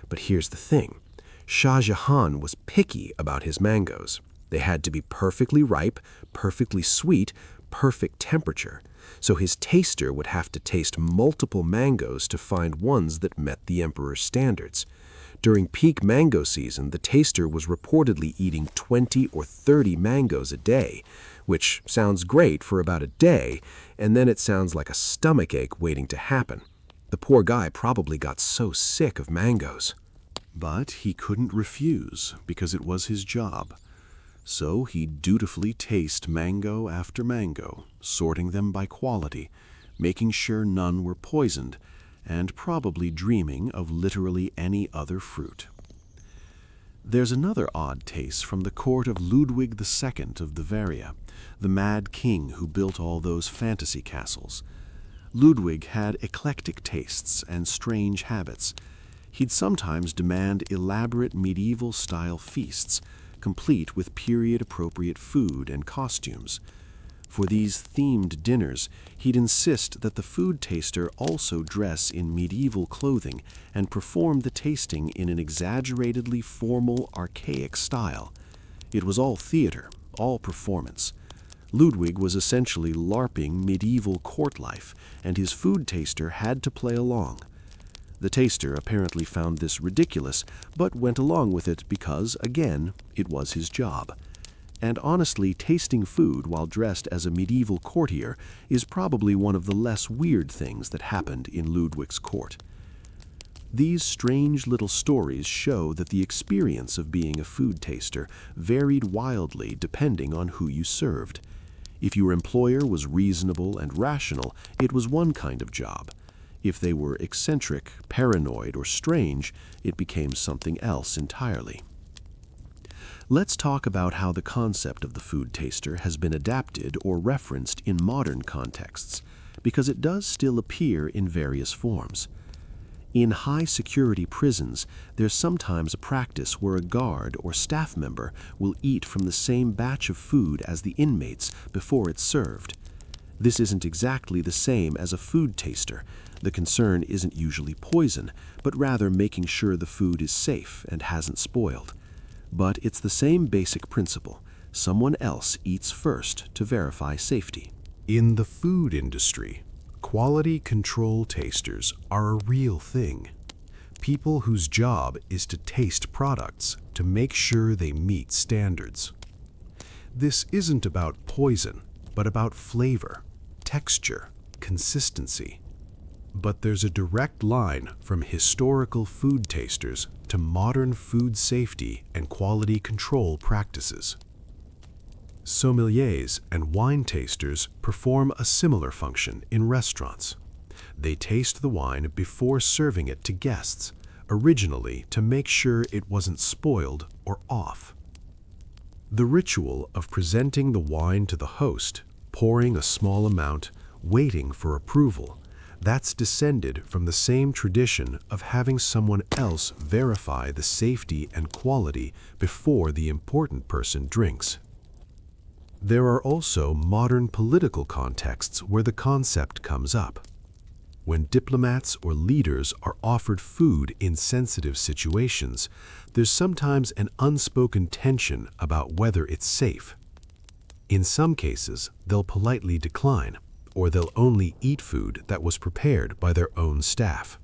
But here's the thing. Shah Jahan was picky about his mangoes. They had to be perfectly ripe, perfectly sweet, perfect temperature. So his taster would have to taste multiple mangoes to find ones that met the emperor's standards. During peak mango season, the taster was reportedly eating 20 or 30 mangoes a day, which sounds great for about a day, and then it sounds like a stomachache waiting to happen. The poor guy probably got so sick of mangoes. But he couldn't refuse because it was his job. So he dutifully tasted mango after mango, sorting them by quality, making sure none were poisoned, and probably dreaming of literally any other fruit. There's another odd taste from the court of Ludwig II of Bavaria, the mad king who built all those fantasy castles. Ludwig had eclectic tastes and strange habits. He'd sometimes demand elaborate medieval-style feasts, complete with period-appropriate food and costumes. For these themed dinners, he'd insist that the food taster also dress in medieval clothing and perform the tasting in an exaggeratedly formal, archaic style. It was all theater, all performance. Ludwig was essentially LARPing medieval court life, and his food taster had to play along. The taster apparently found this ridiculous, but went along with it because, again, it was his job. And honestly, tasting food while dressed as a medieval courtier is probably one of the less weird things that happened in Ludwig's court. These strange little stories show that the experience of being a food taster varied wildly depending on who you served. If your employer was reasonable and rational, it was one kind of job. If they were eccentric, paranoid, or strange, it became something else entirely. Let's talk about how the concept of the food taster has been adapted or referenced in modern contexts, because it does still appear in various forms. In high-security prisons, there's sometimes a practice where a guard or staff member will eat from the same batch of food as the inmates before it's served. This isn't exactly the same as a food taster. The concern isn't usually poison, but rather making sure the food is safe and hasn't spoiled. But it's the same basic principle. Someone else eats first to verify safety. In the food industry, quality control tasters are a real thing. People whose job is to taste products to make sure they meet standards. This isn't about poison, but about flavor, texture, consistency. But there's a direct line from historical food tasters to modern food safety and quality control practices. Sommeliers and wine tasters perform a similar function in restaurants. They taste the wine before serving it to guests, originally to make sure it wasn't spoiled or off. The ritual of presenting the wine to the host, pouring a small amount, waiting for approval, That's descended from the same tradition of having someone else verify the safety and quality before the important person drinks. There are also modern political contexts where the concept comes up. When diplomats or leaders are offered food in sensitive situations, there's sometimes an unspoken tension about whether it's safe. In some cases, they'll politely decline, or they'll only eat food that was prepared by their own staff.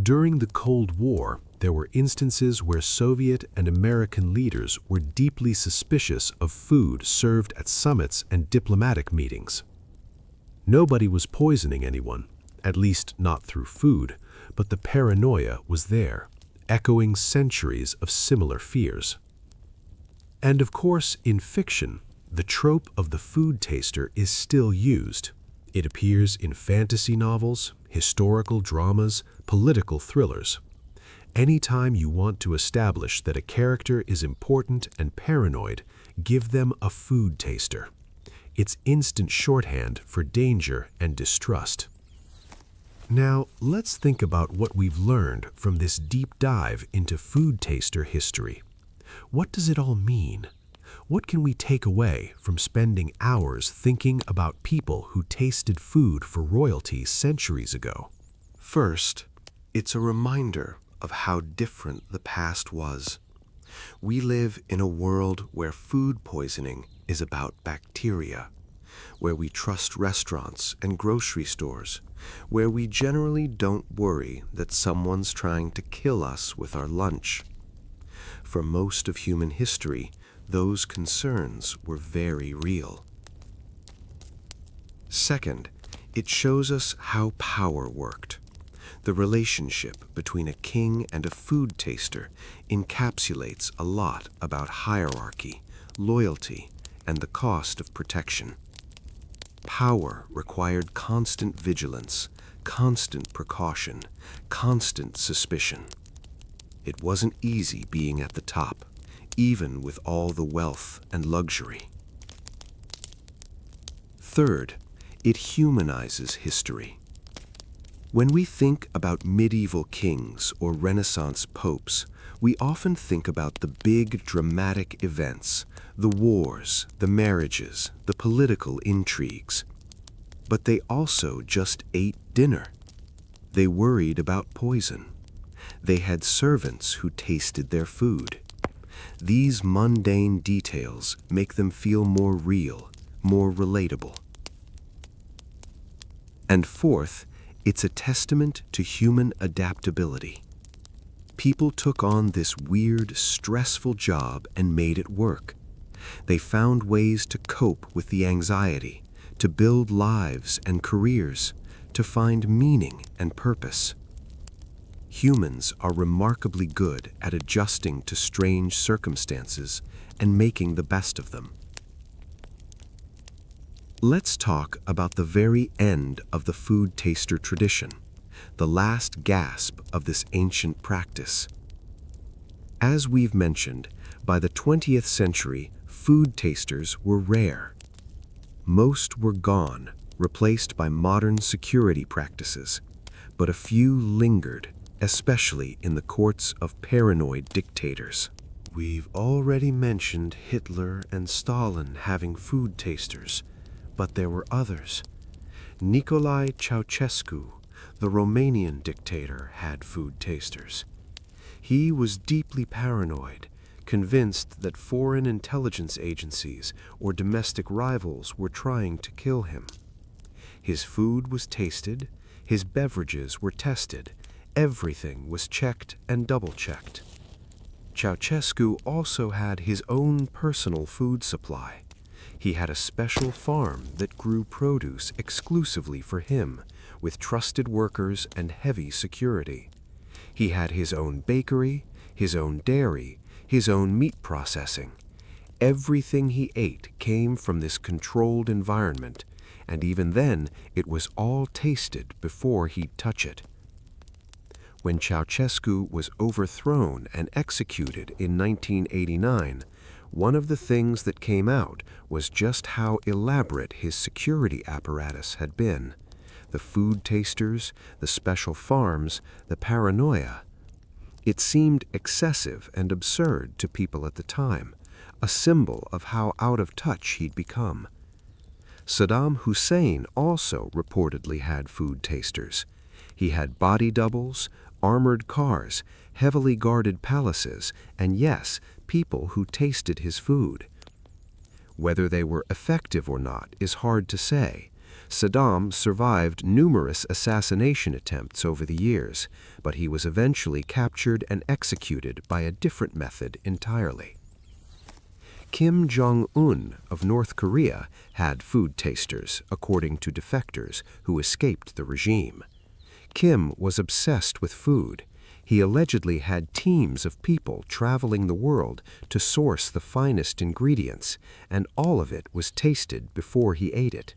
During the Cold War, there were instances where Soviet and American leaders were deeply suspicious of food served at summits and diplomatic meetings. Nobody was poisoning anyone, at least not through food, but the paranoia was there, echoing centuries of similar fears. And of course, in fiction, the trope of the food taster is still used. It appears in fantasy novels, historical dramas, political thrillers. Anytime you want to establish that a character is important and paranoid, give them a food taster. It's instant shorthand for danger and distrust. Now, let's think about what we've learned from this deep dive into food taster history. What does it all mean? What can we take away from spending hours thinking about people who tasted food for royalty centuries ago? First, it's a reminder of how different the past was. We live in a world where food poisoning is about bacteria, where we trust restaurants and grocery stores, where we generally don't worry that someone's trying to kill us with our lunch. For most of human history, those concerns were very real. Second, it shows us how power worked. The relationship between a king and a food taster encapsulates a lot about hierarchy, loyalty, and the cost of protection. Power required constant vigilance, constant precaution, constant suspicion. It wasn't easy being at the top, even with all the wealth and luxury. Third, it humanizes history. When we think about medieval kings or Renaissance popes, we often think about the big dramatic events, the wars, the marriages, the political intrigues. But they also just ate dinner. They worried about poison. They had servants who tasted their food. These mundane details make them feel more real, more relatable. And fourth, it's a testament to human adaptability. People took on this weird, stressful job and made it work. They found ways to cope with the anxiety, to build lives and careers, to find meaning and purpose. Humans are remarkably good at adjusting to strange circumstances and making the best of them. Let's talk about the very end of the food taster tradition, the last gasp of this ancient practice. As we've mentioned, by the 20th century, food tasters were rare. Most were gone, replaced by modern security practices, but a few lingered, especially in the courts of paranoid dictators. We've already mentioned Hitler and Stalin having food tasters, but there were others. Nicolae Ceausescu, the Romanian dictator, had food tasters. He was deeply paranoid, convinced that foreign intelligence agencies or domestic rivals were trying to kill him. His food was tasted, his beverages were tested, everything was checked and double-checked. Ceausescu also had his own personal food supply. He had a special farm that grew produce exclusively for him, with trusted workers and heavy security. He had his own bakery, his own dairy, his own meat processing. Everything he ate came from this controlled environment, and even then it was all tasted before he'd touch it. When Ceausescu was overthrown and executed in 1989, one of the things that came out was just how elaborate his security apparatus had been. the food tasters, the special farms, the paranoia. It seemed excessive and absurd to people at the time, a symbol of how out of touch he'd become. Saddam Hussein also reportedly had food tasters. He had body doubles, armored cars, heavily guarded palaces, and yes, people who tasted his food. Whether they were effective or not is hard to say. Saddam survived numerous assassination attempts over the years, but he was eventually captured and executed by a different method entirely. Kim Jong-un of North Korea had food tasters, according to defectors who escaped the regime. Kim was obsessed with food. He allegedly had teams of people traveling the world to source the finest ingredients, and all of it was tasted before he ate it.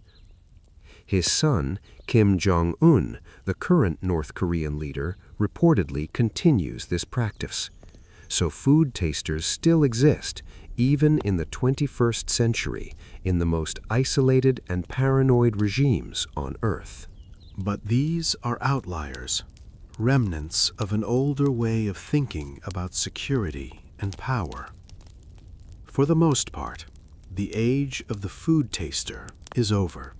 His son, Kim Jong-un, the current North Korean leader, reportedly continues this practice. So food tasters still exist, even in the 21st century, in the most isolated and paranoid regimes on Earth. But these are outliers, remnants of an older way of thinking about security and power. For the most part, the age of the food taster is over.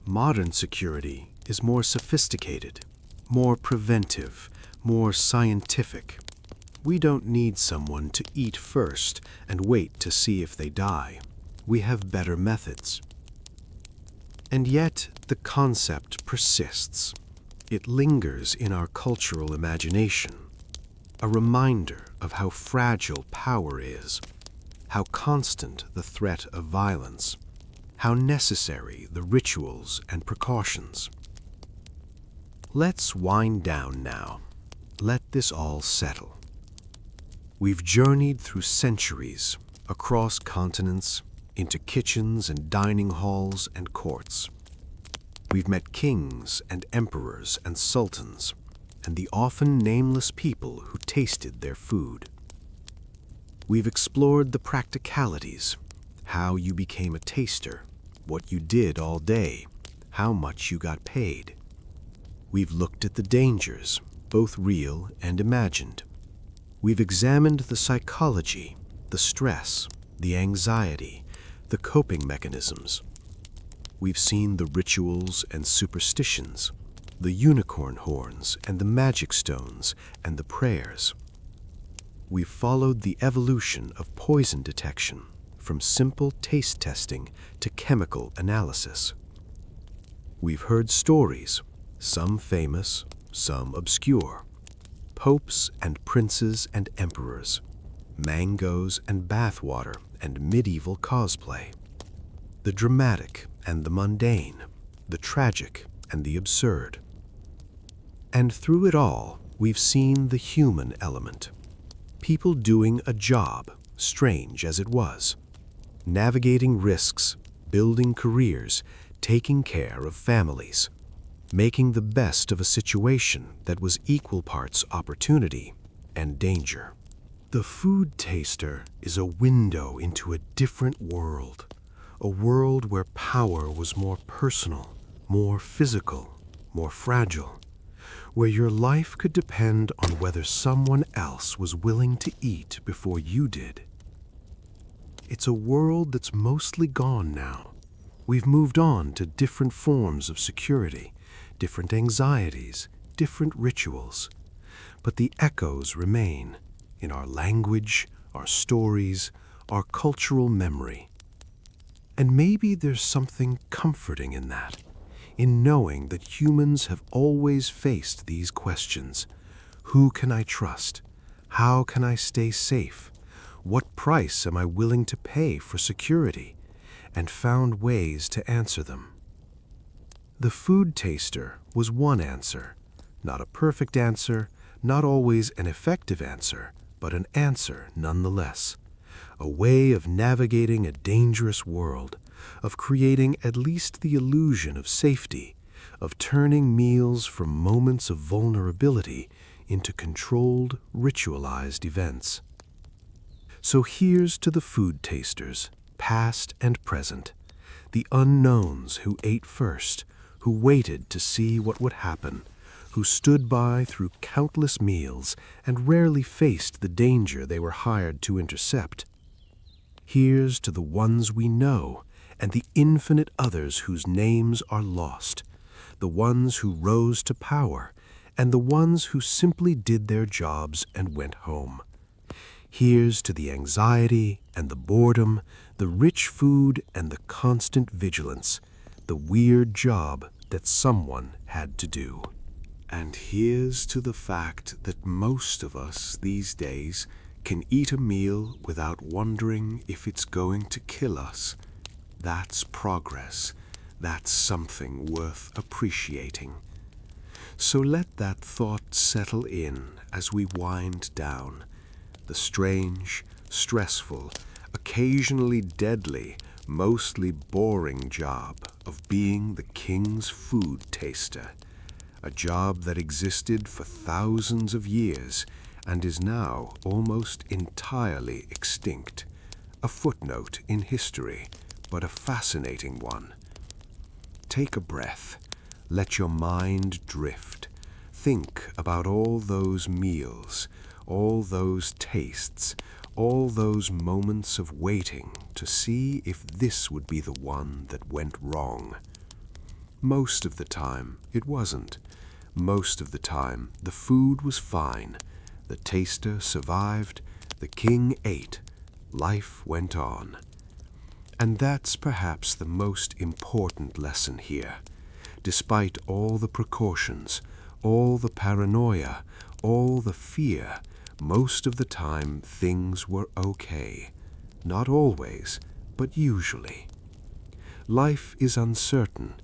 Modern security is more sophisticated, more preventive, more scientific. We don't need someone to eat first and wait to see if they die. We have better methods. And yet, the concept persists. It lingers in our cultural imagination, a reminder of how fragile power is, how constant the threat of violence, how necessary the rituals and precautions. Let's wind down now. Let this all settle. We've journeyed through centuries, across continents, into kitchens and dining halls and courts. We've met kings and emperors and sultans, and the often nameless people who tasted their food. We've explored the practicalities, how you became a taster, what you did all day, how much you got paid. We've looked at the dangers, both real and imagined. We've examined the psychology, the stress, the anxiety, the coping mechanisms. We've seen the rituals and superstitions, the unicorn horns and the magic stones and the prayers. We've followed the evolution of poison detection, from simple taste testing to chemical analysis. We've heard stories, some famous, some obscure, popes and princes and emperors, mangoes and bathwater and medieval cosplay, the dramatic and the mundane, the tragic and the absurd. And through it all, we've seen the human element, people doing a job, strange as it was, navigating risks, building careers, taking care of families, making the best of a situation that was equal parts opportunity and danger. The food taster is a window into a different world, a world where power was more personal, more physical, more fragile, where your life could depend on whether someone else was willing to eat before you did. It's a world that's mostly gone now. We've moved on to different forms of security, different anxieties, different rituals. But the echoes remain in our language, our stories, our cultural memory. And maybe there's something comforting in that, in knowing that humans have always faced these questions. Who can I trust? How can I stay safe? What price am I willing to pay for security? And found ways to answer them. The food taster was one answer, not a perfect answer, not always an effective answer, but an answer nonetheless. A way of navigating a dangerous world, of creating at least the illusion of safety, of turning meals from moments of vulnerability into controlled, ritualized events. So here's to the food tasters, past and present, the unknowns who ate first, who waited to see what would happen, who stood by through countless meals and rarely faced the danger they were hired to intercept. Here's to the ones we know and the infinite others whose names are lost, the ones who rose to power and the ones who simply did their jobs and went home. Here's to the anxiety and the boredom, the rich food and the constant vigilance, the weird job that someone had to do. And here's to the fact that most of us these days can eat a meal without wondering if it's going to kill us. That's progress. That's something worth appreciating. So let that thought settle in as we wind down. The strange, stressful, occasionally deadly, mostly boring job of being the king's food taster. A job that existed for thousands of years and is now almost entirely extinct. A footnote in history, but a fascinating one. Take a breath. Let your mind drift. Think about all those meals, all those tastes, all those moments of waiting to see if this would be the one that went wrong. Most of the time, it wasn't. Most of the time, the food was fine. The taster survived. The king ate. Life went on. And that's perhaps the most important lesson here. Despite all the precautions, all the paranoia, all the fear, most of the time things were okay. Not always, but usually. Life is uncertain.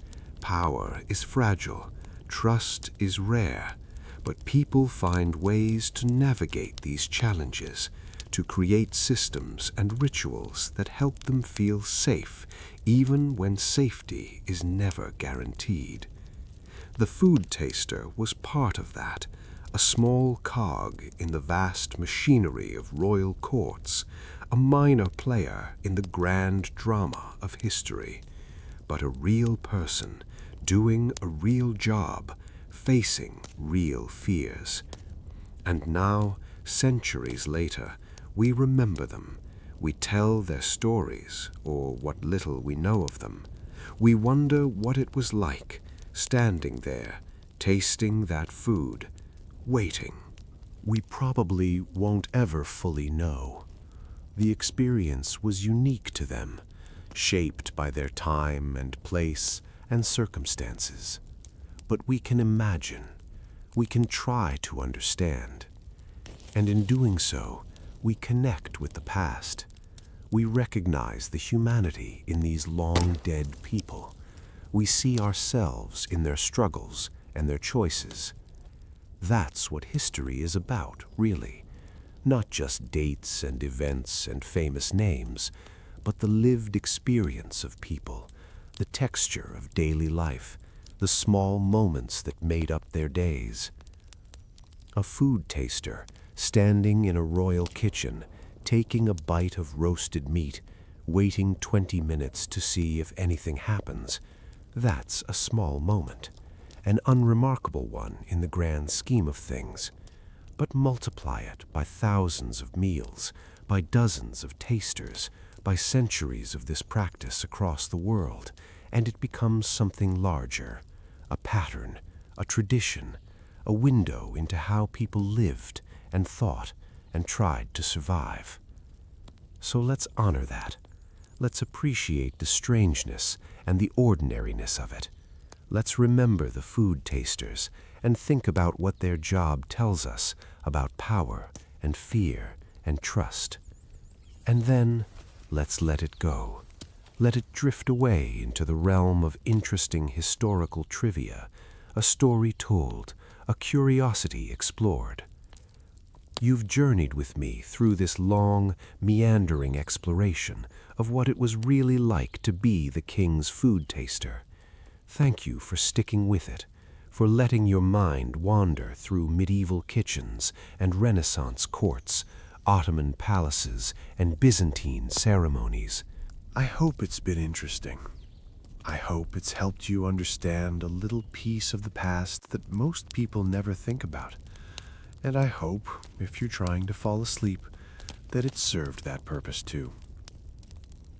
Power is fragile. Trust is rare. But people find ways to navigate these challenges, to create systems and rituals that help them feel safe, even when safety is never guaranteed. The food taster was part of that, a small cog in the vast machinery of royal courts, a minor player in the grand drama of history, but a real person doing a real job, facing real fears. And now, centuries later, we remember them. We tell their stories, or what little we know of them. We wonder what it was like, standing there, tasting that food, waiting. We probably won't ever fully know. The experience was unique to them, shaped by their time and place and circumstances. But we can imagine. We can try to understand. And in doing so, we connect with the past. We recognize the humanity in these long-dead people. We see ourselves in their struggles and their choices. That's what history is about, really. Not just dates and events and famous names, but the lived experience of people, the texture of daily life, the small moments that made up their days. A food taster, standing in a royal kitchen, taking a bite of roasted meat, waiting 20 minutes to see if anything happens. That's a small moment, an unremarkable one in the grand scheme of things. But multiply it by thousands of meals, by dozens of tasters, by centuries of this practice across the world, and it becomes something larger, a pattern, a tradition, a window into how people lived and thought and tried to survive. So let's honor that. Let's appreciate the strangeness and the ordinariness of it. Let's remember the food tasters and think about what their job tells us about power and fear and trust. And then let's let it go. Let it drift away into the realm of interesting historical trivia, a story told, a curiosity explored. You've journeyed with me through this long, meandering exploration of what it was really like to be the king's food taster. Thank you for sticking with it, for letting your mind wander through medieval kitchens and Renaissance courts, Ottoman palaces and Byzantine ceremonies. I hope it's been interesting. I hope it's helped you understand a little piece of the past that most people never think about. And I hope, if you're trying to fall asleep, that it served that purpose too.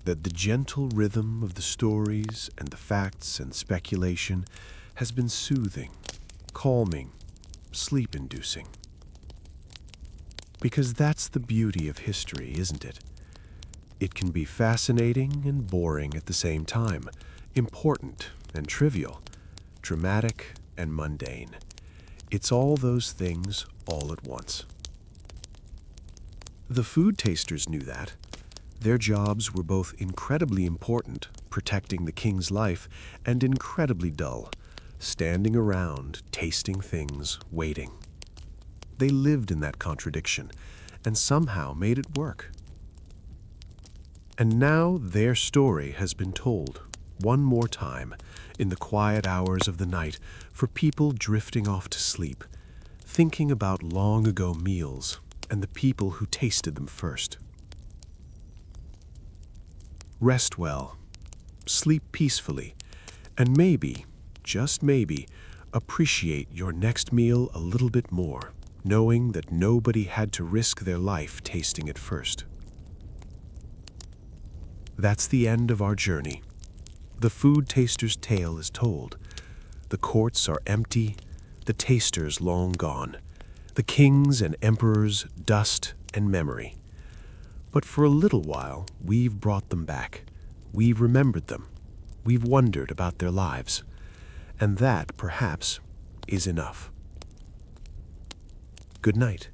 That the gentle rhythm of the stories and the facts and speculation has been soothing, calming, sleep-inducing. Because that's the beauty of history, isn't it? It can be fascinating and boring at the same time, important and trivial, dramatic and mundane. It's all those things all at once. The food tasters knew that. Their jobs were both incredibly important, protecting the king's life, and incredibly dull, standing around, tasting things, waiting. They lived in that contradiction, and somehow made it work. And now their story has been told, one more time, in the quiet hours of the night, for people drifting off to sleep, thinking about long ago meals and the people who tasted them first. Rest well, sleep peacefully, and maybe, just maybe, appreciate your next meal a little bit more, knowing that nobody had to risk their life tasting it first. That's the end of our journey. The food taster's tale is told. The courts are empty, the tasters long gone, the kings and emperors dust and memory. But for a little while, we've brought them back. We've remembered them. We've wondered about their lives. And that, perhaps, is enough. Good night.